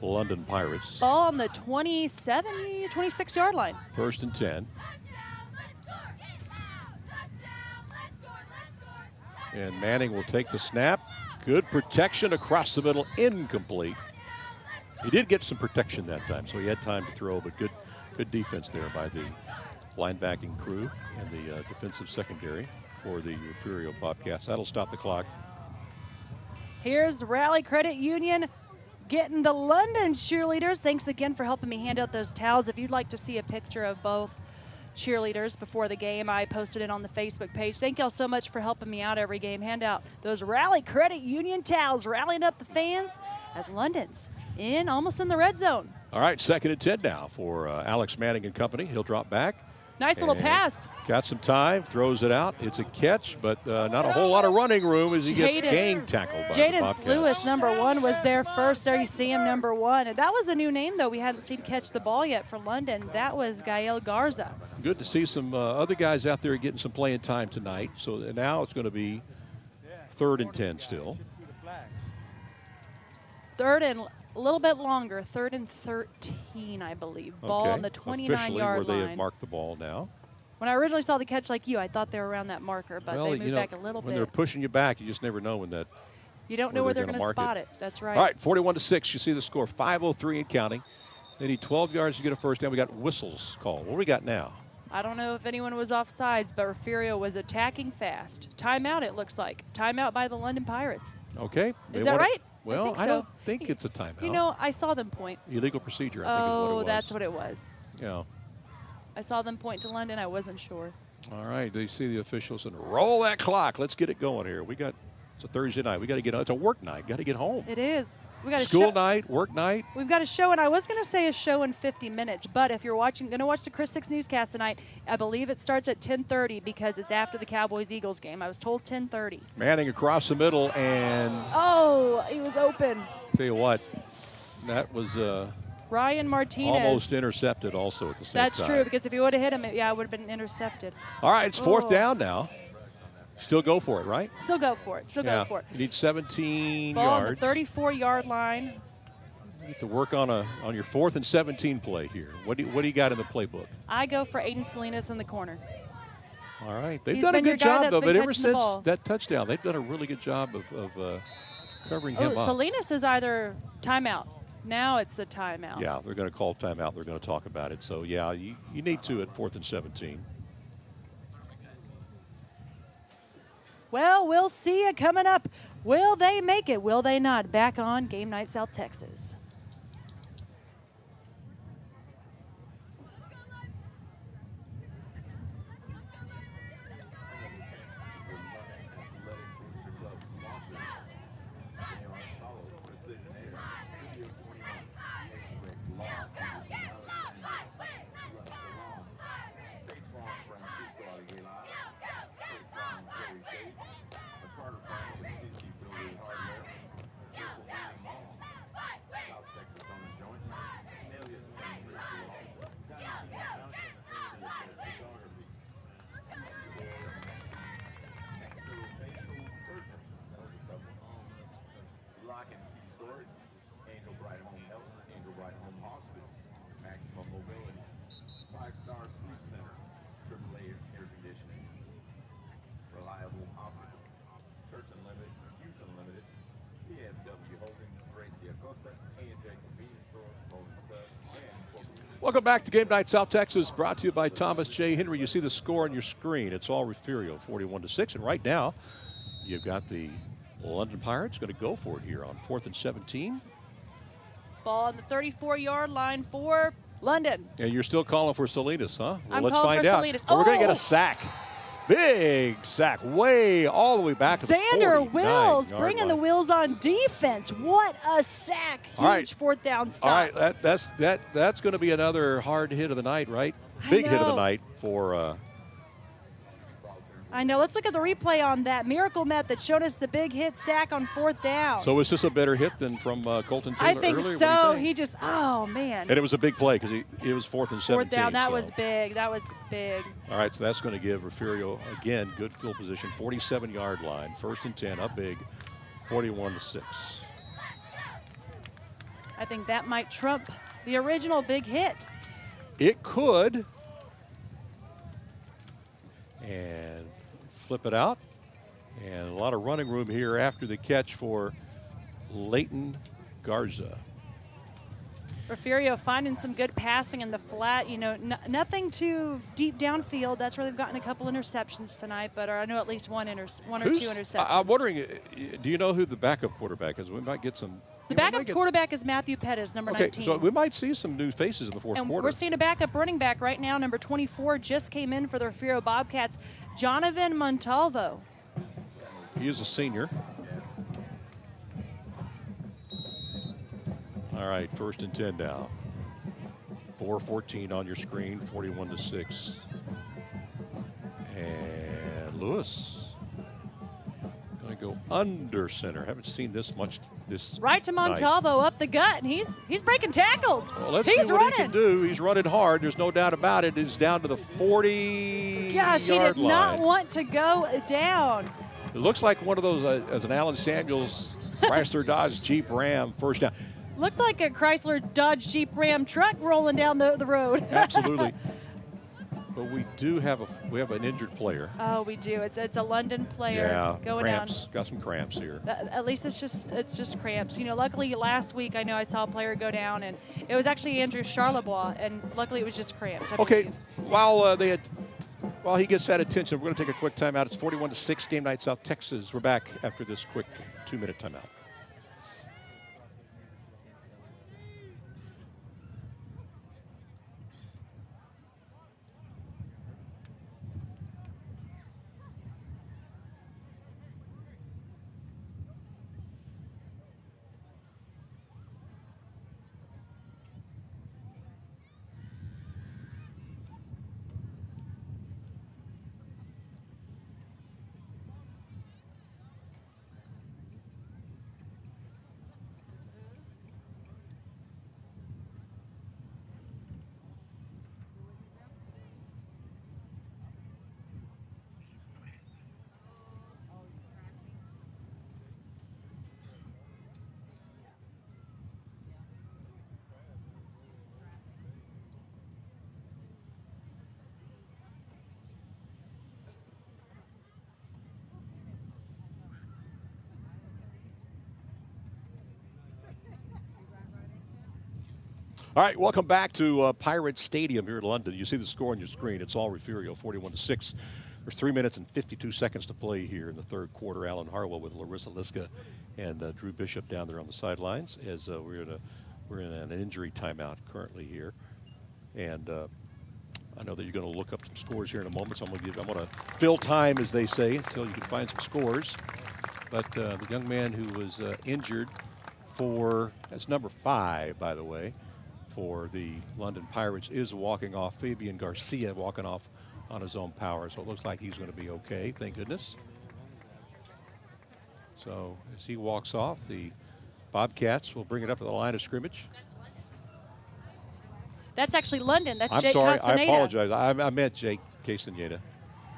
London Pirates. Ball on the 26-yard line. 1st and 10. And Manning will take the snap. Good protection across the middle, incomplete. He did get some protection that time, so he had time to throw, but good defense there by the linebacking crew and the defensive secondary for the Refugio Bobcats. That'll stop the clock. Here's the Rally Credit Union getting the London cheerleaders. Thanks again for helping me hand out those towels. If you'd like to see a picture of both cheerleaders before the game, I posted it on the Facebook page. Thank y'all so much for helping me out every game. Hand out those Rally Credit Union towels, rallying up the fans as London's almost in the red zone. All right, 2nd and 10 now for Alex Manning and company. He'll drop back. Nice little pass. Got some time, throws it out. It's a catch, but not a whole lot of running room as he gets gang tackled by the Bobcats. Lewis, number 1, was there first. There you see him, number 1. And that was a new name, though. We hadn't seen catch the ball yet for London. That was Gael Garza. Good to see some other guys out there getting some playing time tonight. So now it's going to be 3rd and 10 still. 3rd and a little bit longer, 3rd and 13, I believe. Ball on the 29-yard line. Where they have marked the ball now. When I originally saw the catch like you, I thought they were around that marker, but they moved back a little bit. When they're pushing you back, you just never know when that. You don't know where they're going to spot it. That's right. All right, 41-6. You see the score, 5:03 and counting. They need 12 yards to get a first down. We got whistles called. What do we got now? I don't know if anyone was offsides, but Refugio was attacking fast. Timeout, it looks like. Timeout by the London Pirates. Okay. Is that right? Well, I don't think it's a timeout. You know, I saw them point. Illegal procedure, I think is what it was. Oh, that's what it was. Yeah. I saw them point to London. I wasn't sure. All right. They see the officials and roll that clock. Let's get it going here. It's a Thursday night. We got to get. It's a work night. Got to get home. It is. We got a school night, work night. We've got a show, and I was going to say a show in 50 minutes, but if you're going to watch the Chris 6 newscast tonight, I believe it starts at 10:30 because it's after the Cowboys-Eagles game. I was told 10:30. Manning across the middle, and oh, he was open. Tell you what, that was Ryan Martinez almost intercepted also at the same time. That's true, because if he would have hit him, it would have been intercepted. All right, it's fourth down now. Still go for it, right? Still go for it. Go for it. You need 17 Ball yards. on the 34-yard line. You need to work on your 4th and 17 play here. What do you got in the playbook? I go for Aiden Salinas in the corner. All right. They've done a good job, though, but ever since that touchdown, they've done a really good job of covering him up. Salinas is either timeout. Now it's a timeout. Yeah, they're going to call timeout. They're going to talk about it. So, yeah, you need to at 4th and 17. Well, we'll see it coming up. Will they make it? Will they not? Back on Game Night South Texas. Welcome back to Game Night South Texas, brought to you by Thomas J. Henry. You see the score on your screen. It's all Refugio, 41-6. And right now, you've got the London Pirates going to go for it here on 4th and 17. Ball on the 34-yard line for London. And you're still calling for Salinas, huh? Well, let's calling find for out. Salinas. We're going to get a sack. Big sack, all the way back to the 49-yard Wills bringing line. The wheels on defense. What a sack! Huge 4th down stop. All right, that's going to be another hard hit of the night, right? Big hit of the night for. I know. Let's look at the replay on that. Miracle Method showed us the big hit sack on 4th down. So is this a better hit than from Colton Taylor I think earlier? so. He just, oh, man. And it was a big play because it was 4th and 17. 4th down, that was big. That was big. All right, so that's going to give Refugio, again, good field position, 47-yard line. 1st and 10, up big, 41-6. I think that might trump the original big hit. It could. And flip it out. And a lot of running room here after the catch for Leighton Garza. Refugio finding some good passing in the flat. You know, nothing too deep downfield. That's where they've gotten a couple interceptions tonight, but I know at least one or two interceptions. I'm wondering, do you know who the backup quarterback is? We might get some. The backup quarterback is Matthew Pettis, number 19. Okay, so we might see some new faces in the fourth quarter. We're seeing a backup running back right now, number 24, just came in for the Refugio Bobcats, Jonathan Montalvo. He is a senior. All right, 1st and 10 now. 4:14 on your screen, 41-6. And Lewis going to go under center. Haven't seen this much this right to Montalvo night. Up the gut, and he's breaking tackles. Well, let's he's see what running. he can do. He's running hard. There's no doubt about it. He's down to the 40-yard Gosh, he did line. not want to go down. It looks like one of those, as an Allen Samuels Chrysler Dodge Jeep Ram first down. Looked like a Chrysler Dodge Jeep Ram truck rolling down the road. Absolutely. But we do have an injured player. Oh, we do. It's a London player going cramps. down. Got some cramps here. At least it's just cramps. You know, luckily last week I know I saw a player go down, and it was actually Andrew Charlebois, and luckily it was just cramps. Okay, while he gets that attention, we're going to take a quick timeout. It's 41-6, game night South Texas. We're back after this quick 2-minute timeout. All right, welcome back to Pirate Stadium here in London. You see the score on your screen. It's all Refugio, 41-6. There's 3 minutes and 52 seconds to play here in the third quarter. Alan Harwell with Larissa Liska and Drew Bishop down there on the sidelines as we're in an injury timeout currently here. And I know that you're going to look up some scores here in a moment, so I'm going to fill time, as they say, until you can find some scores. But the young man who was injured that's number 5, by the way, for the London Pirates is walking off. Fabian Garcia walking off on his own power. So it looks like he's going to be okay, thank goodness. So as he walks off, the Bobcats will bring it up to the line of scrimmage. That's actually London. That's I'm Jake sorry, Castaneda. I apologize. I meant Jake Castaneda.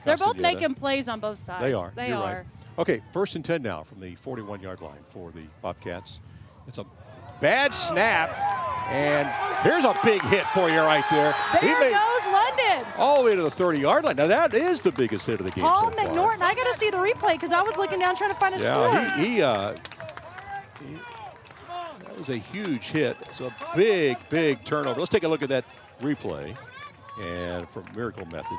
They're both making plays on both sides. They are. They You're are. Right. Okay, 1st and 10 now from the 41-yard line for the Bobcats. It's a bad snap, and here's a big hit for you right there. There goes London. All the way to the 30-yard line. Now, that is the biggest hit of the game. Paul so far. McNorton, I got to see the replay because I was looking down trying to find a score. Yeah, that was a huge hit. It's a big, big turnover. Let's take a look at that replay. And from Miracle Method.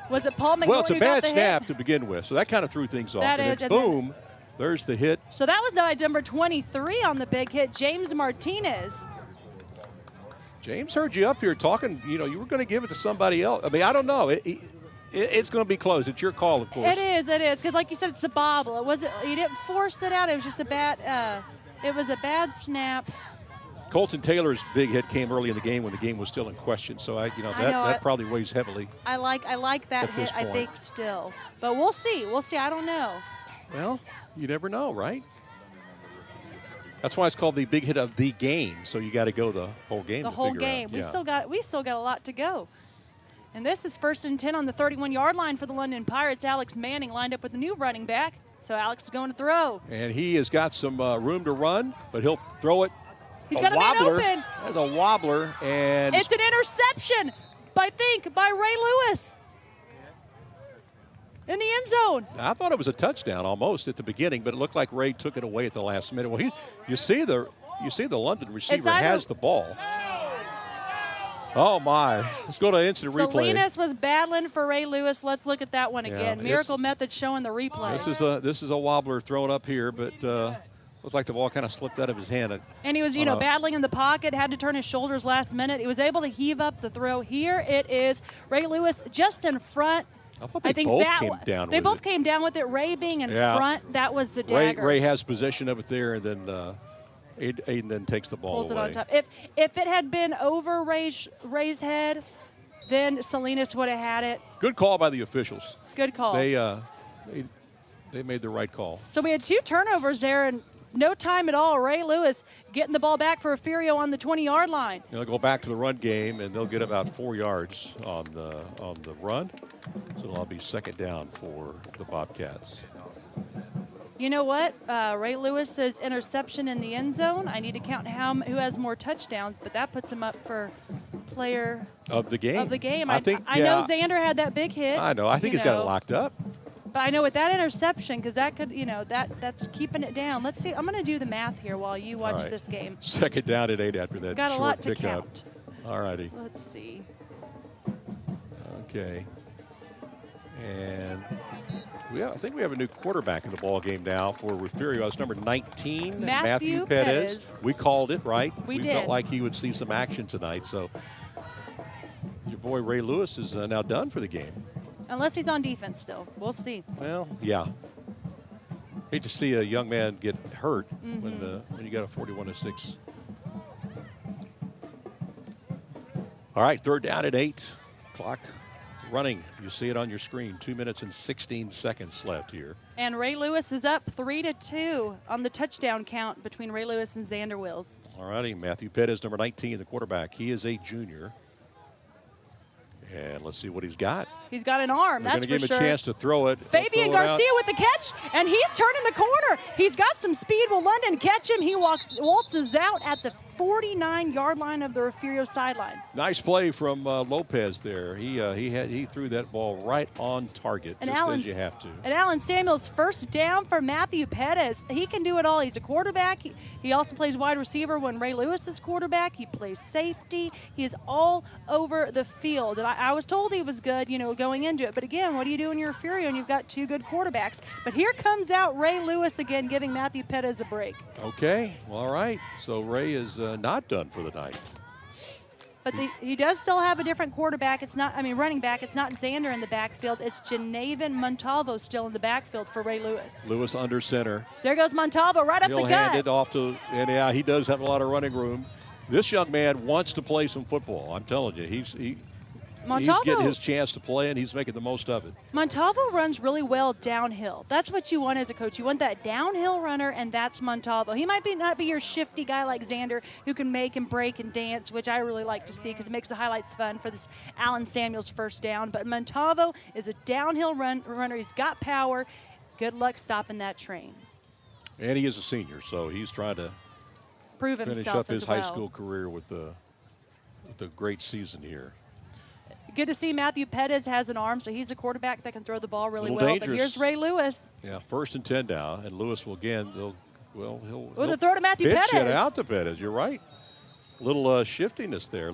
Was it Paul McNorton? Well, it's a bad who got the snap hit? to begin with, so that kind of threw things off. That and is, then, and boom, there's the hit. So that was number 23 on the big hit, James Martinez. James heard you up here talking. You were going to give it to somebody else. I mean, I don't know. It's going to be close. It's your call, of course. It is, because like you said, it's a bobble. It wasn't. You didn't force it out. It was just a bad. It was a bad snap. Colton Taylor's big hit came early in the game when the game was still in question. So that probably weighs heavily. I like that hit. I think still, but we'll see. I don't know. Well, you never know, right? That's why it's called the big hit of the game. So you got to go the whole game. The whole game. We still got a lot to go. And this is 1st and 10 on the 31-yard line for the London Pirates. Alex Manning lined up with the new running back. So Alex is going to throw. And he has got some room to run, but he'll throw it. He's got a man open. There's a wobbler, and it's an interception, by Ray Lewis in the end zone. I thought it was a touchdown almost at the beginning, but it looked like Ray took it away at the last minute. Well, you see the London receiver has the ball. Oh my! Let's go to instant replay. Salinas was battling for Ray Lewis. Let's look at that one again. Miracle Method showing the replay. This is a wobbler thrown up here, but. Looks like the ball kind of slipped out of his hand. And he was, battling in the pocket, had to turn his shoulders last minute. He was able to heave up the throw. Here it is. Ray Lewis just in front. I think both came down with it. They both came down with it. Ray being in front, that was the dagger. Ray has possession of it there, and then Aiden then takes the ball Pulls away. It on top. If it had been over Ray's head, then Salinas would have had it. Good call by the officials. Good call. They made the right call. So we had 2 turnovers there, and no time at all. Ray Lewis getting the ball back for Refugio on the 20-yard line. They'll go back to the run game, and they'll get about 4 yards on the run. So it'll be 2nd down for the Bobcats. You know what? Ray Lewis's interception in the end zone. I need to count who has more touchdowns, but that puts him up for player of the game. I think. I know Xander had that big hit. I know. I think he's got it locked up. But I know with that interception, because that could, that's keeping it down. Let's see. I'm going to do the math here while you watch this game. Second down at 8 after that. Got a short lot to pickup. count. All righty. Let's see. Okay. And I think we have a new quarterback in the ball game now for Refugio. It's number 19, Matthew Pettis. We called it, right? We did. Felt like he would see some action tonight. So your boy Ray Lewis is now done for the game. Unless he's on defense still. We'll see. Well, yeah. Hate to see a young man get hurt when you got a 41-6. All right, third down at 8. Clock running. You see it on your screen. 2 minutes and 16 seconds left here. And Ray Lewis is up 3-2 on the touchdown count between Ray Lewis and Xander Wills. All righty, Matthew Pettis, number 19, the quarterback. He is a junior. And let's see what he's got. He's got an arm, We're that's for going to give him sure. a chance to throw it. Fabian Garcia with the catch, and he's turning the corner. He's got some speed. Will London catch him? He waltzes out at the 49-yard line of the Refugio sideline. Nice play from Lopez there. He threw that ball right on target, And just as you have to. And Alan Samuels, first down for Matthew Pettis. He can do it all. He's a quarterback. He also plays wide receiver when Ray Lewis is quarterback. He plays safety. He is all over the field. And I was told he was good, going into it. But again, what do you do when you're Refugio and you've got two good quarterbacks? But here comes out Ray Lewis again, giving Matthew Pettis a break. Okay, well, all right. So Ray is not done for the night. But he does still have a different quarterback. Running back. It's not Xander in the backfield. It's Genavan Montalvo still in the backfield for Ray Lewis. Lewis under center. There goes Montalvo right up the gut. He'll hand it off to, and yeah, he does have a lot of running room. This young man wants to play some football. I'm telling you, he's getting his chance to play, and he's making the most of it. Montalvo runs really well downhill. That's what you want as a coach. You want that downhill runner, and that's Montalvo. He might not be your shifty guy like Xander who can make and break and dance, which I really like to see because it makes the highlights fun for this Alan Samuels first down. But Montalvo is a downhill runner. He's got power. Good luck stopping that train. And he is a senior, so he's trying to prove finish himself up his as well. high school career with a great season here. Good to see Matthew Pettis has an arm, so he's a quarterback that can throw the ball really well. Dangerous. But here's Ray Lewis. Yeah, 1st and 10 now, and Lewis will again. He'll the throw to Matthew Pettis. Pitch it out to Pettis. You're right. Little shiftiness there. I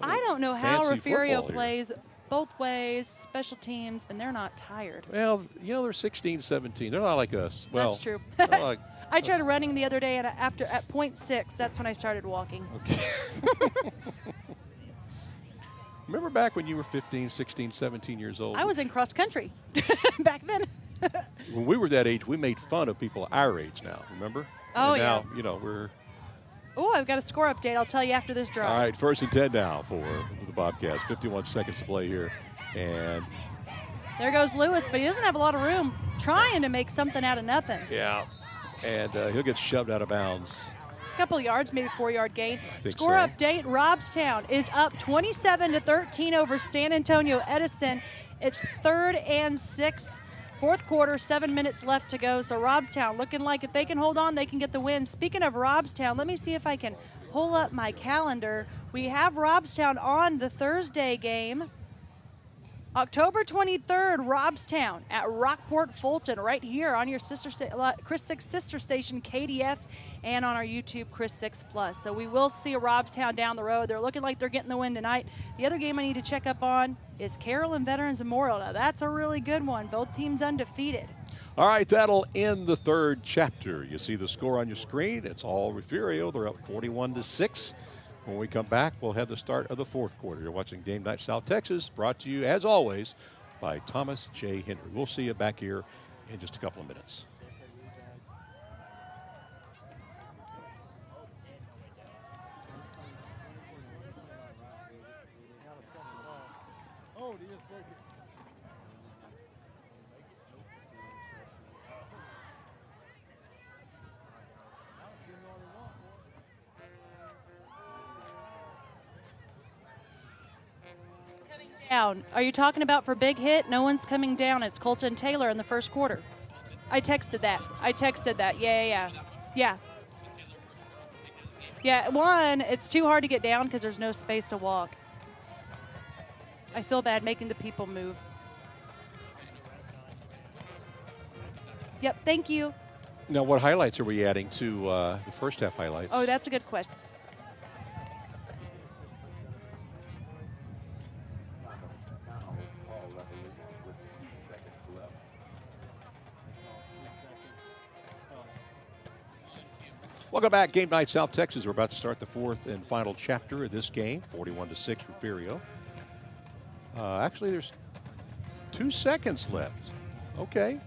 don't know how Refugio football plays both ways, special teams, and they're not tired. Well, they're 16, 17. They're not like us. Well, that's true. they're like I tried running the other day, and at 0.6, that's when I started walking. Okay. Remember back when you were 15, 16, 17 years old? I was in cross country back then. When we were that age, we made fun of people our age now, remember? Oh, and yeah. now, we're... Oh, I've got a score update. I'll tell you after this drive. All right, 1st and 10 now for the Bobcats. 51 seconds to play here. And there goes Lewis, but he doesn't have a lot of room. Trying to make something out of nothing. yeah, and he'll get shoved out of bounds. A couple yards, maybe 4-yard gain. so. Score update, Robstown is up 27-13 over San Antonio Edison. It's 3rd and 6. Fourth quarter, 7 minutes left to go. So Robstown looking like if they can hold on, they can get the win. Speaking of Robstown, let me see if I can pull up my calendar. We have Robstown on the Thursday game. October 23rd, Robstown at Rockport Fulton, right here on your Chris 6 sister station, KDF, and on our YouTube, Chris 6 Plus. So we will see a Robstown down the road. They're looking like they're getting the win tonight. The other game I need to check up on is Carrollton Veterans Memorial. Now, that's a really good one. Both teams undefeated. All right, that'll end the third chapter. You see the score on your screen. It's all Refugio. They're up 41-6. When we come back, we'll have the start of the fourth quarter. You're watching Game Night South Texas, brought to you, as always, by Thomas J. Henry. We'll see you back here in just a couple of minutes. Down. Are you talking about for big hit? No one's coming down. It's Colton Taylor in the first quarter. I texted that. Yeah. Yeah, one, it's too hard to get down because there's no space to walk. I feel bad making the people move. Yep, thank you. Now, what highlights are we adding to the first half highlights? Oh, that's a good question. Welcome back. Game night, South Texas. We're about to start the fourth and final chapter of this game. 41-6 Refugio. Actually, there's 2 seconds left. Okay.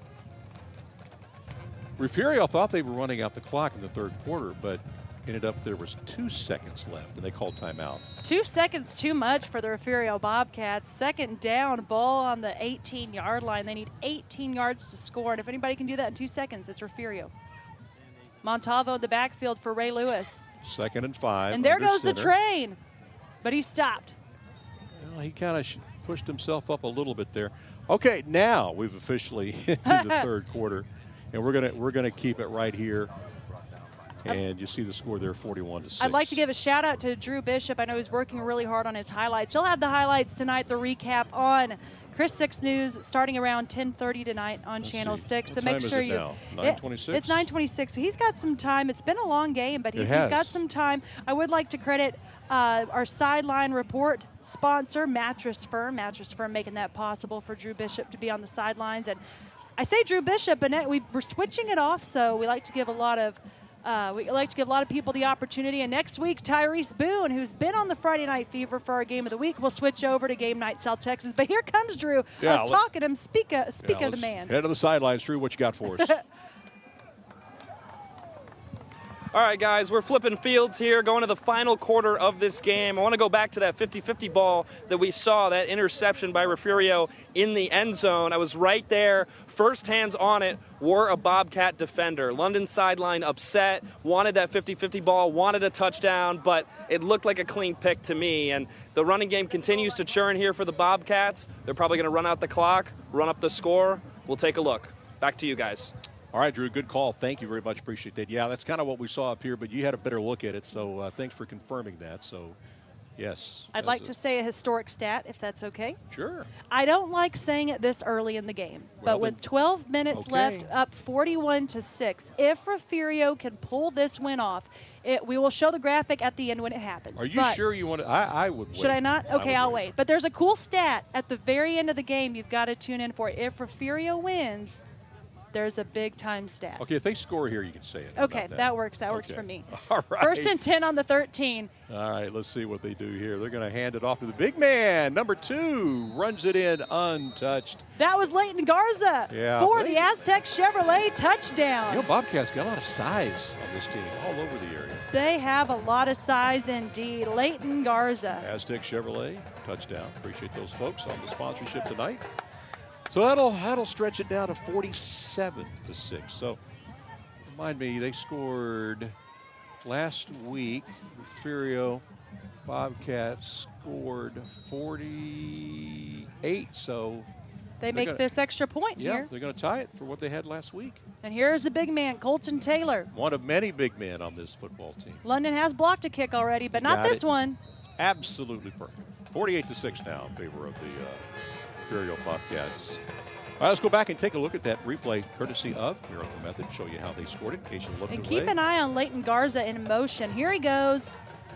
Refugio thought they were running out the clock in the third quarter, but ended up there was 2 seconds left, and they called timeout. 2 seconds too much for the Refugio Bobcats. Second down, ball on the 18-yard line. They need 18 yards to score, and if anybody can do that in 2 seconds, it's Refugio. Montalvo in the backfield for Ray Lewis. 2nd and 5. And there goes center. the train, but he stopped. Well, he kind of pushed himself up a little bit there. Okay, now we've officially into the third quarter, and we're gonna keep it right here. And you see the score there, 41-6. I'd like to give a shout out to Drew Bishop. I know he's working really hard on his highlights. He'll have the highlights tonight, the recap on Chris 6 News starting around 10:30 tonight on Channel 6. So make sure you. 9:26. It's 9:26. So he's got some time. It's been a long game, but he's got some time. I would like to credit our sideline report sponsor, Mattress Firm. Mattress Firm making that possible for Drew Bishop to be on the sidelines. And I say Drew Bishop, but we're switching it off, so we like to give a lot of. We like to give a lot of people the opportunity. And next week, Tyrese Boone, who's been on the Friday Night Fever for our Game of the Week, will switch over to Game Night South Texas. But here comes Drew. I was talking to him. Speak of the man. Head to the sidelines. Drew, what you got for us? All right, guys, we're flipping fields here, going to the final quarter of this game. I want to go back to that 50-50 ball that we saw, that interception by Refugio in the end zone. I was right there, first hands on it, were a Bobcat defender. London sideline upset, wanted that 50-50 ball, wanted a touchdown, but it looked like a clean pick to me. And the running game continues to churn here for the Bobcats. They're probably going to run out the clock, run up the score. We'll take a look. Back to you guys. All right, Drew, good call. Thank you very much. Appreciate that. Yeah, that's kind of what we saw up here, but you had a better look at it, so thanks for confirming that. So, yes. I'd like to say a historic stat, if that's okay. Sure. I don't like saying it this early in the game, but with 12 minutes left, up 41-6, if Refugio can pull this win off, we will show the graphic at the end when it happens. Are you sure you want to? I would wait. Should I not? Okay, I'll wait. But there's a cool stat at the very end of the game you've got to tune in for. If Refugio wins, there's a big-time stat. Okay, if they score here, you can say it. Okay, that works. That works for me. All right. 1st and 10 on the 13. All right, let's see what they do here. They're going to hand it off to the big man. Number 2 runs it in untouched. That was Leighton Garza for the Aztec Chevrolet touchdown. You know, Bobcats got a lot of size on this team all over the area. They have a lot of size indeed. Leighton Garza. Aztec Chevrolet, touchdown. Appreciate those folks on the sponsorship tonight. So that'll stretch it down to 47-6. So remind me, they scored last week. Refugio Bobcats scored 48. So they make this extra point here. Yeah, they're going to tie it for what they had last week. And here's the big man, Colton Taylor. One of many big men on this football team. London has blocked a kick already, but not this one. Absolutely perfect. 48-6 now in favor of the Refugio Bobcats. All right, let's go back and take a look at that replay courtesy of Miracle Method, show you how they scored it in case you're looking And keep an eye on Leighton Garza in motion. Here he goes.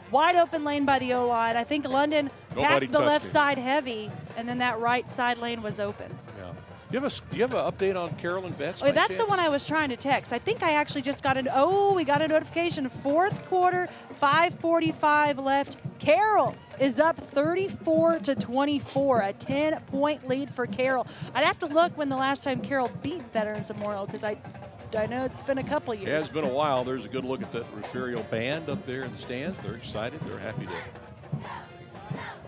Wide open lane by the O-line. I think London packed the left side heavy, and then that right side lane was open. Yeah. Do you have an update on Carolyn Betts? Oh, that's the one I was trying to text. I think I actually just got we got a notification. Fourth quarter, 5:45 left. Carroll is up 34-24, a 10-point lead for Carroll. I'd have to look when the last time Carroll beat Veterans Memorial because I know it's been a couple years. Yeah, it's been a while. There's a good look at the Refugio band up there in the stands. They're excited. They're happy to.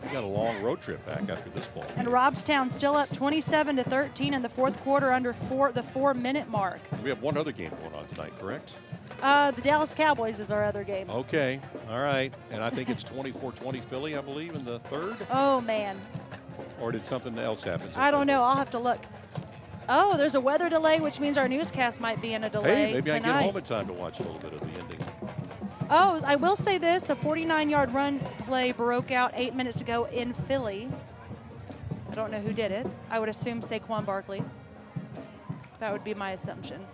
We got a long road trip back after this ball. And Robstown still up 27-13 in the fourth quarter under the 4-minute mark. We have one other game going on tonight, correct? The Dallas Cowboys is our other game. Okay, all right. And I think it's 24-20 Philly, I believe, in the third. Oh, man. Or did something else happen? I don't know. I'll have to look. Oh, there's a weather delay, which means our newscast might be in a delay Hey, maybe tonight. I can get home in time to watch a little bit of the ending. Oh, I will say this. A 49-yard run play broke out 8 minutes ago in Philly. I don't know who did it. I would assume Saquon Barkley. That would be my assumption.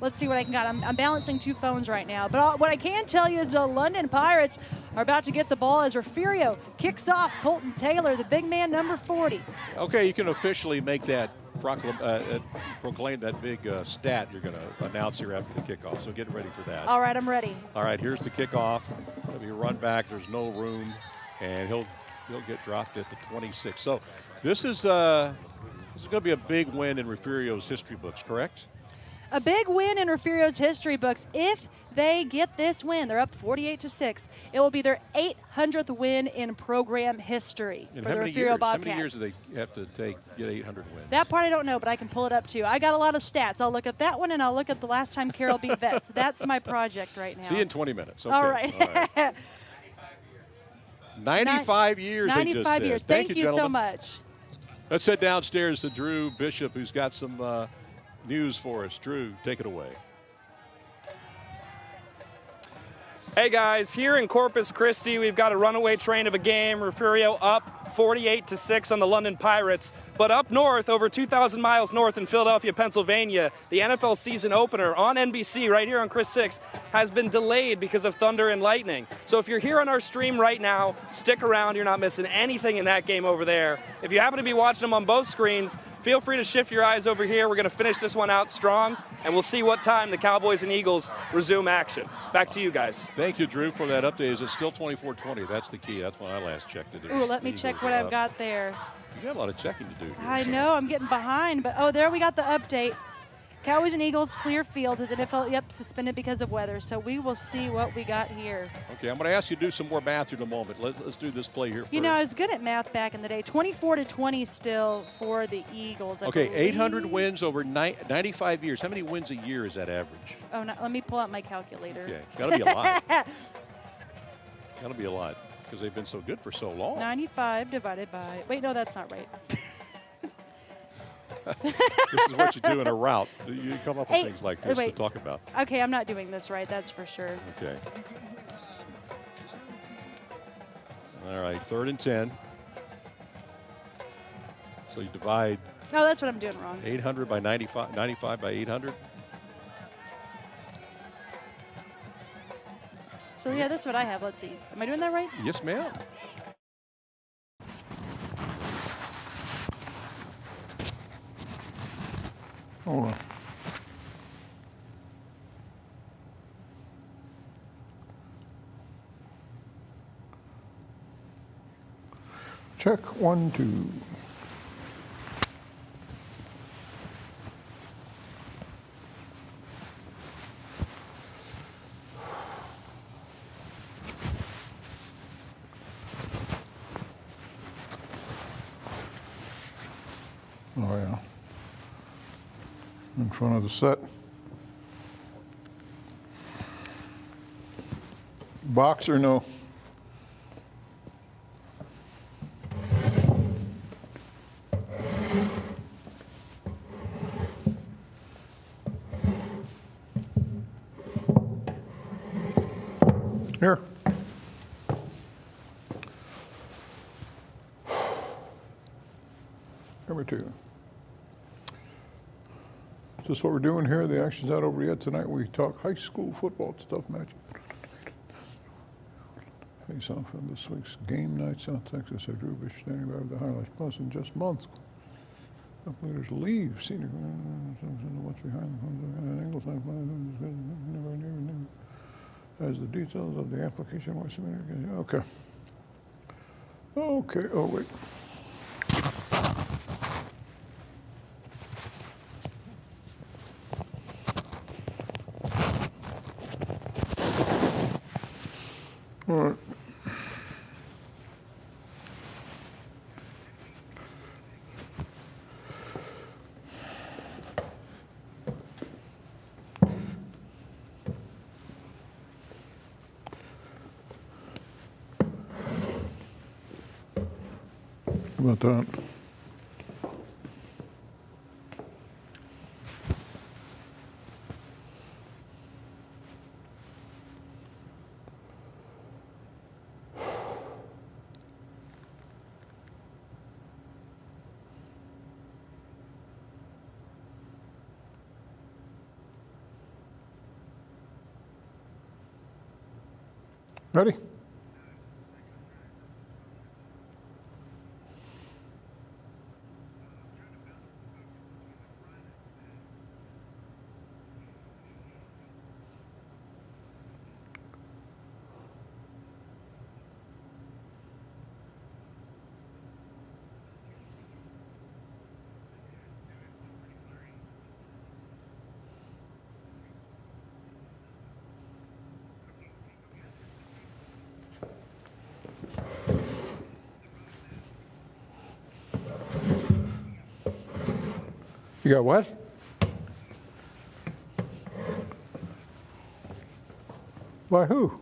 Let's see what I can got. I'm balancing two phones right now. But what I can tell you is the London Pirates are about to get the ball as Refugio kicks off Colton Taylor, the big man, number 40. Okay, you can officially make that proclaim that big stat you're going to announce here after the kickoff. So get ready for that. All right, I'm ready. All right, here's the kickoff. It'll be a run back. There's no room, and he'll get dropped at the 26. So this is going to be a big win in Refugio's history books, correct? A big win in Refugio's history books. If they get this win, they're up 48-6. It will be their 800th win in program history for the Refugio Bobcats. How many years do they have to get 800 wins? That part I don't know, but I can pull it up too. I got a lot of stats. I'll look up that one, and I'll look up the last time Carroll beat Vets. That's my project right now. See you in 20 minutes. Okay. All right. All right. 95 years, 95 years. Thank you so much. Let's head downstairs to Drew Bishop, who's got some news for us. Drew, take it away. Hey guys, here in Corpus Christi, we've got a runaway train of a game. Refugio up 48-6 on the London Pirates. But up north, over 2,000 miles north in Philadelphia, Pennsylvania, the NFL season opener on NBC right here on Chris 6 has been delayed because of thunder and lightning. So if you're here on our stream right now, stick around. You're not missing anything in that game over there. If you happen to be watching them on both screens, feel free to shift your eyes over here. We're going to finish this one out strong, and we'll see what time the Cowboys and Eagles resume action. Back to you guys. Thank you, Drew, for that update. Is it still 24-20? That's the key. That's when I last checked it. Ooh, let me check what I've got there. You got a lot of checking to do here. I know. I'm getting behind. But, oh, there we got the update. Cowboys and Eagles clear field as NFL, suspended because of weather. So we will see what we got here. Okay, I'm going to ask you to do some more math in a moment. Let's do this play here first. You know, I was good at math back in the day. 24-20 still for the Eagles. Okay, 800 wins over 95 years. How many wins a year is that average? Oh, no, let me pull out my calculator. Okay, it's got to be a lot. Got to be a lot because they've been so good for so long. 95 divided by, wait, no, that's not right. This is what you do in a route. You come up with things like this to talk about. Okay, I'm not doing this right, that's for sure. Okay. All right, 3rd and 10. So you divide. No, that's what I'm doing wrong. 800 by 95, 95 by 800. So, yeah, that's what I have. Let's see. Am I doing that right? Yes, ma'am. Hold on. Check 1, 2. Oh, yeah. In front of the set. Box or no? Here. Number 2. Is this what we're doing here? The action's not over yet. Tonight we talk high school football stuff match. Face off on this week's game night, South Texas. I Drew Bishop standing by with the highlights. Plus, in just months, leaders leave. Senior, what's behind them? Angles, as the details of the application were submitted. Okay. Okay. Oh, wait. All right. How about that? Ready? You got what? By who?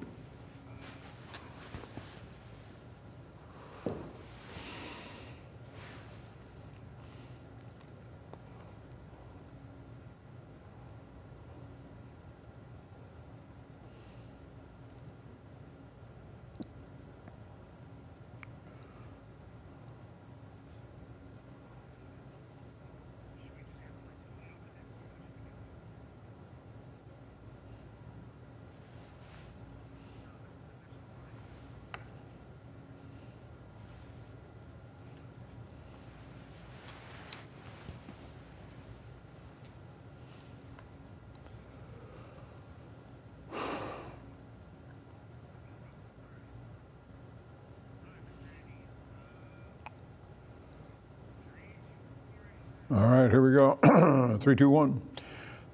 All right, here we go. 3, 2, 1.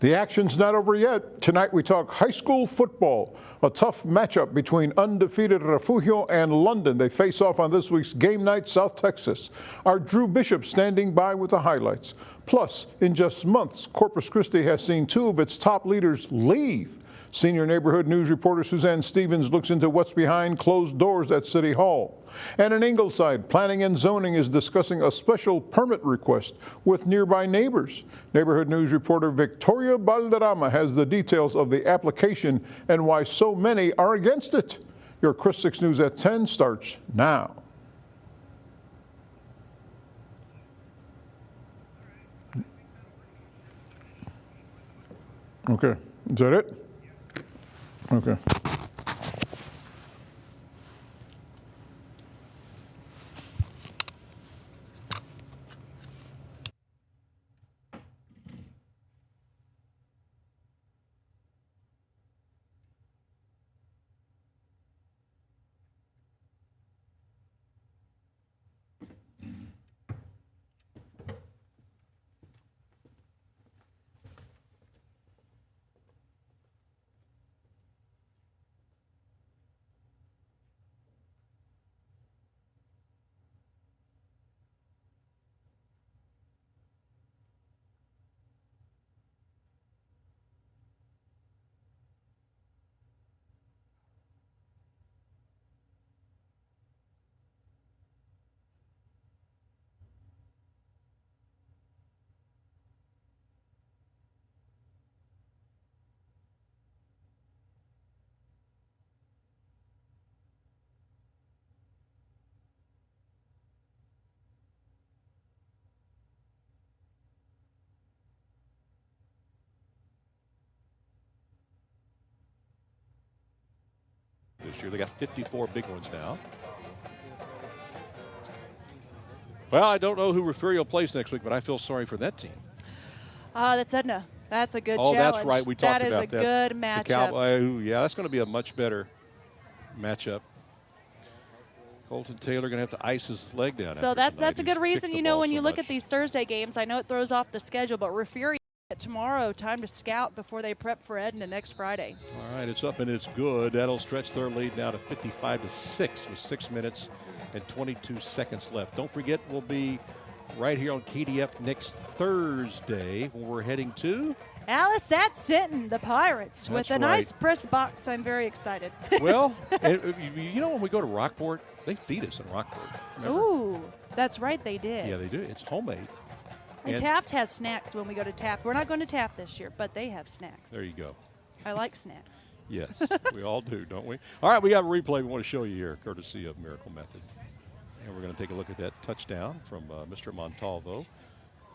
The action's not over yet. Tonight we talk high school football. A tough matchup between undefeated Refugio and London. They face off on this week's Game Night South Texas. Our Drew Bishop standing by with the highlights. Plus, in just months, Corpus Christi has seen 2 of its top leaders leave. Senior neighborhood news reporter Suzanne Stevens looks into what's behind closed doors at City Hall. And in Ingleside, Planning and Zoning is discussing a special permit request with nearby neighbors. Neighborhood news reporter Victoria Balderrama has the details of the application and why so many are against it. Your Chris 6 News at 10 starts now. Okay, is that it? Okay. This year they got 54 big ones now. Well, I don't know who Refugio plays next week, but I feel sorry for that team. That's Edna. That's a good challenge. challenge. That's right. We talked about that. That is a good matchup. Yeah, that's going to be a much better matchup. Colton Taylor going to have to ice his leg down. So that's a good reason, when you look at these Thursday games, I know it throws off the schedule, but Refugio tomorrow, time to scout before they prep for Edna next Friday. All right, it's up and it's good. That'll stretch their lead now to 55-6 with 6 minutes and 22 seconds left. Don't forget, we'll be right here on KDF next Thursday when we're heading to Alice at Sinton, the Pirates, with a nice press box. I'm very excited. Well, when we go to Rockport, they feed us in Rockport. Remember? Ooh, that's right, they did. Yeah, they do. It's homemade. And Taft has snacks when we go to Taft. We're not going to Taft this year, but they have snacks. There you go. I like snacks. Yes, we all do, don't we? All right, we got a replay we want to show you here, courtesy of Miracle Method. And we're going to take a look at that touchdown from Mr. Montalvo.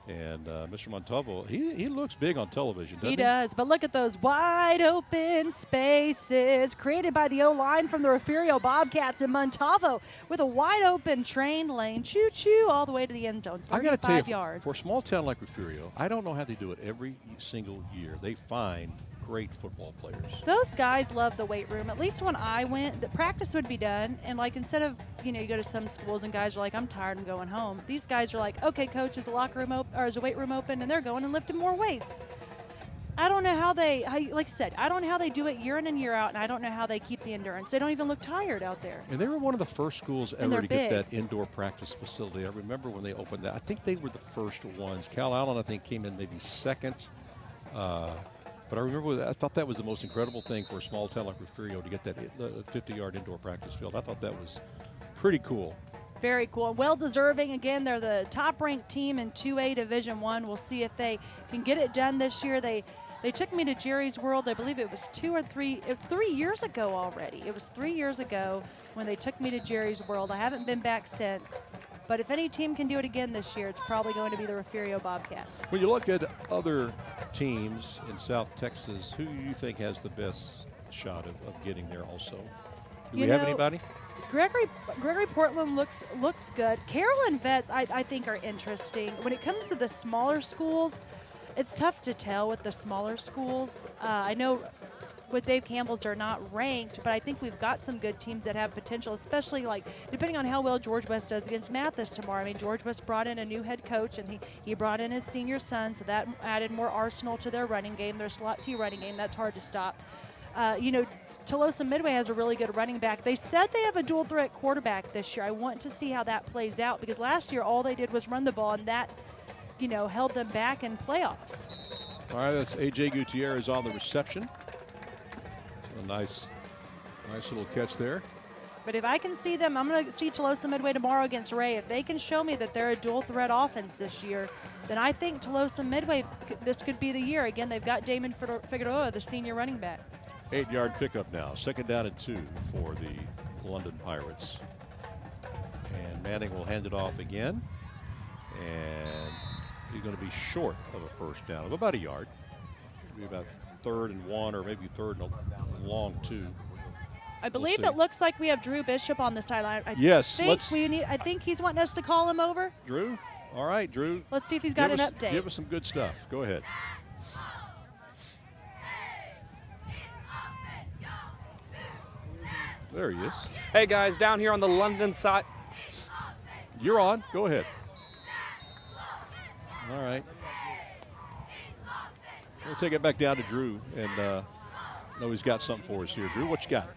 And Mr. Montalvo, he looks big on television, doesn't he? He does, but look at those wide open spaces created by the O-line from the Refugio Bobcats and Montalvo with a wide open train lane, choo-choo, all the way to the end zone, 35 I got to tell you, yards. for a small town like Refugio, I don't know how they do it every single year. They find great football players. Those guys love the weight room. At least when I went, the practice would be done, and like instead of, you go to some schools and guys are like, I'm tired, I'm going home. These guys are like, okay, coach, is the locker room open, or is the weight room open? And they're going and lifting more weights. I don't know how like I said, I don't know how they do it year in and year out, and I don't know how they keep the endurance. They don't even look tired out there. And they were one of the first schools ever to big. get that indoor practice facility. I remember when they opened that. I think they were the first ones. Cal Allen, I think, came in maybe second. But I remember, I thought that was the most incredible thing for a small town like Refugio to get that 50-yard indoor practice field. I thought that was pretty cool. Very cool. Well deserving. Again, they're the top-ranked team in 2A Division I. We'll see if they can get it done this year. They took me to Jerry's World. I believe it was 3 years ago already. It was 3 years ago when they took me to Jerry's World. I haven't been back since. But if any team can do it again this year, it's probably going to be the Refugio Bobcats. When you look at other teams in South Texas, who do you think has the best shot of getting there also? Do we have anybody? Gregory Portland looks good. Carolyn Vets, I think, are interesting. When it comes to the smaller schools, it's tough to tell with the smaller schools. I know with Dave Campbell's they're not ranked, but I think we've got some good teams that have potential, especially like depending on how well George West does against Mathis tomorrow. I mean, George West brought in a new head coach, and he brought in his senior son, so that added more arsenal to their running game, their slot T running game. That's hard to stop. Tolosa Midway has a really good running back. They said they have a dual threat quarterback this year. I want to see how that plays out because last year all they did was run the ball, and that held them back in playoffs. All right, that's A.J. Gutierrez on the reception. A nice little catch there. But if I can see them, I'm going to see Tolosa Midway tomorrow against Ray. If they can show me that they're a dual threat offense this year, then I think Tolosa Midway, this could be the year. Again, they've got Damon Figueroa, the senior running back. 8-yard pickup now. 2nd down and 2 for the London Pirates. And Manning will hand it off again. And he's going to be short of a first down of about a yard. Maybe about 3rd and 1 or maybe 3rd and a long 2. I believe it looks like we have Drew Bishop on the sideline. I think he's wanting us to call him over. Drew? All right, Drew. Let's see if he's got an update. Give us some good stuff. Go ahead. There he is. Hey, guys, down here on the London side. You're on. Go ahead. All right. We'll take it back down to Drew, and know he's got something for us here. Drew, what you got?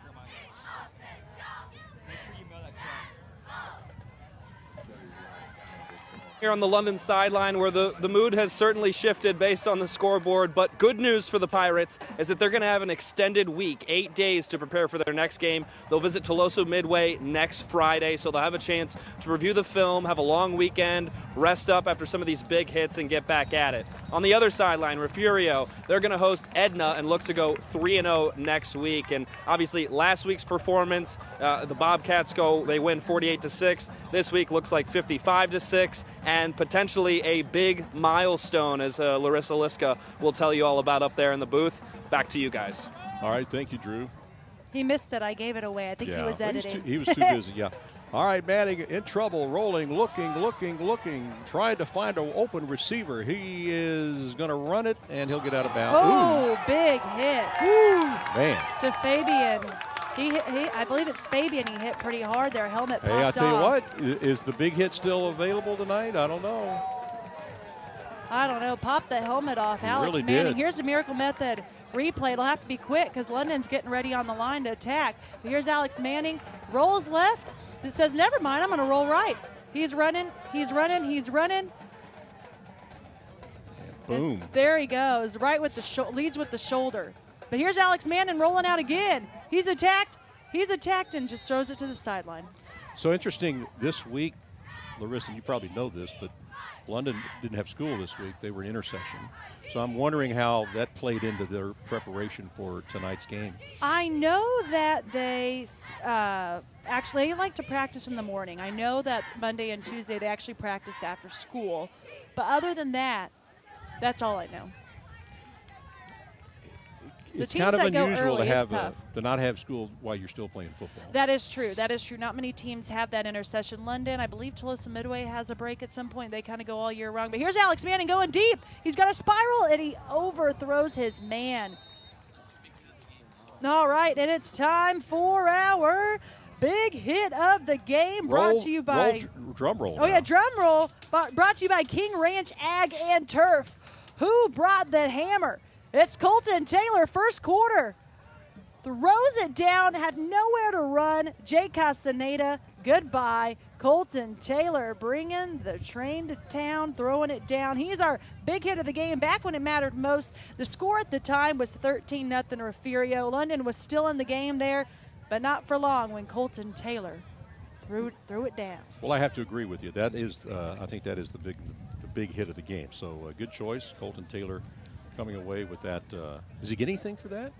Here on the London sideline where the mood has certainly shifted based on the scoreboard, but good news for the Pirates is that they're going to have an extended week, 8 days to prepare for their next game. They'll visit Tolosa Midway next Friday, so they'll have a chance to review the film, have a long weekend, rest up after some of these big hits, and get back at it. On the other sideline, Refugio, they're going to host Edna and look to go 3-0 next week. And obviously last week's performance, the Bobcats they win 48-6. This week looks like 55-6. And potentially a big milestone, as Larissa Liska will tell you all about up there in the booth. Back to you guys. All right, thank you, Drew. He missed it. I gave it away. I think he was editing. He was too busy, yeah. All right, Manning in trouble, rolling, looking, trying to find an open receiver. He is going to run it, and he'll get out of bounds. Oh, big hit. Ooh, man. To Fabian. I believe it's Fabian he hit pretty hard there. Helmet popped off. Hey, I'll tell you what, is the big hit still available tonight? I don't know. Pop the helmet off. Alex really Manning. did. Here's the Miracle Method replay. It'll have to be quick because London's getting ready on the line to attack. But here's Alex Manning. Rolls left. It says, never mind, I'm going to roll right. He's running. And boom. And there he goes. Right with the leads with the shoulder. But here's Alex Manning rolling out again. He's attacked, and just throws it to the sideline. So interesting, this week Larissa, you probably know this, but London didn't have school this week. They were in intersession. So I'm wondering how that played into their preparation for tonight's game. I know that they actually they like to practice in the morning. I know that Monday and Tuesday they actually practiced after school. But other than that, that's all I know. It's kind of unusual to not have school while you're still playing football. That is true. That is true. Not many teams have that intersession. London, I believe Tolosa Midway has a break at some point. They kind of go all year round. But here's Alex Manning going deep. He's got a spiral, and he overthrows his man. All right, and it's time for our big hit of the game, brought to you by drum roll. Oh, yeah, drum roll. Brought to you by King Ranch Ag and Turf. Who brought the hammer? It's Colton Taylor, first quarter. Throws it down, had nowhere to run. Jay Castaneda, goodbye. Colton Taylor bringing the train to town, throwing it down. He's our big hit of the game back when it mattered most. The score at the time was 13-0 Refugio. London was still in the game there, but not for long when Colton Taylor threw it down. Well, I have to agree with you. That is, I think that is the big hit of the game. So good choice, Colton Taylor. Coming away with that. Does he get anything for that?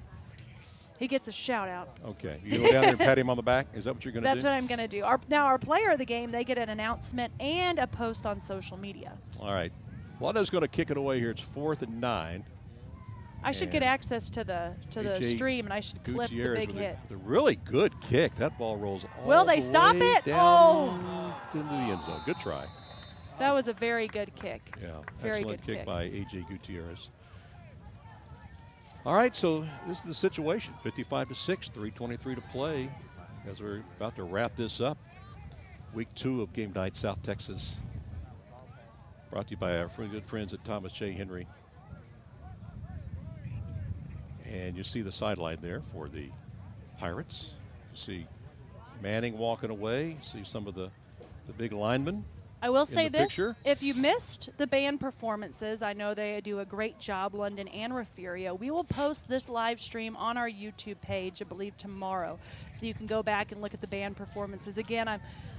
He gets a shout out. Okay. You go down there and pat him on the back? Is that what you're going to do? That's what I'm going to do. Our player of the game, they get an announcement and a post on social media. All right. Londo's going to kick it away here. It's 4th and 9. I should get access to the stream, and I should clip the big hit. The really good kick. That ball rolls all Will they the stop way it? Down into the end zone. Good try. That was a very good kick. Yeah. Very excellent good kick by A.J. Gutierrez. All right, so this is the situation. 55-6, 3:23 to play as we're about to wrap this up. Week 2 of Game Night South Texas. Brought to you by our good friends at Thomas J. Henry. And you see the sideline there for the Pirates. You see Manning walking away. See some of the big linemen. I will say this, picture. If you missed the band performances, I know they do a great job, London and Refugio. We will post this live stream on our YouTube page, I believe, tomorrow. So you can go back and look at the band performances. Again,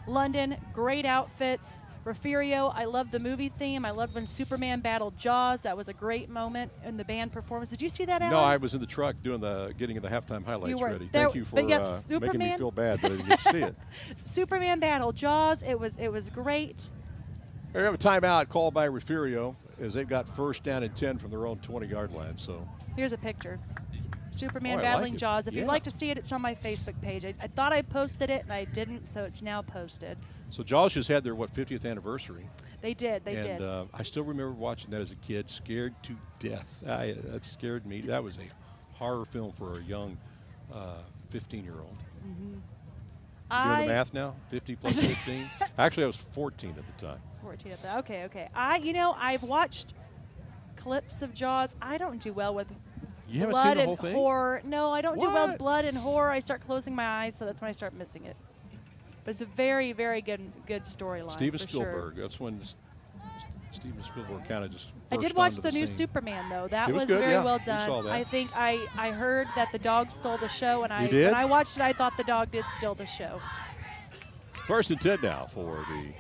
London, great outfits. Refugio, I love the movie theme. I loved when Superman battled Jaws. That was a great moment in the band performance. Did you see that, Alan? No, I was in the truck getting the halftime highlights ready. Thank you for making me feel bad that I didn't get to see it. Superman battled Jaws. It was great. We have a timeout called by Refugio as they've got 1st down and 10 from their own 20-yard line. So here's a picture. Superman battling Jaws. If you'd like to see it, it's on my Facebook page. I thought I posted it, and I didn't, so it's now posted. So Jaws just had their, 50th anniversary. They did. They did. And I still remember watching that as a kid, scared to death. That scared me. That was a horror film for a young 15-year-old. Mm-hmm. Doing the math now? 50 plus 15? Actually, I was 14 at the time. 14 at the Okay. I've watched clips of Jaws. I don't do well with blood and horror. No, I don't do well with blood and horror. I start closing my eyes, so that's when I start missing it. But it's a very, very good storyline. Steven Spielberg. Sure. That's when Steven Spielberg kind of just. I did watch the new Superman, though. That was very well done. Saw that. I think I heard that the dog stole the show, and when I watched it, I thought the dog did steal the show. 1st and 10 now for the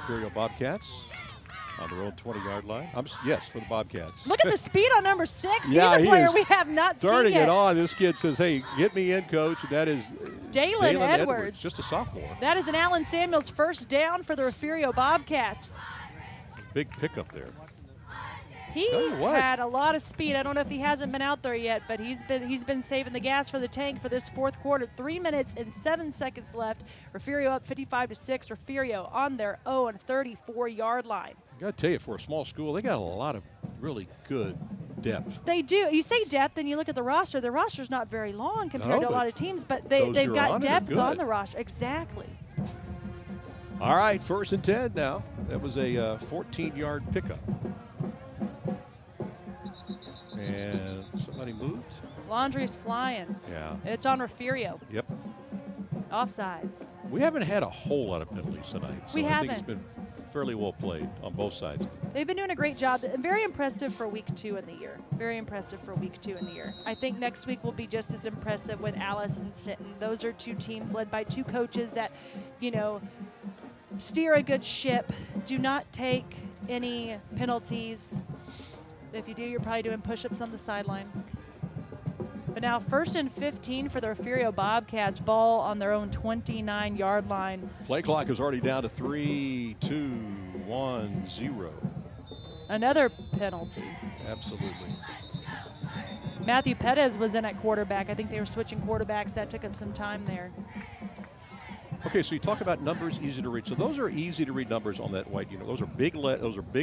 Imperial Bobcats on their own 20-yard line. Yes, for the Bobcats. Look at the speed on number 6. He's a player we have not seen yet. Turning it on. This kid says, hey, get me in, coach. That is Dalen Edwards. Just a sophomore. That is an Allen Samuels 1st down for the Refugio Bobcats. Big pickup there. He had a lot of speed. I don't know if he hasn't been out there yet, but he's been saving the gas for the tank for this 4th quarter. 3 minutes and 7 seconds left. Refugio up 55-6. Refugio on their own 34-yard line. I got to tell you, for a small school, they got a lot of really good depth. They do. You say depth, and you look at the roster. The roster's not very long compared to a lot of teams, but they've got depth on the roster. Exactly. All right, 1st and 10 now. That was a 14-yard pickup. And somebody moved. Laundry's flying. Yeah. It's on Refugio. Yep. Offsides. We haven't had a whole lot of penalties tonight. So we haven't. I think it's been fairly well played on both sides. They've been doing a great job. Very impressive for week 2 in the year. Very impressive for week 2 in the year. I think next week will be just as impressive with Alice and Sinton. Those are 2 teams led by 2 coaches that, steer a good ship. Do not take any penalties. If you do, you're probably doing push-ups on the sideline. But now 1st and 15 for the Refugio Bobcats. Ball on their own 29-yard line. Play clock is already down to 3, 2, 1, 0. Another penalty. Absolutely. Matthew Pettis was in at quarterback. I think they were switching quarterbacks. That took up some time there. Okay, so you talk about numbers easy to read. So those are easy to read numbers on that white unit. Those are big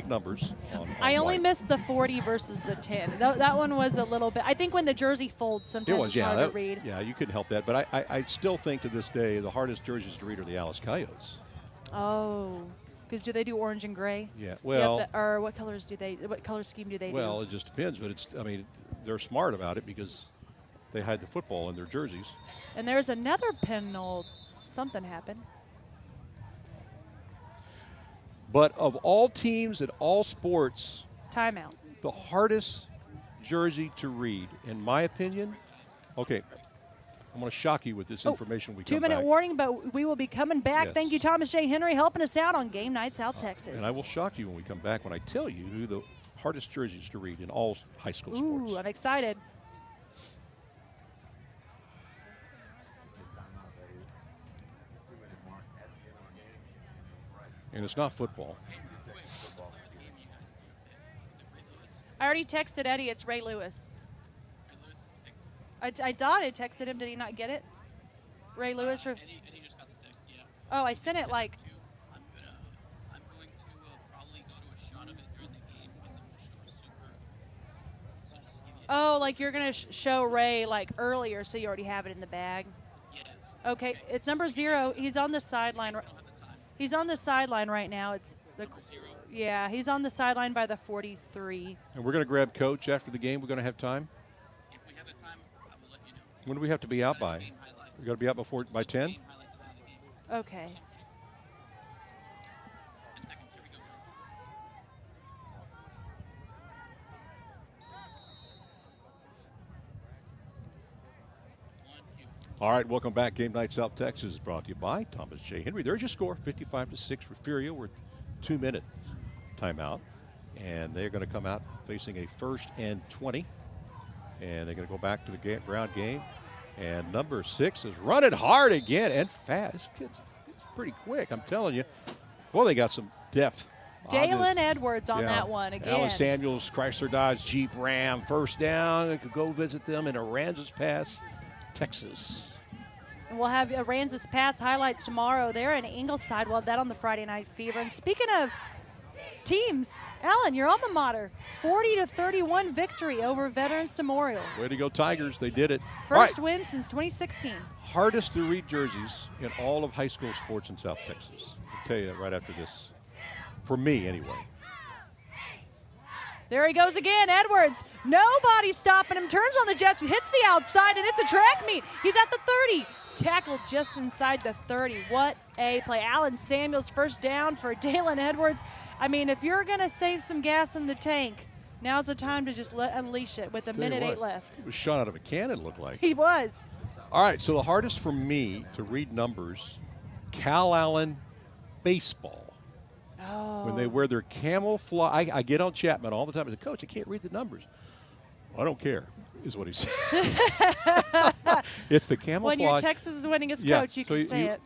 numbers. I only white. missed the 40 versus the 10. That one was a little bit. I think when the jersey folds, sometimes it's hard to read. Yeah, you couldn't help that. But I still think to this day the hardest jerseys to read are the Alice Coyotes. Oh, because do they do orange and gray? Yeah. Well, or what colors do they? What color scheme do they do? Well, it just depends. But they're smart about it because they hide the football in their jerseys. And there's another penalty. Something happened. But of all teams at all sports, timeout. The hardest jersey to read, in my opinion. Okay, I'm going to shock you with this information. We 2-minute warning, but we will be coming back. Yes. Thank you, Thomas J. Henry, helping us out on Game Night South Texas. And I will shock you when we come back when I tell you who the hardest jerseys to read in all high school sports. Ooh, I'm excited. And it's not football. I already texted Eddie. It's Ray Lewis. I thought I texted him. Did he not get it? Ray Lewis? Eddie just got the text, yeah. Oh, I sent it like. I'm going to probably go to a shot of it during the game, and then we'll show it super. So just give you Oh, like you're going to show Ray like earlier, so you already have it in the bag? Yes. Okay, it's number 0. He's on the sideline. He's on the sideline right now. It's the Number 0. Yeah, he's on the sideline by the 43. And we're going to grab Coach after the game. We're going to have time. If we have the time, I will let you know. When do we have to be out by? We got to be out by 10. Okay. All right, welcome back. Game Night South Texas is brought to you by Thomas J. Henry. There's your score, 55-6 Refugio. We're 2-minute timeout, and they're going to come out facing a 1st and 20, and they're going to go back to the ground game. And number 6 is running hard again and fast. This kid's pretty quick, I'm telling you. Well, they got some depth. Dalen Edwards on that one again. Alan Samuels, Chrysler Dodge Jeep Ram, first down. They could go visit them in Aransas Pass, Texas. And we'll have Aransas Pass highlights tomorrow. They're in Ingleside. We'll have that on the Friday Night Fever. And speaking of teams, Alan, your alma mater, 40-31 victory over Veterans Memorial. Way to go, Tigers. They did it. First win since 2016. Hardest to read jerseys in all of high school sports in South Texas. I'll tell you that right after this. For me, anyway. There he goes again, Edwards. Nobody stopping him. Turns on the Jets, hits the outside, and it's a track meet. He's at the 30. Tackled just inside the 30. What a play. Alan Samuels, first down for Dalen Edwards. I mean, if you're going to save some gas in the tank, now's the time to just unleash it with a minute 8 left. He was shot out of a cannon, looked like. He was. All right, so the hardest for me to read numbers, Cal Allen baseball. Oh. When they wear their camouflage, I get on Chapman all the time. I say, Coach, I can't read the numbers. I don't care, is what he said. It's the camouflage. When your Texas is winning as coach, you can say it.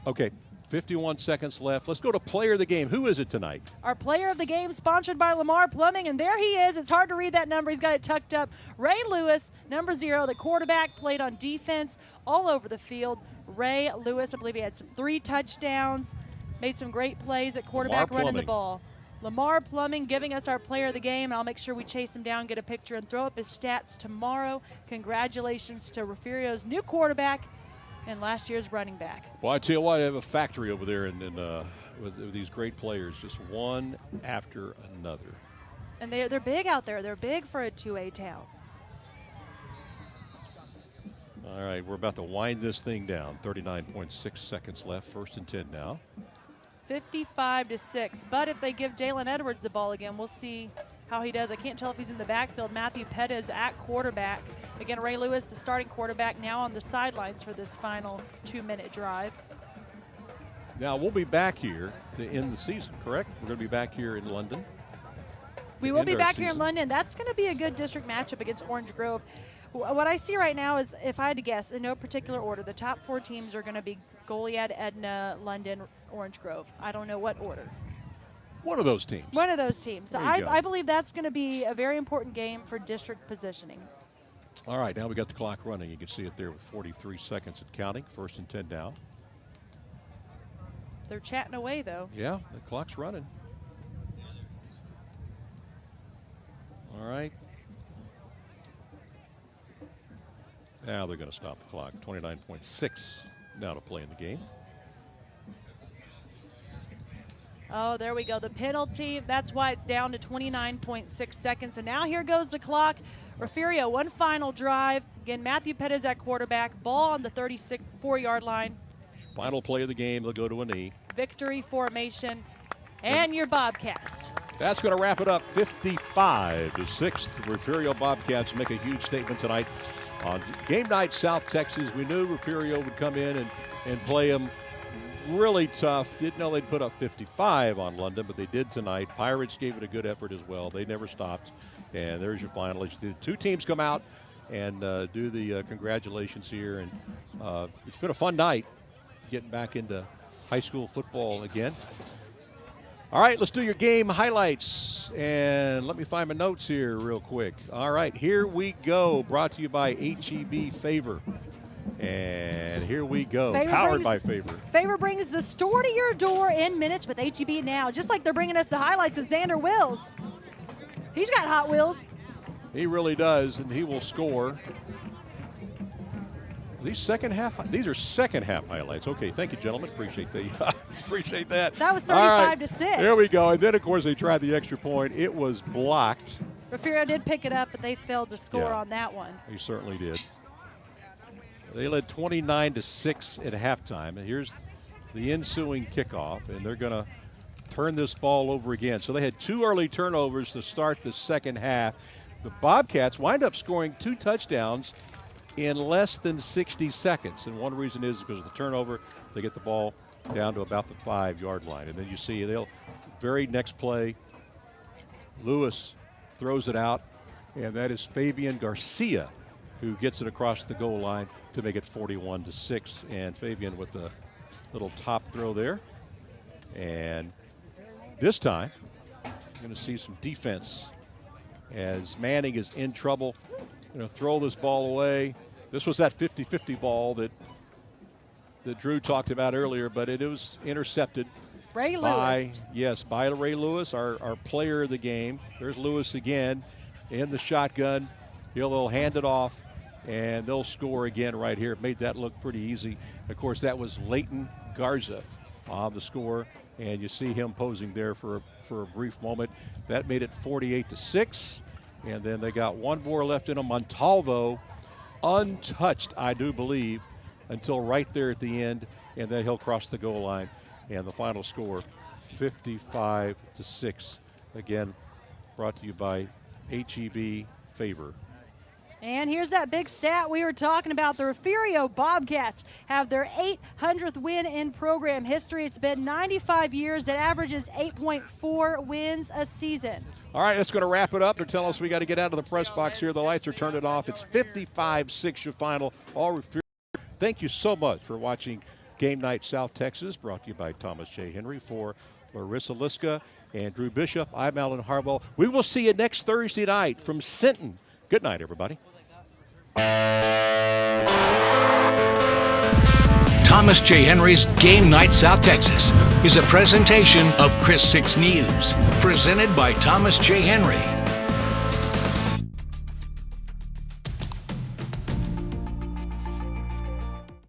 Okay, 51 seconds left. Let's go to player of the game. Who is it tonight? Our player of the game, sponsored by Lamar Plumbing, and there he is. It's hard to read that number. He's got it tucked up. Ray Lewis, number 0, the quarterback, played on defense all over the field. Ray Lewis, I believe he had 3 touchdowns, made some great plays at quarterback running the ball. Lamar Plumbing giving us our player of the game, and I'll make sure we chase him down, get a picture, and throw up his stats tomorrow. Congratulations to Refugio's new quarterback and last year's running back. Well, I tell you what, I have a factory over there with these great players, just one after another. And they're big out there. They're big for a 2A town. All right, we're about to wind this thing down. 39.6 seconds left, 1st and 10 now. 55-6. But if they give Dalen Edwards the ball again, we'll see how he does. I can't tell if he's in the backfield. Matthew Pettis at quarterback. Again, Ray Lewis, the starting quarterback, now on the sidelines for this final 2-minute drive. Now, we'll be back here to end the season, correct? We're going to be back here in London. We will be back here in London. That's going to be a good district matchup against Orange Grove. What I see right now is, if I had to guess, in no particular order, the top 4 teams are going to be Goliad, Edna, London, Orange Grove. I don't know what order. One of those teams. One of those teams. So I believe that's going to be a very important game for district positioning. All right, now we got the clock running. You can see it there with 43 seconds and counting. 1st and 10 down. They're chatting away, though. Yeah, the clock's running. All right. Now they're going to stop the clock. 29.6 now to play in the game. Oh, there we go. The penalty. That's why it's down to 29.6 seconds. And now here goes the clock. Refugio, one final drive. Again, Matthew Pettis at quarterback. Ball on the 34-yard line. Final play of the game. They'll go to a knee. Victory formation. And your Bobcats. That's going to wrap it up 55-6. The Refugio Bobcats make a huge statement tonight on game night South Texas. We knew Refugio would come in and play them really tough. Didn't know they'd put up 55 on London, but they did tonight. Pirates gave it a good effort as well. They never stopped. And there's your finalists. The 2 teams come out and do the congratulations here. And it's been a fun night getting back into high school football again. All right, let's do your game highlights. And let me find my notes here real quick. All right, here we go. Brought to you by HEB Favor. And here we go. Powered by Favor. Favor brings the store to your door in minutes with HEB now. Just like they're bringing us the highlights of Xander Wills. He's got Hot Wheels. He really does, and he will score. These are second half highlights. Okay, thank you, gentlemen. Appreciate that. That was 35-6. There we go. And then, of course, they tried the extra point. It was blocked. Refugio did pick it up, but they failed to score on that one. He certainly did. They led 29-6 at halftime. And here's the ensuing kickoff, and they're going to turn this ball over again. So they had 2 early turnovers to start the second half. The Bobcats wind up scoring 2 touchdowns in less than 60 seconds. And one reason is because of the turnover. They get the ball down to about the 5-yard line. And then you see very next play, Lewis throws it out, and that is Fabian Garcia who gets it across the goal line to make it 41-6. And Fabian with the little top throw there. And this time, you're going to see some defense as Manning is in trouble. Throw this ball away. This was that 50-50 ball that Drew talked about earlier, but it was intercepted. Ray Lewis. By Ray Lewis, our player of the game. There's Lewis again in the shotgun. He'll hand it off, and they'll score again right here. It made that look pretty easy. Of course, that was Leighton Garza on the score, and you see him posing there for a brief moment. That made it 48-6. And then they got one more left in them. Montalvo, untouched, I do believe, until right there at the end. And then he'll cross the goal line. And the final score, 55-6. Again, brought to you by HEB Favor. And here's that big stat we were talking about. The Refugio Bobcats have their 800th win in program history. It's been 95 years. That averages 8.4 wins a season. All right, that's going to wrap it up. They're telling us we got to get out of the press box here. The lights are turning off. It's 55-6 your final. All Refugio. Thank you so much for watching Game Night South Texas, brought to you by Thomas J. Henry. For Larissa Liska and Drew Bishop, I'm Alan Harwell. We will see you next Thursday night from Sinton. Good night, everybody. Thomas J. Henry's Game Night South Texas is a presentation of Chris 6 News, presented by Thomas J. Henry.